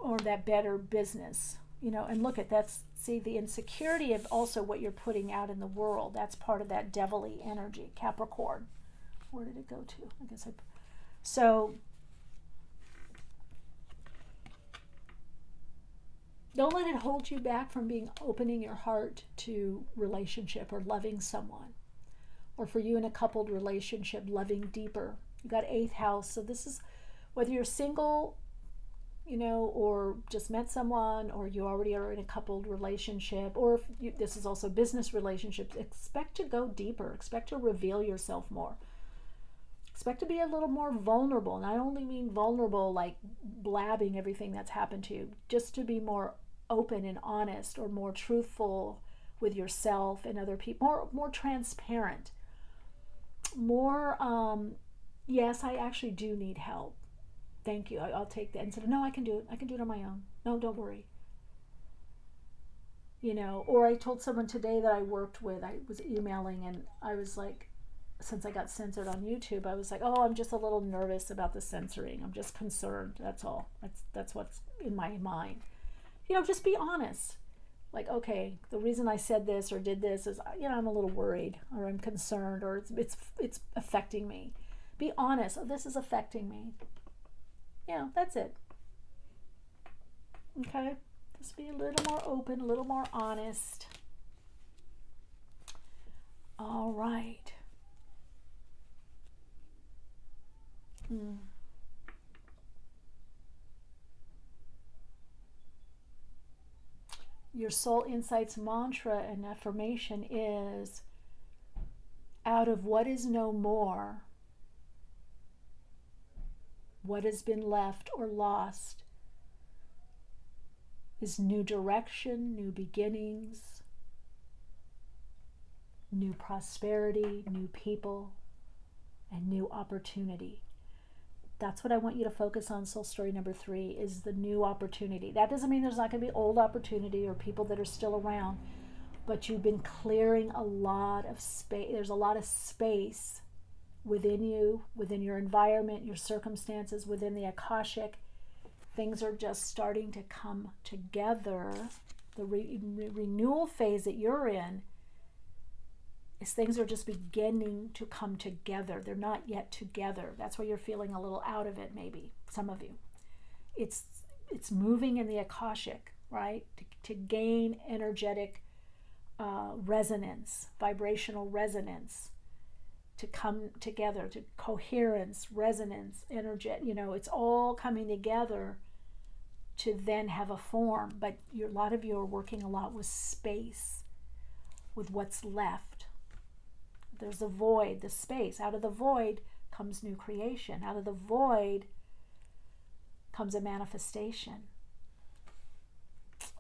or that better business. And look at see the insecurity of also what you're putting out in the world. That's part of that devilly energy, Capricorn. Where did it go to? So don't let it hold you back from opening your heart to relationship or loving someone. Or for you in a coupled relationship, loving deeper. You got 8th house. So this is whether you're single, or just met someone, or you already are in a coupled relationship, or if this is also business relationships, expect to go deeper. Expect to reveal yourself more. Expect to be a little more vulnerable. And I only mean vulnerable like blabbing everything that's happened to you. Just to be more open and honest, or more truthful with yourself and other people. More transparent. More, yes, I actually do need help. Thank you. I'll take that. Instead of, no, I can do it. I can do it on my own. No, don't worry. Or I told someone today that I worked with, I was emailing, and I was like, since I got censored on YouTube, I was like, oh, I'm just a little nervous about the censoring. I'm just concerned. That's all. That's what's in my mind. Just be honest. Like, okay, the reason I said this or did this is, I'm a little worried, or I'm concerned, or it's affecting me. Be honest. Oh, this is affecting me. That's it. Okay? Just be a little more open, a little more honest. All right. Your Soul Insights mantra and affirmation is, out of what is no more, what has been left or lost is new direction, new beginnings, new prosperity, new people, and new opportunity. That's what I want you to focus on. Soul story number 3 is the new opportunity. That doesn't mean there's not going to be old opportunity or people that are still around, but you've been clearing a lot of space. There's a lot of space within you, within your environment, your circumstances, within the Akashic. Things are just starting to come together. The renewal phase that you're in is things are just beginning to come together. They're not yet together. That's why you're feeling a little out of it, maybe, some of you. It's moving in the Akashic, right? To gain energetic resonance, vibrational resonance, to come together, to coherence, resonance, energy. It's all coming together to then have a form. But a lot of you are working a lot with space, with what's left. There's a void, the space. Out of the void comes new creation. Out of the void comes a manifestation.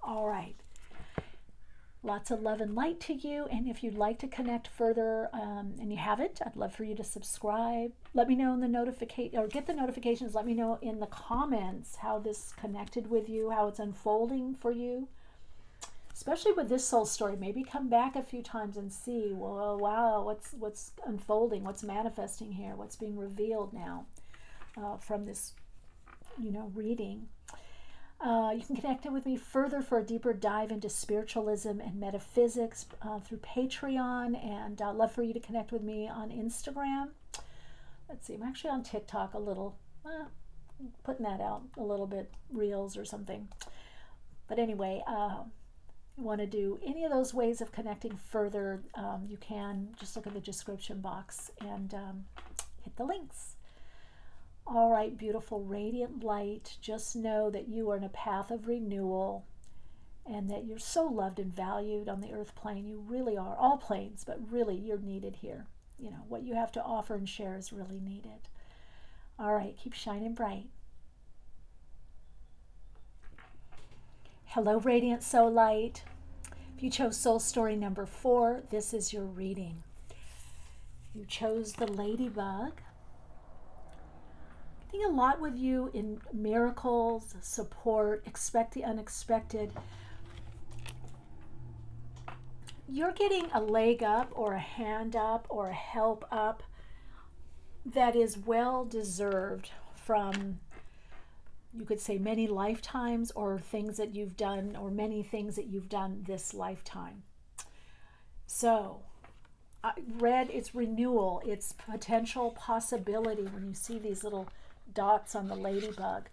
All right. Lots of love and light to you. And if you'd like to connect further and you haven't, I'd love for you to subscribe. Let me know in the notification, or get the notifications. Let me know in the comments how this connected with you, how it's unfolding for you. Especially with this soul story, maybe come back a few times and see, well, wow, what's unfolding, what's manifesting here, what's being revealed now from this, reading. You can connect with me further for a deeper dive into spiritualism and metaphysics through Patreon, and I'd love for you to connect with me on Instagram. Let's see, I'm actually on TikTok a little, putting that out a little bit, reels or something. But anyway, you want to do any of those ways of connecting further, you can just look at the description box and hit the links. All right, beautiful, radiant light, just know that you are in a path of renewal and that you're so loved and valued on the earth plane. You really are, all planes, but really you're needed here. What you have to offer and share is really needed. All right, keep shining bright. Hello, Radiant Soul Light. If you chose soul story number 4, this is your reading. You chose the Ladybug. I think a lot with you in miracles, support, expect the unexpected. you're getting a leg up or a hand up or a help up that is well deserved from, you could say, many lifetimes or things that you've done, or many things that you've done this lifetime. So red, it's renewal, it's potential possibility. When you see these little dots on the ladybug,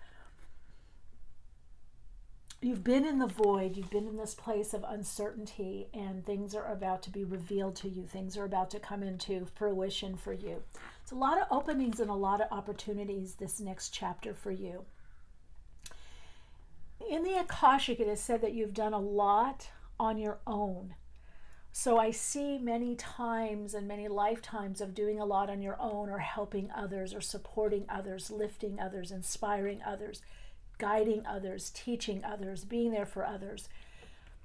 you've been in the void, you've been in this place of uncertainty, and things are about to be revealed to you. Things are about to come into fruition for you. It's a lot of openings and a lot of opportunities this next chapter for you. In the Akashic, it is said that you've done a lot on your own. So I see many times and many lifetimes of doing a lot on your own, or helping others, or supporting others, lifting others, inspiring others, guiding others, teaching others, being there for others,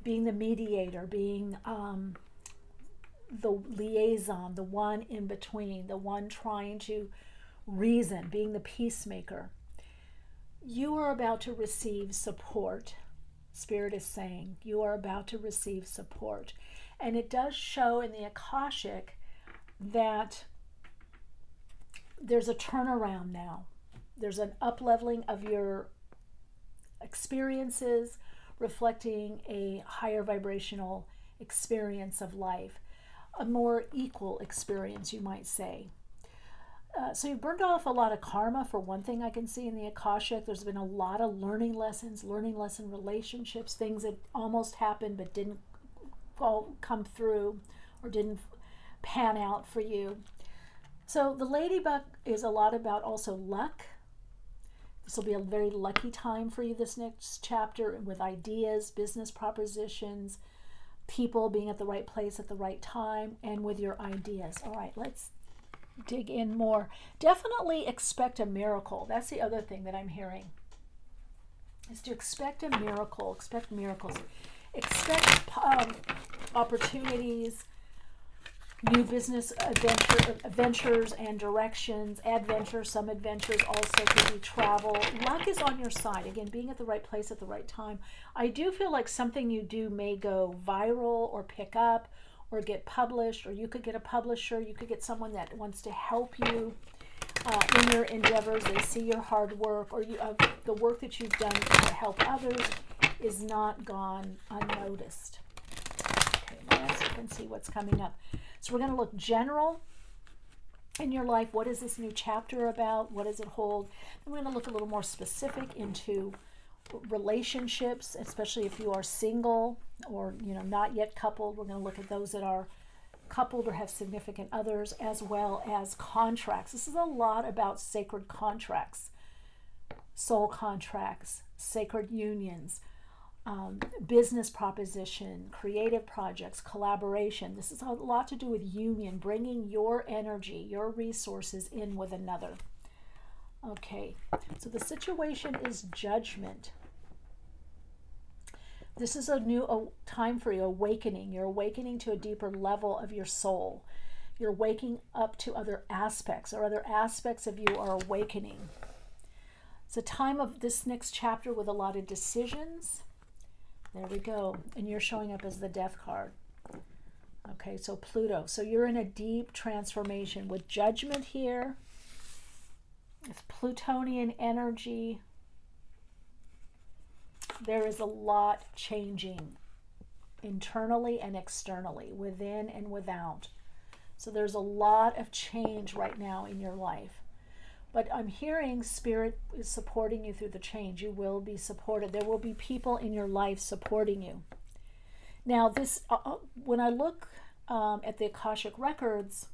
being the mediator, being the liaison, the one in between, the one trying to reason, being the peacemaker. You are about to receive support. Spirit is saying you are about to receive support. And it does show in the Akashic that there's a turnaround now. There's an up-leveling of your experiences, reflecting a higher vibrational experience of life, a more equal experience, you might say. So you've burned off a lot of karma, for one thing I can see in the Akashic. There's been a lot of learning lesson relationships, things that almost happened but didn't come through or didn't pan out for you. So the ladybug is a lot about also luck. This will be a very lucky time for you this next chapter, with ideas, business propositions, people being at the right place at the right time, and with your ideas. All right, let's dig in more. Definitely expect a miracle. That's the other thing that I'm hearing, is to expect a miracle, expect miracles, expect opportunities, new business adventures and directions, adventures. Some adventures also could be travel. Luck is on your side. Again, being at the right place at the right time. I do feel like something you do may go viral or pick up or get published, or you could get a publisher. You could get someone that wants to help you in your endeavors. They see your hard work, or the work that you've done to help others is not gone unnoticed. Okay, let's look and see what's coming up. So we're going to look general in your life. What is this new chapter about? What does it hold? And we're going to look a little more specific into relationships, especially if you are single or not yet coupled. We're going to look at those that are coupled or have significant others, as well as contracts. This is a lot about sacred contracts, soul contracts, sacred unions, business proposition, creative projects, collaboration. This is a lot to do with union, bringing your energy, your resources in with another. Okay, so the situation is judgment. This is a new time for you, awakening. You're awakening to a deeper level of your soul. You're waking up to other aspects, or other aspects of you are awakening. It's a time of this next chapter with a lot of decisions. There we go. And you're showing up as the Death card. Okay, so Pluto. So you're in a deep transformation with judgment here. It's Plutonian energy. There is a lot changing internally and externally, within and without. So there's a lot of change right now in your life. But I'm hearing Spirit is supporting you through the change. You will be supported. There will be people in your life supporting you. Now, this when I look at the Akashic records,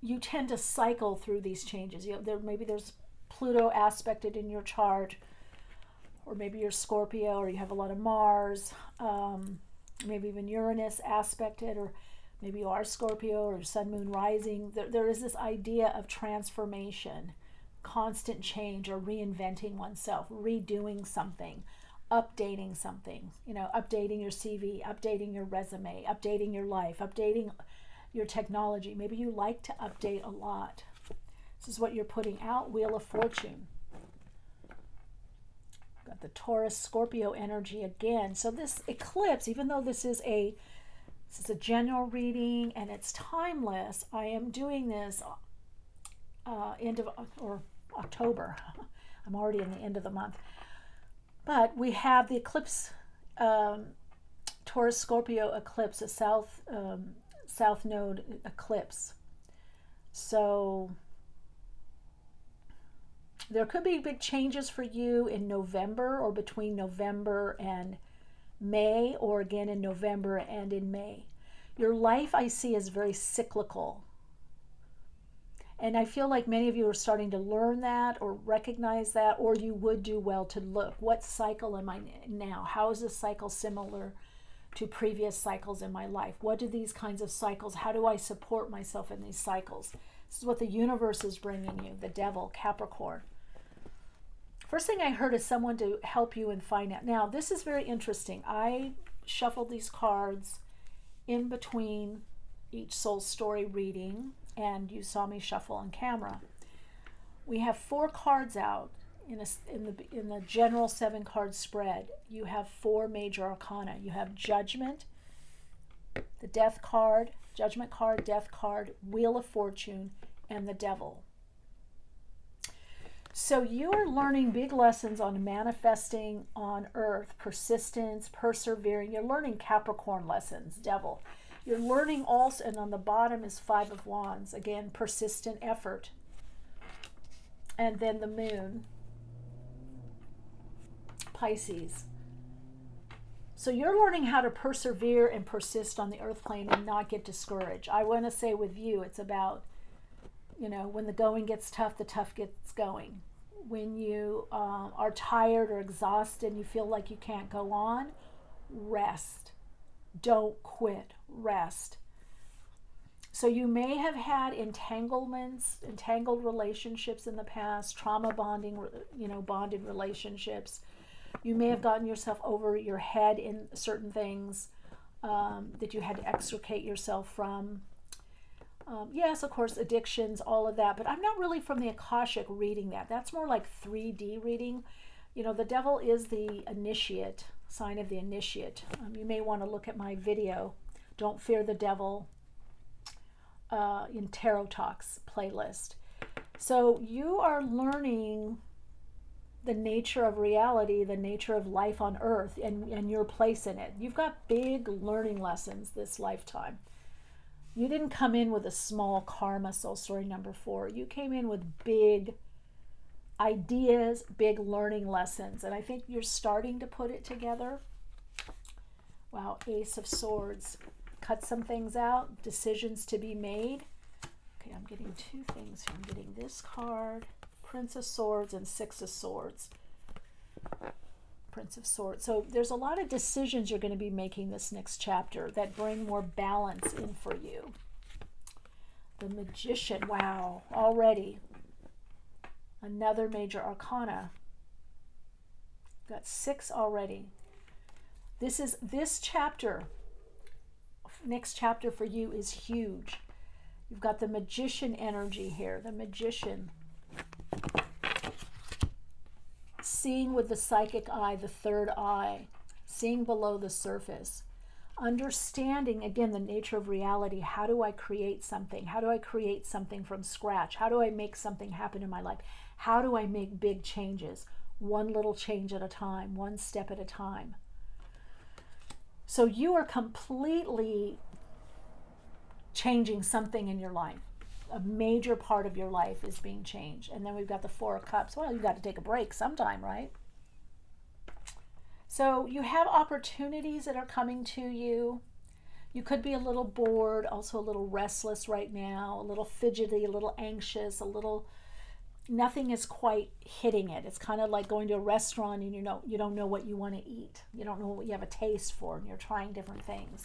you tend to cycle through these changes. Maybe there's Pluto aspected in your chart, or maybe you're Scorpio, or you have a lot of Mars, maybe even Uranus aspected, or maybe you are Scorpio or Sun, Moon, Rising. There is this idea of transformation, constant change, or reinventing oneself, redoing something, updating something, updating your CV, updating your resume, updating your life, updating your technology. Maybe you like to update a lot. This is what you're putting out. Wheel of Fortune. Got the Taurus Scorpio energy again. So this eclipse, even though this is a general reading and it's timeless, I am doing this end of or October. I'm already in the end of the month. But we have the eclipse, Taurus Scorpio eclipse, a south node eclipse. So there could be big changes for you in November, or between November and May, or again in November and in May. Your life, I see, is very cyclical. And I feel like many of you are starting to learn that or recognize that, or you would do well to look. What cycle am I in now? How is this cycle similar to previous cycles in my life? What do these kinds of cycles, how do I support myself in these cycles? This is what the universe is bringing you, the devil, Capricorn. First thing I heard is someone to help you and find out. Now, this is very interesting. I shuffled these cards in between each soul story reading, and you saw me shuffle on camera. We have 4 cards out in the general 7-card spread. You have 4 major arcana. You have Judgment, the Death card, Judgment card, Death card, Wheel of Fortune, and the Devil. So you are learning big lessons on manifesting on earth, persistence, persevering. You're learning Capricorn lessons, Devil. You're learning also, and on the bottom is 5 of Wands. Again, persistent effort. And then the Moon, Pisces. So you're learning how to persevere and persist on the earth plane and not get discouraged. I want to say with you, it's about, when the going gets tough, the tough gets going. When you are tired or exhausted and you feel like you can't go on, rest. Don't quit. Rest. So you may have had entangled relationships in the past, trauma bonding, bonded relationships. You may have gotten yourself over your head in certain things that you had to extricate yourself from. Yes, of course, addictions, all of that, but I'm not really from the Akashic reading that. That's more like 3D reading. The devil is the initiate, sign of the initiate. You may want to look at my video, Don't Fear the Devil, in Tarot Talks playlist. So you are learning the nature of reality, the nature of life on earth, and your place in it. You've got big learning lessons this lifetime. You didn't come in with a small karma, soul story number 4. You came in with big ideas, big learning lessons, and I think you're starting to put it together. Wow, Ace of Swords. Cut some things out, decisions to be made. Okay, I'm getting 2 things here. I'm getting this card, Prince of Swords, and 6 of Swords. Prince of Swords. So there's a lot of decisions you're going to be making this next chapter that bring more balance in for you. The Magician. Wow, already another major arcana. Got 6 already. This chapter, next chapter for you is huge. You've got the Magician energy here. The Magician. Seeing with the psychic eye, the third eye, seeing below the surface, understanding, again, the nature of reality. How do I create something? How do I create something from scratch? How do I make something happen in my life? How do I make big changes? One little change at a time, one step at a time. So you are completely changing something in your life. A major part of your life is being changed. And then we've got the 4 of Cups. Well, you've got to take a break sometime, right? So you have opportunities that are coming to you. You could be a little bored, also a little restless right now, a little fidgety, a little anxious, nothing is quite hitting it. It's kind of like going to a restaurant and you don't know what you want to eat. You don't know what you have a taste for, and you're trying different things.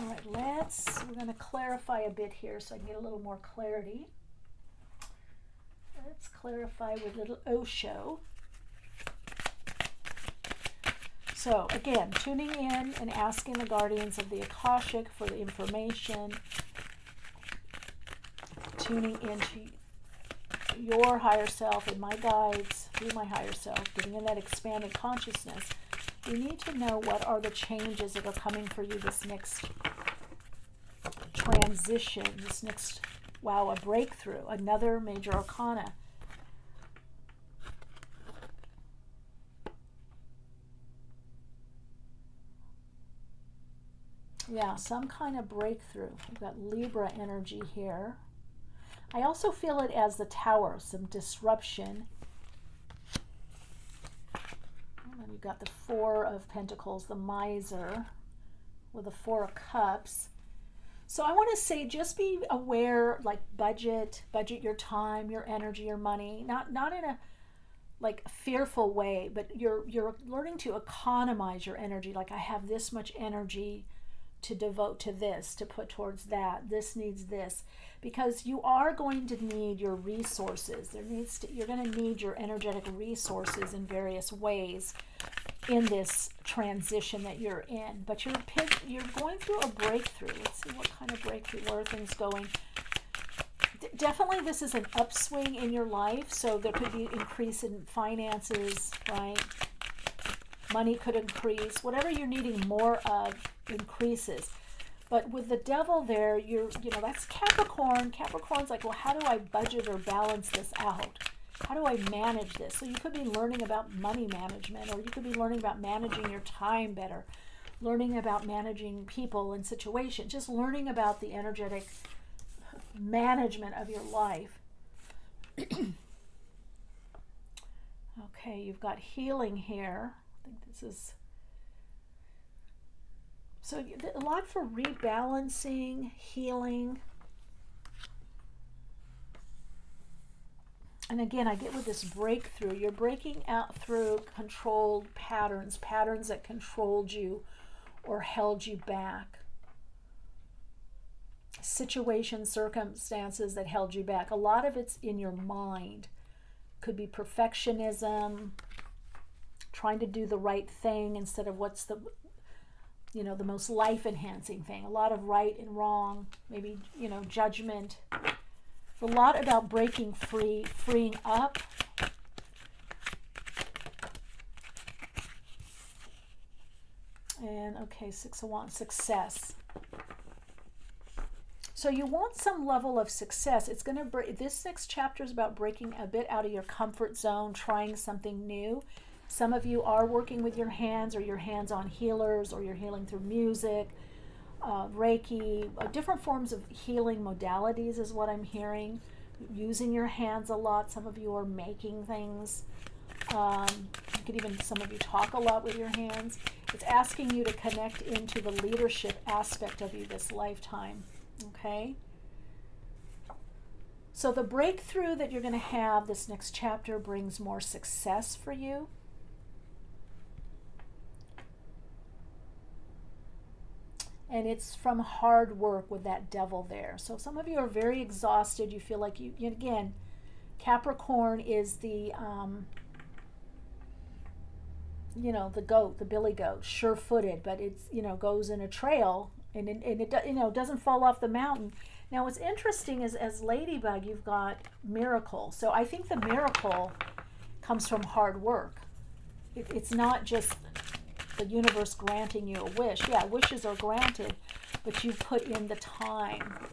All right, we're going to clarify a bit here so I can get a little more clarity. Let's clarify with little Osho. So again, tuning in and asking the guardians of the Akashic for the information, tuning into your higher self and my guides through my higher self, getting in that expanded consciousness, you need to know what are the changes that are coming for you this next transition, this next, wow, a breakthrough, another major arcana. Yeah, some kind of breakthrough. We've got Libra energy here. I also feel it as the Tower, some disruption. And then you've got the Four of Pentacles, the Miser, with the Four of Cups. So I want to say, just be aware, like budget your time, your energy, your money, not in a like fearful way, but you're learning to economize your energy. Like, I have this much energy to devote to this, to put towards that. This needs this, because you are going to need your resources. You're going to need your energetic resources in various ways in this transition that you're in. But you're going through a breakthrough. Let's see what kind of breakthrough. Where are things going? Definitely, this is an upswing in your life. So there could be increase in finances, right? Money could increase. Whatever you're needing more of increases. But with the Devil there, that's Capricorn. Capricorn's like, well, how do I budget or balance this out? How do I manage this? So you could be learning about money management, or you could be learning about managing your time better, learning about managing people and situations, just learning about the energetic management of your life. Okay, you've got healing here. I think this is... So a lot for rebalancing, healing. And again, I get with this breakthrough, you're breaking out through controlled patterns that controlled you or held you back. Situations, circumstances that held you back. A lot of it's in your mind. Could be perfectionism, trying to do the right thing instead of what's the most life-enhancing thing. A lot of right and wrong, maybe, judgment. It's a lot about breaking free, freeing up. And, okay, Six of Wands, success. So you want some level of success. It's going to this next chapter is about breaking a bit out of your comfort zone, trying something new. Some of you are working with your hands, or your hands-on healers, or you're healing through music, Reiki, different forms of healing modalities is what I'm hearing. Using your hands a lot. Some of you are making things. You could even, some of you talk a lot with your hands. It's asking you to connect into the leadership aspect of you this lifetime. Okay? So the breakthrough that you're going to have this next chapter brings more success for you. And it's from hard work with that Devil there. So some of you are very exhausted. You feel like again, Capricorn is the, the goat, the billy goat, sure-footed, but it's, goes in a trail and it doesn't fall off the mountain. Now what's interesting is, as Ladybug, you've got miracle. So I think the miracle comes from hard work. It's not just the universe granting you a wish. Yeah, wishes are granted, but you put in the time.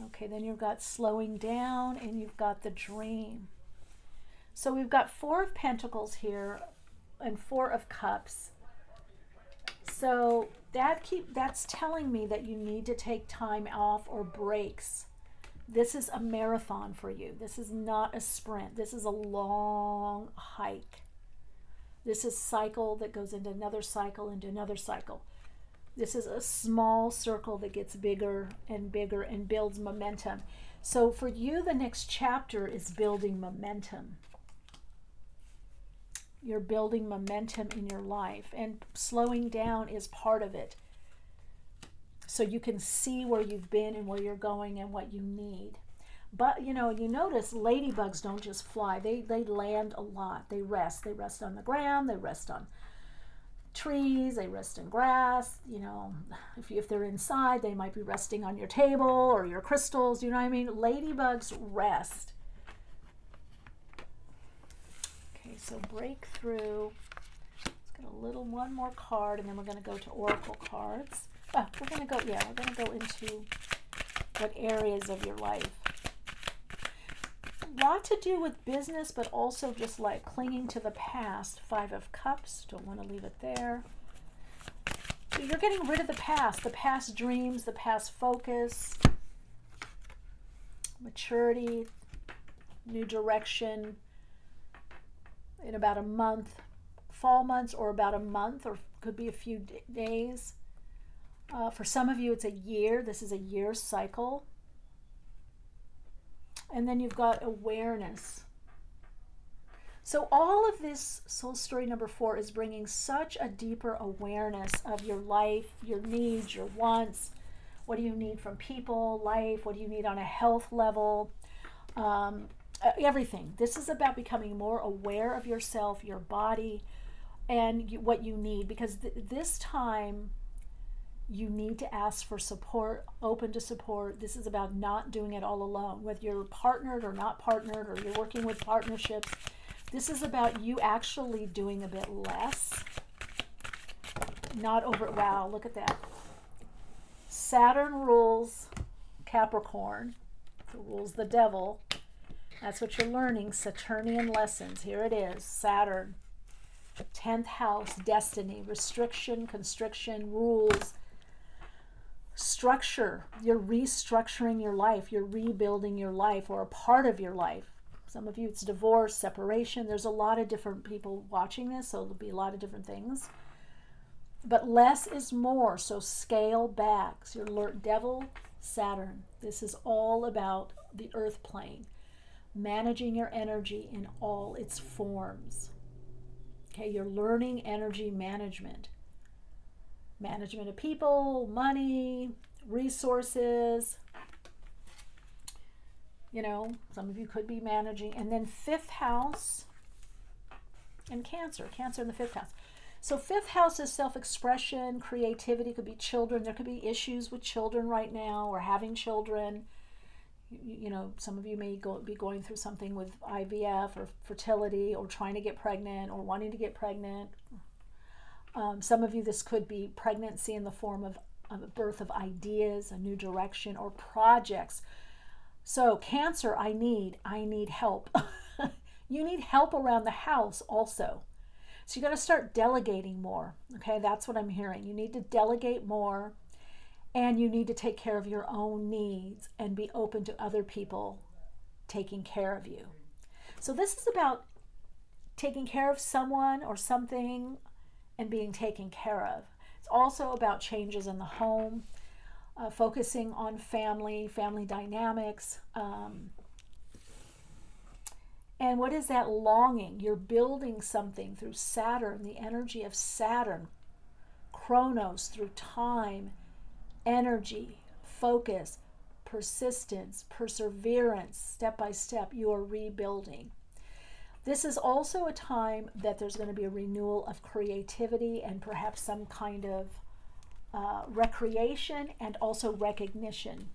Okay, then you've got slowing down, and you've got the dream. So we've got Four of Pentacles here and Four of Cups. So that's telling me that you need to take time off or breaks. This is a marathon for you. This is not a sprint. This is a long hike. This is cycle that goes into another cycle, into another cycle. This is a small circle that gets bigger and bigger and builds momentum. So for you, the next chapter is building momentum. You're building momentum in your life, and slowing down is part of it. So you can see where you've been and where you're going and what you need. But, you notice ladybugs don't just fly. They land a lot. They rest. They rest on the ground. They rest on trees. They rest in grass. If they're inside, they might be resting on your table or your crystals. You know what I mean? Ladybugs rest. so breakthrough. Let's get one more card, and then we're going to go to oracle cards. We're going to go into what areas of your life. A lot to do with business, but also just like clinging to the past. 5 of Cups, don't want to leave it there. So you're getting rid of the past dreams, the past focus, maturity, new direction in about a month, fall months, or about a month, or could be a few days. For some of you, it's a year. This is a year cycle. And then you've got awareness. So all of this soul story number 4 is bringing such a deeper awareness of your life, your needs, your wants. What do you need from people, life? What do you need on a health level? Everything. This is about becoming more aware of yourself, your body, and what you need. Because this time, you need to ask for support, open to support. This is about not doing it all alone. Whether you're partnered or not partnered, or you're working with partnerships, this is about you actually doing a bit less. Not over, wow, look at that. Saturn rules Capricorn. It rules the devil. That's what you're learning, Saturnian lessons. Here it is, Saturn. 10th house, destiny, restriction, constriction, rules, structure. You're restructuring your life. You're rebuilding your life, or a part of your life. Some of you, it's divorce, separation. There's a lot of different people watching this, so there'll be a lot of different things. But less is more, so scale back. So your devil, Saturn. This is all about the earth plane, managing your energy in all its forms. Okay, you're learning energy management. Management of people, money, resources. You know, some of you could be managing. And then 5th house and Cancer. Cancer in the 5th house. So 5th house is self-expression, creativity. Could be children. There could be issues with children right now, or having children. You know, some of you may be going through something with IVF or fertility, or trying to get pregnant, or wanting to get pregnant. Some of you, this could be pregnancy in the form of a birth of ideas, a new direction, or projects. So Cancer, I need help. You need help around the house also. So you got to start delegating more. Okay, that's what I'm hearing. You need to delegate more, and you need to take care of your own needs and be open to other people taking care of you. So this is about taking care of someone or something and being taken care of. It's also about changes in the home, focusing on family dynamics. And what is that longing? You're building something through Saturn, the energy of Saturn, Chronos, through time, energy, focus, persistence, perseverance, step by step. You are rebuilding. This is also a time that there's going to be a renewal of creativity and perhaps some kind of recreation and also recognition.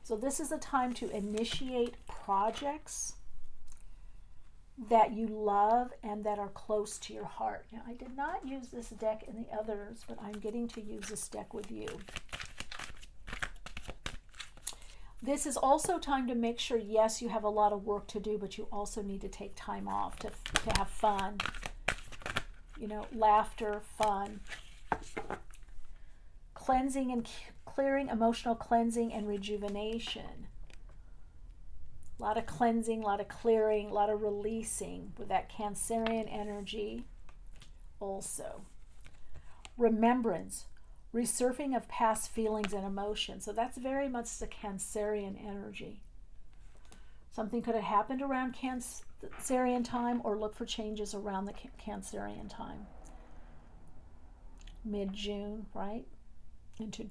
So this is a time to initiate projects that you love and that are close to your heart. Now, I did not use this deck in the others, but I'm getting to use this deck with you. This is also time to make sure, yes, you have a lot of work to do, but you also need to take time off to have fun. You know, laughter, fun. Cleansing and clearing, emotional cleansing and rejuvenation. A lot of cleansing, a lot of clearing, a lot of releasing with that Cancerian energy also. Remembrance, resurfing of past feelings and emotions. So that's very much the Cancerian energy. Something could have happened around Cancerian time, or look for changes around the Cancerian time. Mid-June, right? Into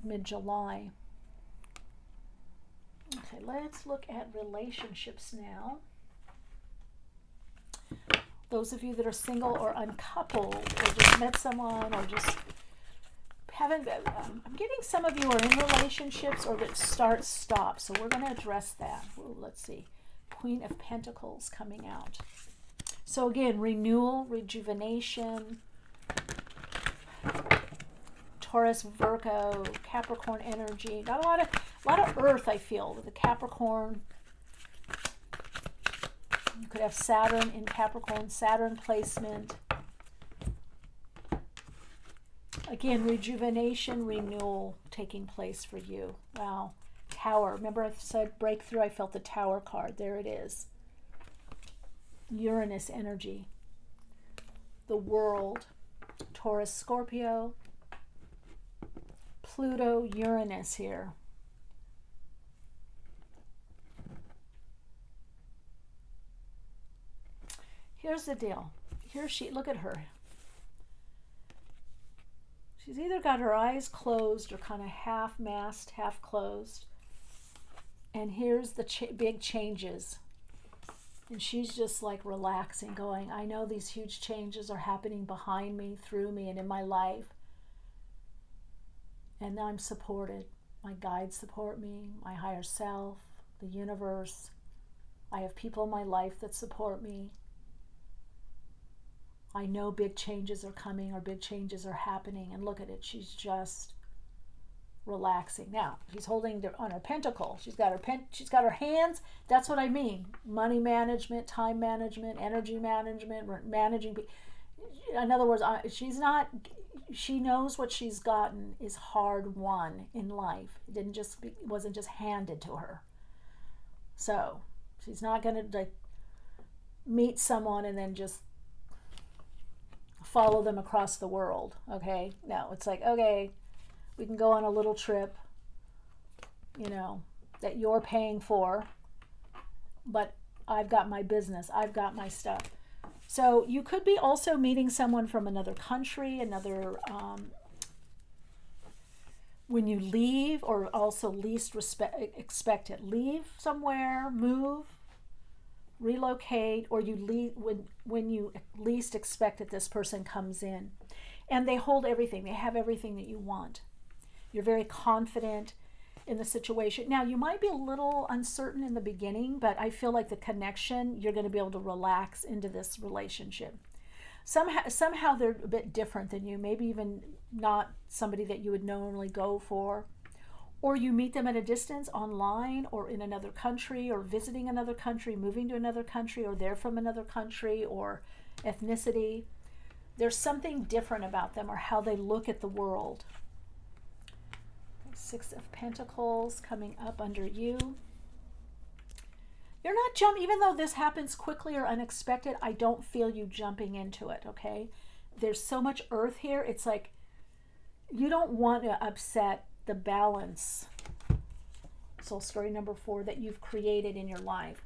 mid-July. Okay, let's look at relationships now. Those of you that are single or uncoupled, or just met someone, or just haven't, I'm getting some of you are in relationships or that stop. So we're going to address that. Ooh, let's see. Queen of Pentacles coming out. So again, renewal, rejuvenation, Taurus, Virgo, Capricorn energy. Got a lot of earth, I feel, with the Capricorn. You could have Saturn in Capricorn, Saturn placement. Again, rejuvenation, renewal taking place for you. Wow. Tower. Remember I said breakthrough? I felt the Tower card. There it is. Uranus energy. The World. Taurus, Scorpio. Pluto, Uranus here. Here's the deal. Here she, look at her. She's either got her eyes closed or kind of half masked, half closed. And here's the big changes. And she's just like relaxing, going, I know these huge changes are happening behind me, through me, and in my life. And I'm supported. My guides support me, my higher self, the universe. I have people in my life that support me. I know big changes are coming or big changes are happening. And look at it. She's just relaxing. Now, she's holding on her pentacle. She's got her hands. That's what I mean. Money management, time management, energy management, managing. In other words, she knows what she's gotten is hard won in life. It wasn't just handed to her. So she's not going to like meet someone and then just follow them across the world. Okay. No, it's like, okay, we can go on a little trip, that you're paying for, but I've got my business. I've got my stuff. So you could be also meeting someone from another country, when you leave, or also least expect it. Leave somewhere, move, relocate, or you leave when you least expect it, this person comes in. And they hold everything. They have everything that you want. You're very confident in the situation. Now, you might be a little uncertain in the beginning, but I feel like the connection, you're going to be able to relax into this relationship. Somehow they're a bit different than you, maybe even not somebody that you would normally go for. Or you meet them at a distance online or in another country or visiting another country, moving to another country, or they're from another country or ethnicity. There's something different about them or how they look at the world. Six of Pentacles coming up under you. You're not jumping, even though this happens quickly or unexpected, I don't feel you jumping into it, okay? There's so much earth here. It's like you don't want to upset the balance, soul story number 4, that you've created in your life.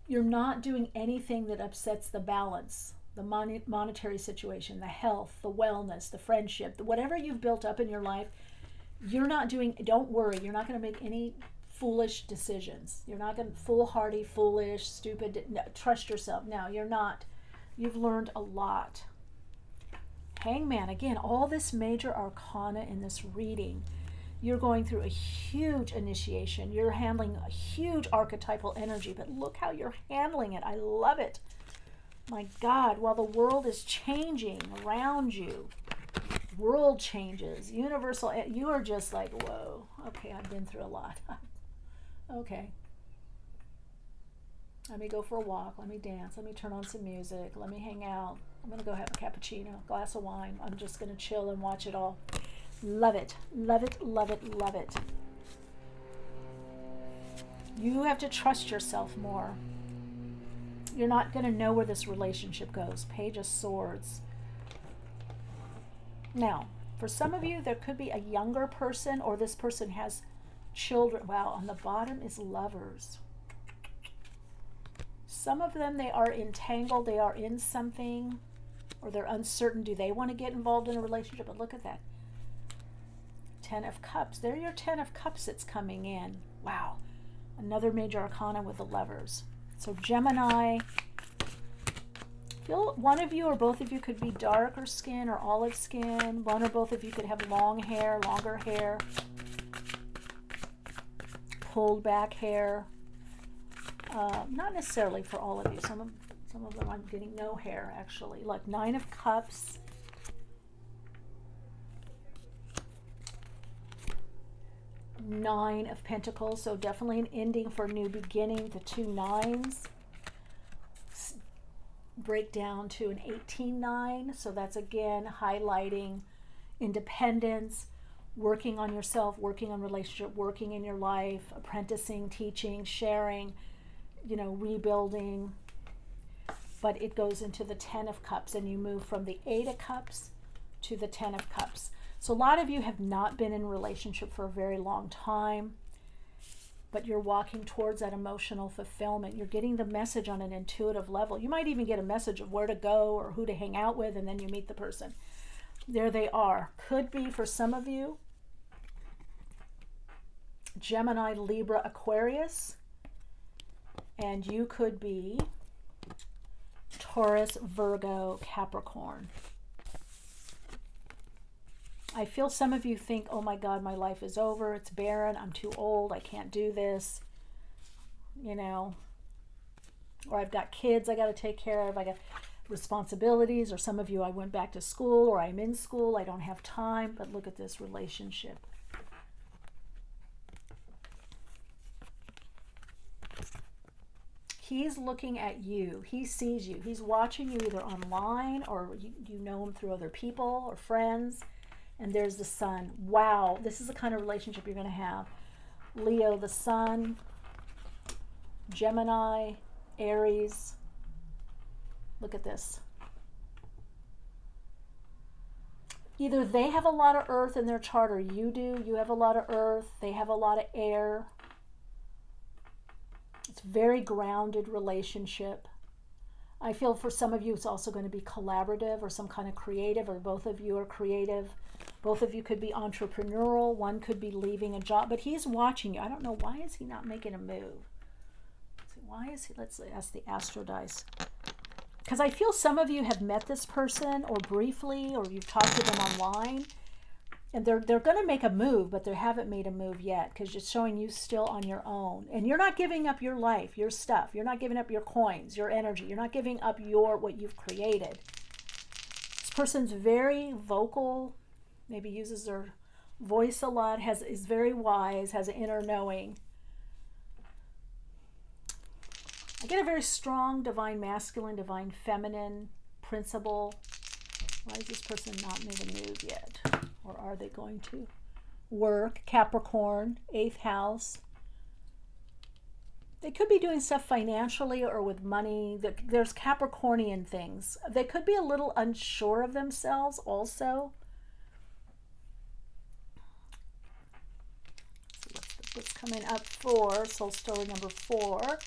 You're not doing anything that upsets the balance, the monetary situation, the health, the wellness, the friendship, whatever you've built up in your life. You're not doing, don't worry, you're not going to make any foolish decisions. You're not going to foolhardy, foolish, stupid, no, trust yourself. No, you're not. You've learned a lot. Hangman, again, all this major arcana in this reading. You're going through a huge initiation. You're handling a huge archetypal energy, but look how you're handling it. I love it. My God, while the world is changing around you, world changes, universal, you are just like, whoa, okay, I've been through a lot. Okay. Let me go for a walk. Let me dance. Let me turn on some music. Let me hang out. I'm going to go have a cappuccino, glass of wine. I'm just going to chill and watch it all. Love it. Love it, love it, love it. You have to trust yourself more. You're not going to know where this relationship goes. Page of Swords. Now, for some of you, there could be a younger person, or this person has children. Wow, on the bottom is Lovers. Some of them, they are entangled, they are in something, or they're uncertain. Do they want to get involved in a relationship? But look at that. 10 of Cups. There your 10 of Cups that's coming in. Wow. Another major arcana with the Lovers. So Gemini. Feel one of you or both of you could be darker skin or olive skin. One or both of you could have long hair, longer hair, pulled back hair. Not necessarily for all of you. Some of them I'm getting no hair, actually. Look, 9 of Cups. Nine of Pentacles, so definitely an ending for a new beginning. The 2 nines break down to an 18-9, so that's again highlighting independence, working on yourself, working on relationship, working in your life, apprenticing, teaching, sharing, rebuilding. But it goes into the 10 of Cups, and you move from the 8 of Cups to the 10 of Cups. So a lot of you have not been in a relationship for a very long time, but you're walking towards that emotional fulfillment. You're getting the message on an intuitive level. You might even get a message of where to go or who to hang out with, and then you meet the person. There they are. Could be, for some of you, Gemini, Libra, Aquarius, and you could be Taurus, Virgo, Capricorn. I feel some of you think, oh my God, my life is over. It's barren. I'm too old. I can't do this. Or I've got kids I got to take care of. I got responsibilities. Or some of you, I went back to school, or I'm in school. I don't have time. But look at this relationship. He's looking at you. He sees you. He's watching you either online, or you know him through other people or friends. And there's the Sun. Wow, this is the kind of relationship you're going to have. Leo, the Sun, Gemini, Aries. Look at this. Either they have a lot of earth in their chart, or you do. You have a lot of earth. They have a lot of air. It's a very grounded relationship. I feel for some of you it's also going to be collaborative or some kind of creative, or both of you are creative. Both of you could be entrepreneurial. One could be leaving a job, but he's watching you. I don't know, why is he not making a move? Why is he? Let's ask the Astro Dice. Because I feel some of you have met this person, or briefly, or you've talked to them online, and they're going to make a move, but they haven't made a move yet, because it's showing you still on your own. And you're not giving up your life, your stuff. You're not giving up your coins, your energy. You're not giving up what you've created. This person's very vocal, maybe uses their voice a lot, is very wise, has an inner knowing. I get a very strong divine masculine, divine feminine principle. Why is this person not made a move yet? Or are they going to? Work, Capricorn, 8th house. They could be doing stuff financially or with money. There's Capricornian things. They could be a little unsure of themselves also. What's coming up for Soul Story number 4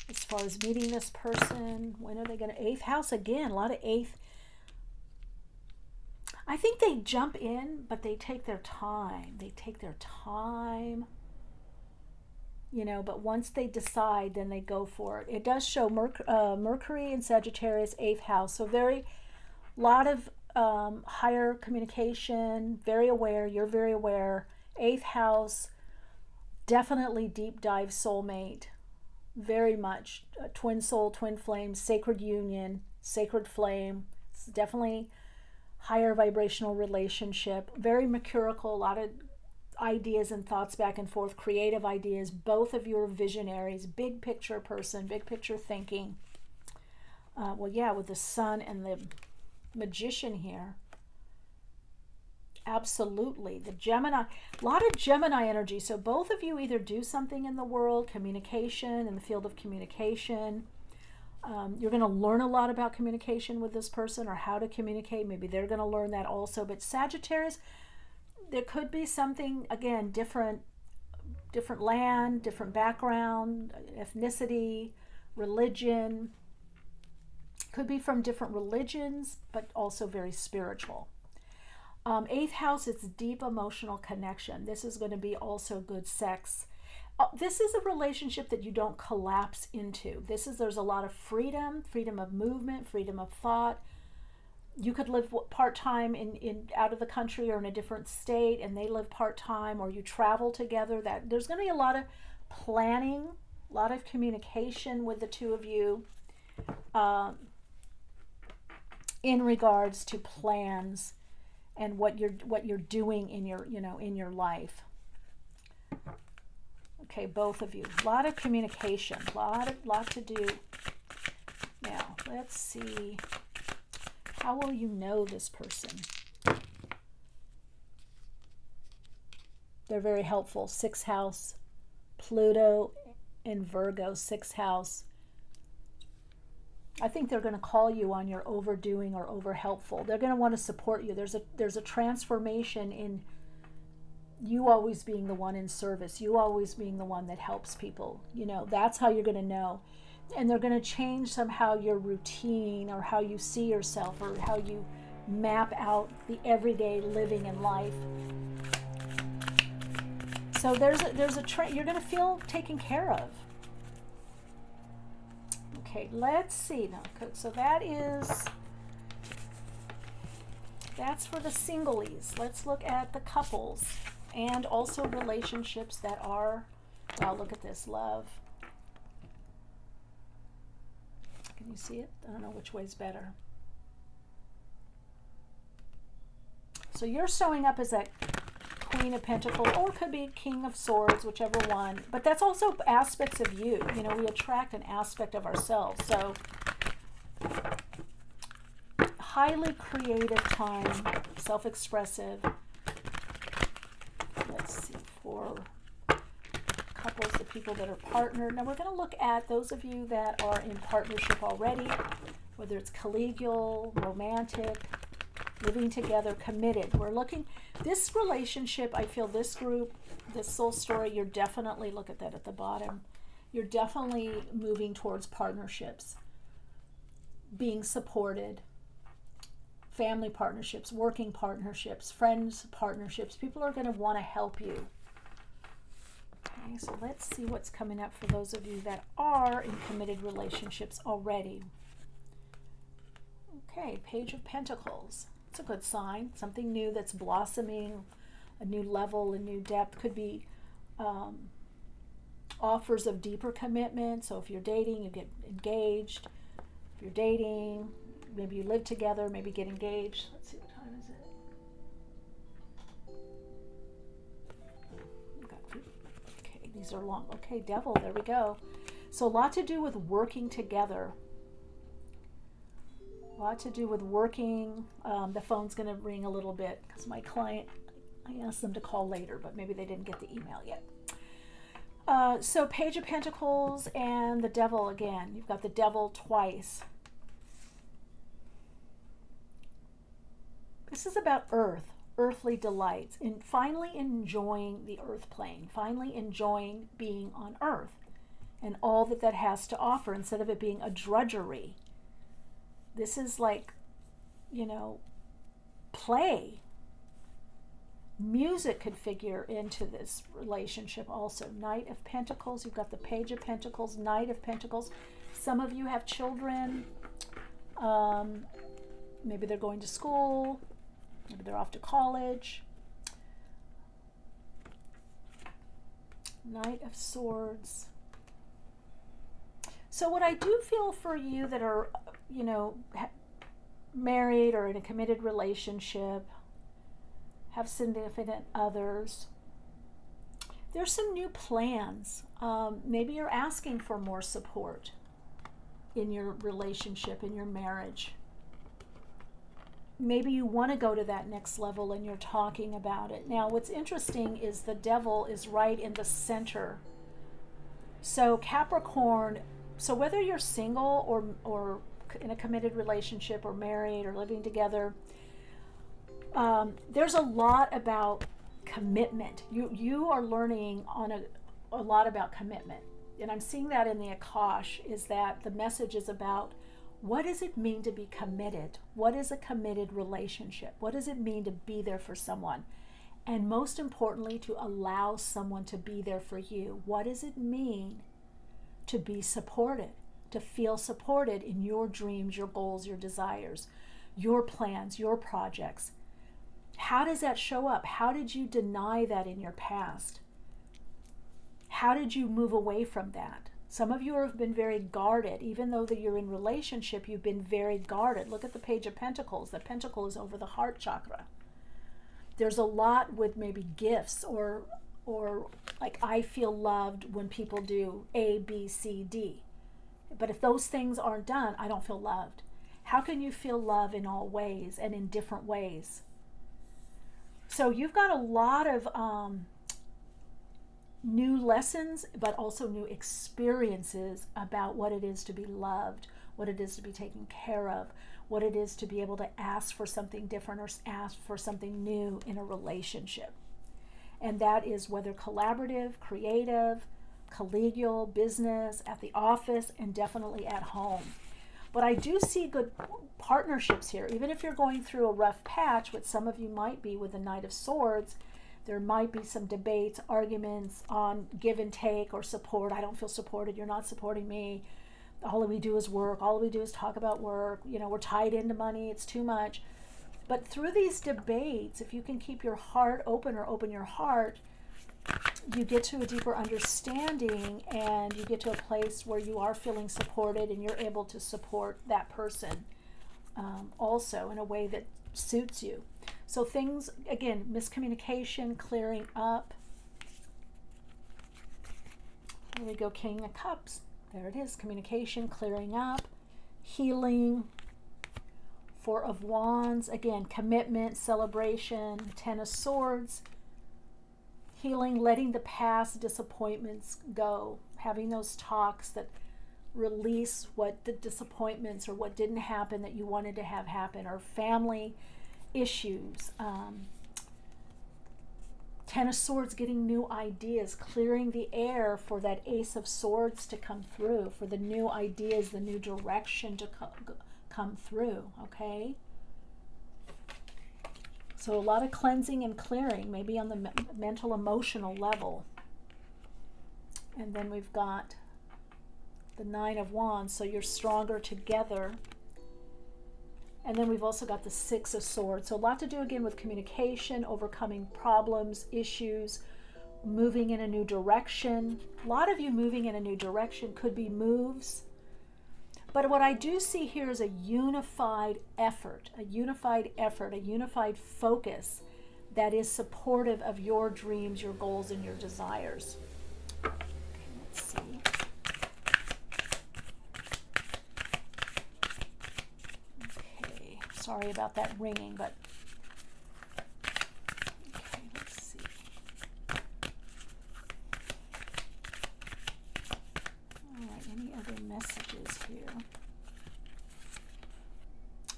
as far as meeting this person? When are they going to? 8th house again, a lot of 8th. I think they jump in, but they take their time. They take their time, but once they decide, then they go for it. It does show Mercury in Sagittarius, 8th house. So lot of higher communication, very aware. You're very aware. 8th house, definitely deep dive soulmate. Very much. Twin soul, twin flame, sacred union, sacred flame. It's definitely higher vibrational relationship, very mercurial, a lot of ideas and thoughts back and forth, creative ideas. Both of you are visionaries, big picture person, big picture thinking. With the Sun and the Magician here. Absolutely. The Gemini, a lot of Gemini energy. So both of you either do something in the world, communication, in the field of communication. You're going to learn a lot about communication with this person, or how to communicate. Maybe they're going to learn that also. But Sagittarius, there could be something, again, different land, different background, ethnicity, religion. Could be from different religions, but also very spiritual. 8th house, it's deep emotional connection. This is going to be also good sex. This is a relationship that you don't collapse into. There's a lot of freedom of movement, freedom of thought. You could live part-time in out of the country or in a different state, and they live part-time, or you travel together. That there's going to be a lot of planning, a lot of communication with the two of you. in regards to plans and what you're doing in your, in your life. Okay, both of you. A lot of communication, lot to do. Now, let's see. How will you know this person? They're very helpful. 6th house, Pluto in Virgo, 6th house. I think they're going to call you on your overdoing or over helpful. They're going to want to support you. There's a transformation in you always being the one in service, you always being the one that helps people. That's how you're going to know. And they're going to change somehow your routine or how you see yourself or how you map out the everyday living in life. So there's a you're going to feel taken care of. Okay, let's see now. So that's for the singlies. Let's look at the couples and also relationships that are, wow, look at this, love. Can you see it? I don't know which way's better. So you're showing up as that Queen of Pentacles, or it could be King of Swords, whichever one. But that's also aspects of you. We attract an aspect of ourselves. So highly creative time, self-expressive. Let's see, for couples, the people that are partnered. Now we're going to look at those of you that are in partnership already, whether it's collegial, romantic, living together, committed. We're looking, this relationship, I feel this group, this soul story, you're definitely, look at that at the bottom, you're definitely moving towards partnerships, being supported, family partnerships, working partnerships, friends partnerships. People are going to want to help you. Okay, so let's see what's coming up for those of you that are in committed relationships already. Okay, Page of Pentacles. It's a good sign. Something new that's blossoming, a new level, a new depth. Could be offers of deeper commitment. So if you're dating, you get engaged. If you're dating, maybe you live together, maybe get engaged. Let's see, what time is it? Okay, these are long. Okay, Devil, there we go. So a lot to do with working together. A lot to do with working. The phone's going to ring a little bit because my client, I asked them to call later, but maybe they didn't get the email yet. So Page of Pentacles and the Devil again. You've got the Devil twice. This is about earth, earthly delights, and finally enjoying the earth plane, finally enjoying being on earth and all that that has to offer instead of it being a drudgery. This is like, play. Music could figure into this relationship also. Knight of Pentacles, you've got the Page of Pentacles, Knight of Pentacles. Some of you have children. Maybe they're going to school. Maybe they're off to college. Knight of Swords. So what I do feel for you that are, married or in a committed relationship, have significant others, there's some new plans. Maybe you're asking for more support in your relationship, in your marriage. Maybe you want to go to that next level and you're talking about it. Now, what's interesting is the Devil is right in the center. So Capricorn, so whether you're single or in a committed relationship or married or living together, there's a lot about commitment. You are learning on a lot about commitment. And I'm seeing that in the Akash, is that the message is about what does it mean to be committed? What is a committed relationship? What does it mean to be there for someone? And most importantly, to allow someone to be there for you. What does it mean to be supported, to feel supported in your dreams, your goals, your desires, your plans, your projects? How does that show up? How did you deny that in your past? How did you move away from that? Some of you have been very guarded. Even though that you're in relationship, you've been very guarded. Look at the Page of Pentacles. The pentacle is over the heart chakra. There's a lot with maybe gifts or like I feel loved when people do A, B, C, D. But if those things aren't done, I don't feel loved. How can you feel love in all ways and in different ways? So you've got a lot of new lessons, but also new experiences about what it is to be loved, what it is to be taken care of, what it is to be able to ask for something different or ask for something new in a relationship. And that is whether collaborative, creative, collegial, business, at the office, and definitely at home. But I do see good partnerships here. Even if you're going through a rough patch, which some of you might be with the Knight of Swords, there might be some debates, arguments on give and take or support. I don't feel supported. You're not supporting me. All we do is work. All we do is talk about work. You know, we're tied into money. It's too much. But through these debates, if you can keep your heart open or open your heart, you get to a deeper understanding and you get to a place where you are feeling supported and you're able to support that person also in a way that suits you. So things, again, miscommunication, clearing up. There we go, King of Cups. There it is, communication, clearing up, healing. Four of Wands, again, commitment, celebration. Ten of Swords, healing, letting the past disappointments go, having those talks that release what the disappointments or what didn't happen that you wanted to have happen, or family issues. Ten of Swords, getting new ideas, clearing the air for that Ace of Swords to come through, for the new ideas, the new direction to come through, okay? So a lot of cleansing and clearing, maybe on the mental, emotional level. And then we've got the Nine of Wands, so you're stronger together. And then we've also got the Six of Swords. So a lot to do again with communication, overcoming problems, issues, moving in a new direction. A lot of you moving in a new direction, could be moves. But what I do see here is a unified effort, a unified focus that is supportive of your dreams, your goals, and your desires. Okay, let's see. Okay, sorry about that ringing, but okay, let's see. All right, any other messages here?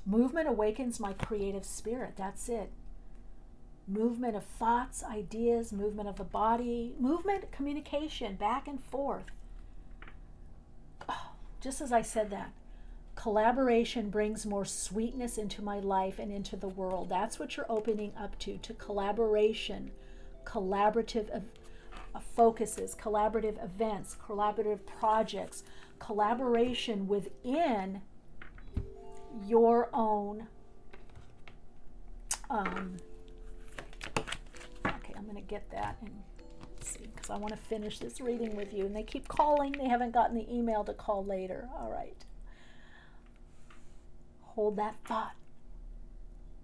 Movement awakens my creative spirit. That's it. Movement of thoughts, ideas, movement of the body, movement, communication, back and forth. Oh, just as I said that, collaboration brings more sweetness into my life and into the world. That's what you're opening up to collaboration, collaborative focuses, collaborative events, collaborative projects, collaboration within your own okay, I'm going to get that and see, because I want to finish this reading with you, and they keep calling. They haven't gotten the email to call later. All right, hold that thought.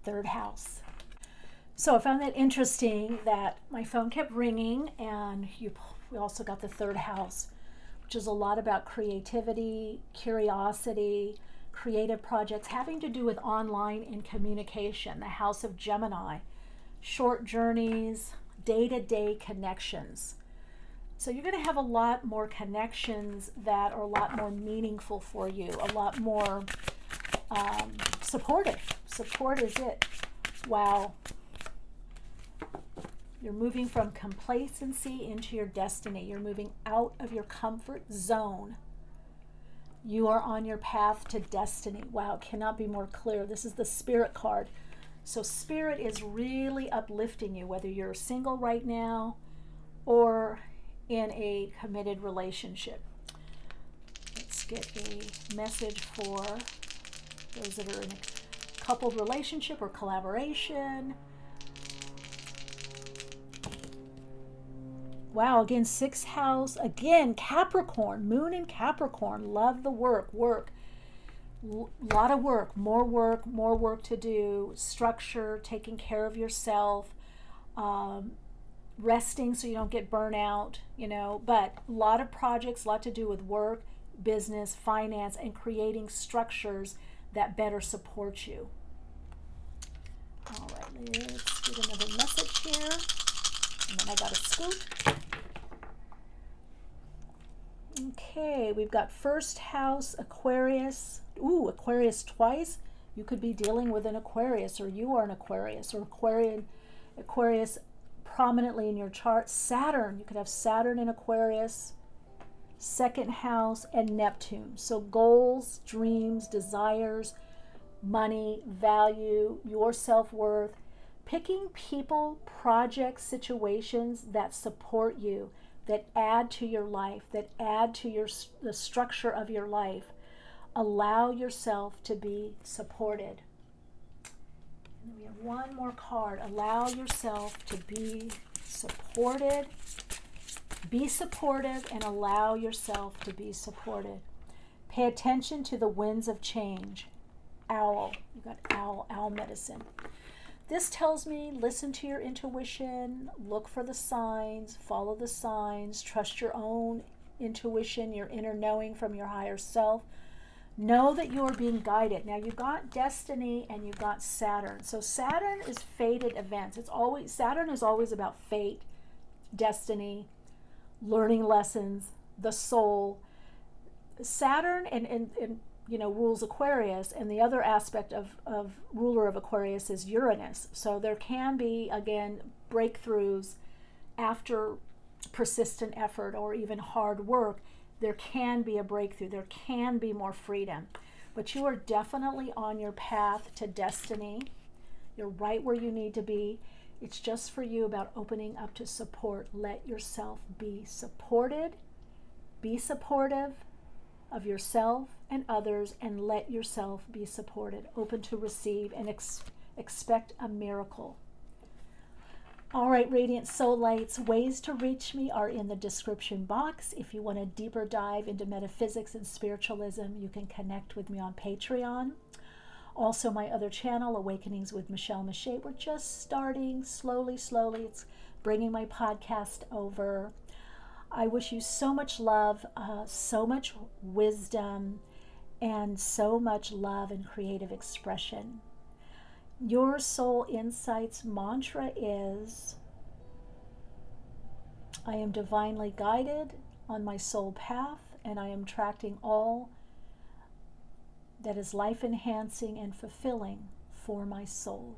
Third house. So I found that interesting that my phone kept ringing, and we also got the third house, which is a lot about creativity, curiosity, creative projects having to do with online and communication. The House of Gemini, short journeys, day-to-day connections. So you're going to have a lot more connections that are a lot more meaningful for you, a lot more supportive. Support is it. Wow. You're moving from complacency into your destiny. You're moving out of your comfort zone. You are on your path to destiny. Wow, cannot be more clear. This is the Spirit card. So Spirit is really uplifting you, whether you're single right now or in a committed relationship. Let's get a message for those that are in a coupled relationship or collaboration. Wow, again, sixth house, again, Capricorn, moon in Capricorn, love the work, lot of work, more work to do, structure, taking care of yourself, resting so you don't get burnout, but a lot of projects, a lot to do with work, business, finance, and creating structures that better support you. All right, let's get another message here. And then I got a scoop. Okay, we've got first house, Aquarius. Ooh, Aquarius twice. You could be dealing with an Aquarius, or you are an Aquarius, or Aquarius prominently in your chart. Saturn, you could have Saturn in Aquarius, second house, and Neptune. So goals, dreams, desires, money, value, your self-worth, picking people, projects, situations that support you, that add to your life, that add to the structure of your life. Allow yourself to be supported. And we have one more card. Allow yourself to be supported. Be supportive and allow yourself to be supported. Pay attention to the winds of change. Owl. You got owl medicine. This tells me listen to your intuition, look for the signs, follow the signs, trust your own intuition, your inner knowing from your higher self. Know that you are being guided. Now you've got destiny and you've got Saturn. So Saturn is fated events. Saturn is always about fate, destiny, learning lessons, the soul. Saturn and rules Aquarius, and the other aspect of ruler of Aquarius is Uranus. So there can be, again, breakthroughs after persistent effort or even hard work. There can be a breakthrough. There can be more freedom. But you are definitely on your path to destiny. You're right where you need to be. It's just for you about opening up to support. Let yourself be supported. Be supportive of yourself and others, and let yourself be supported. Open to receive and expect a miracle. All right, Radiant Soul Lights, ways to reach me are in the description box. If you want a deeper dive into metaphysics and spiritualism, you can connect with me on Patreon. Also, my other channel, Awakenings with Michele Meiche. We're just starting slowly. It's bringing my podcast over. I wish you so much love, so much wisdom, and so much love and creative expression. Your Soul Insights mantra is, I am divinely guided on my soul path, and I am attracting all that is life-enhancing and fulfilling for my soul.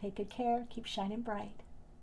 Take good care. Keep shining bright.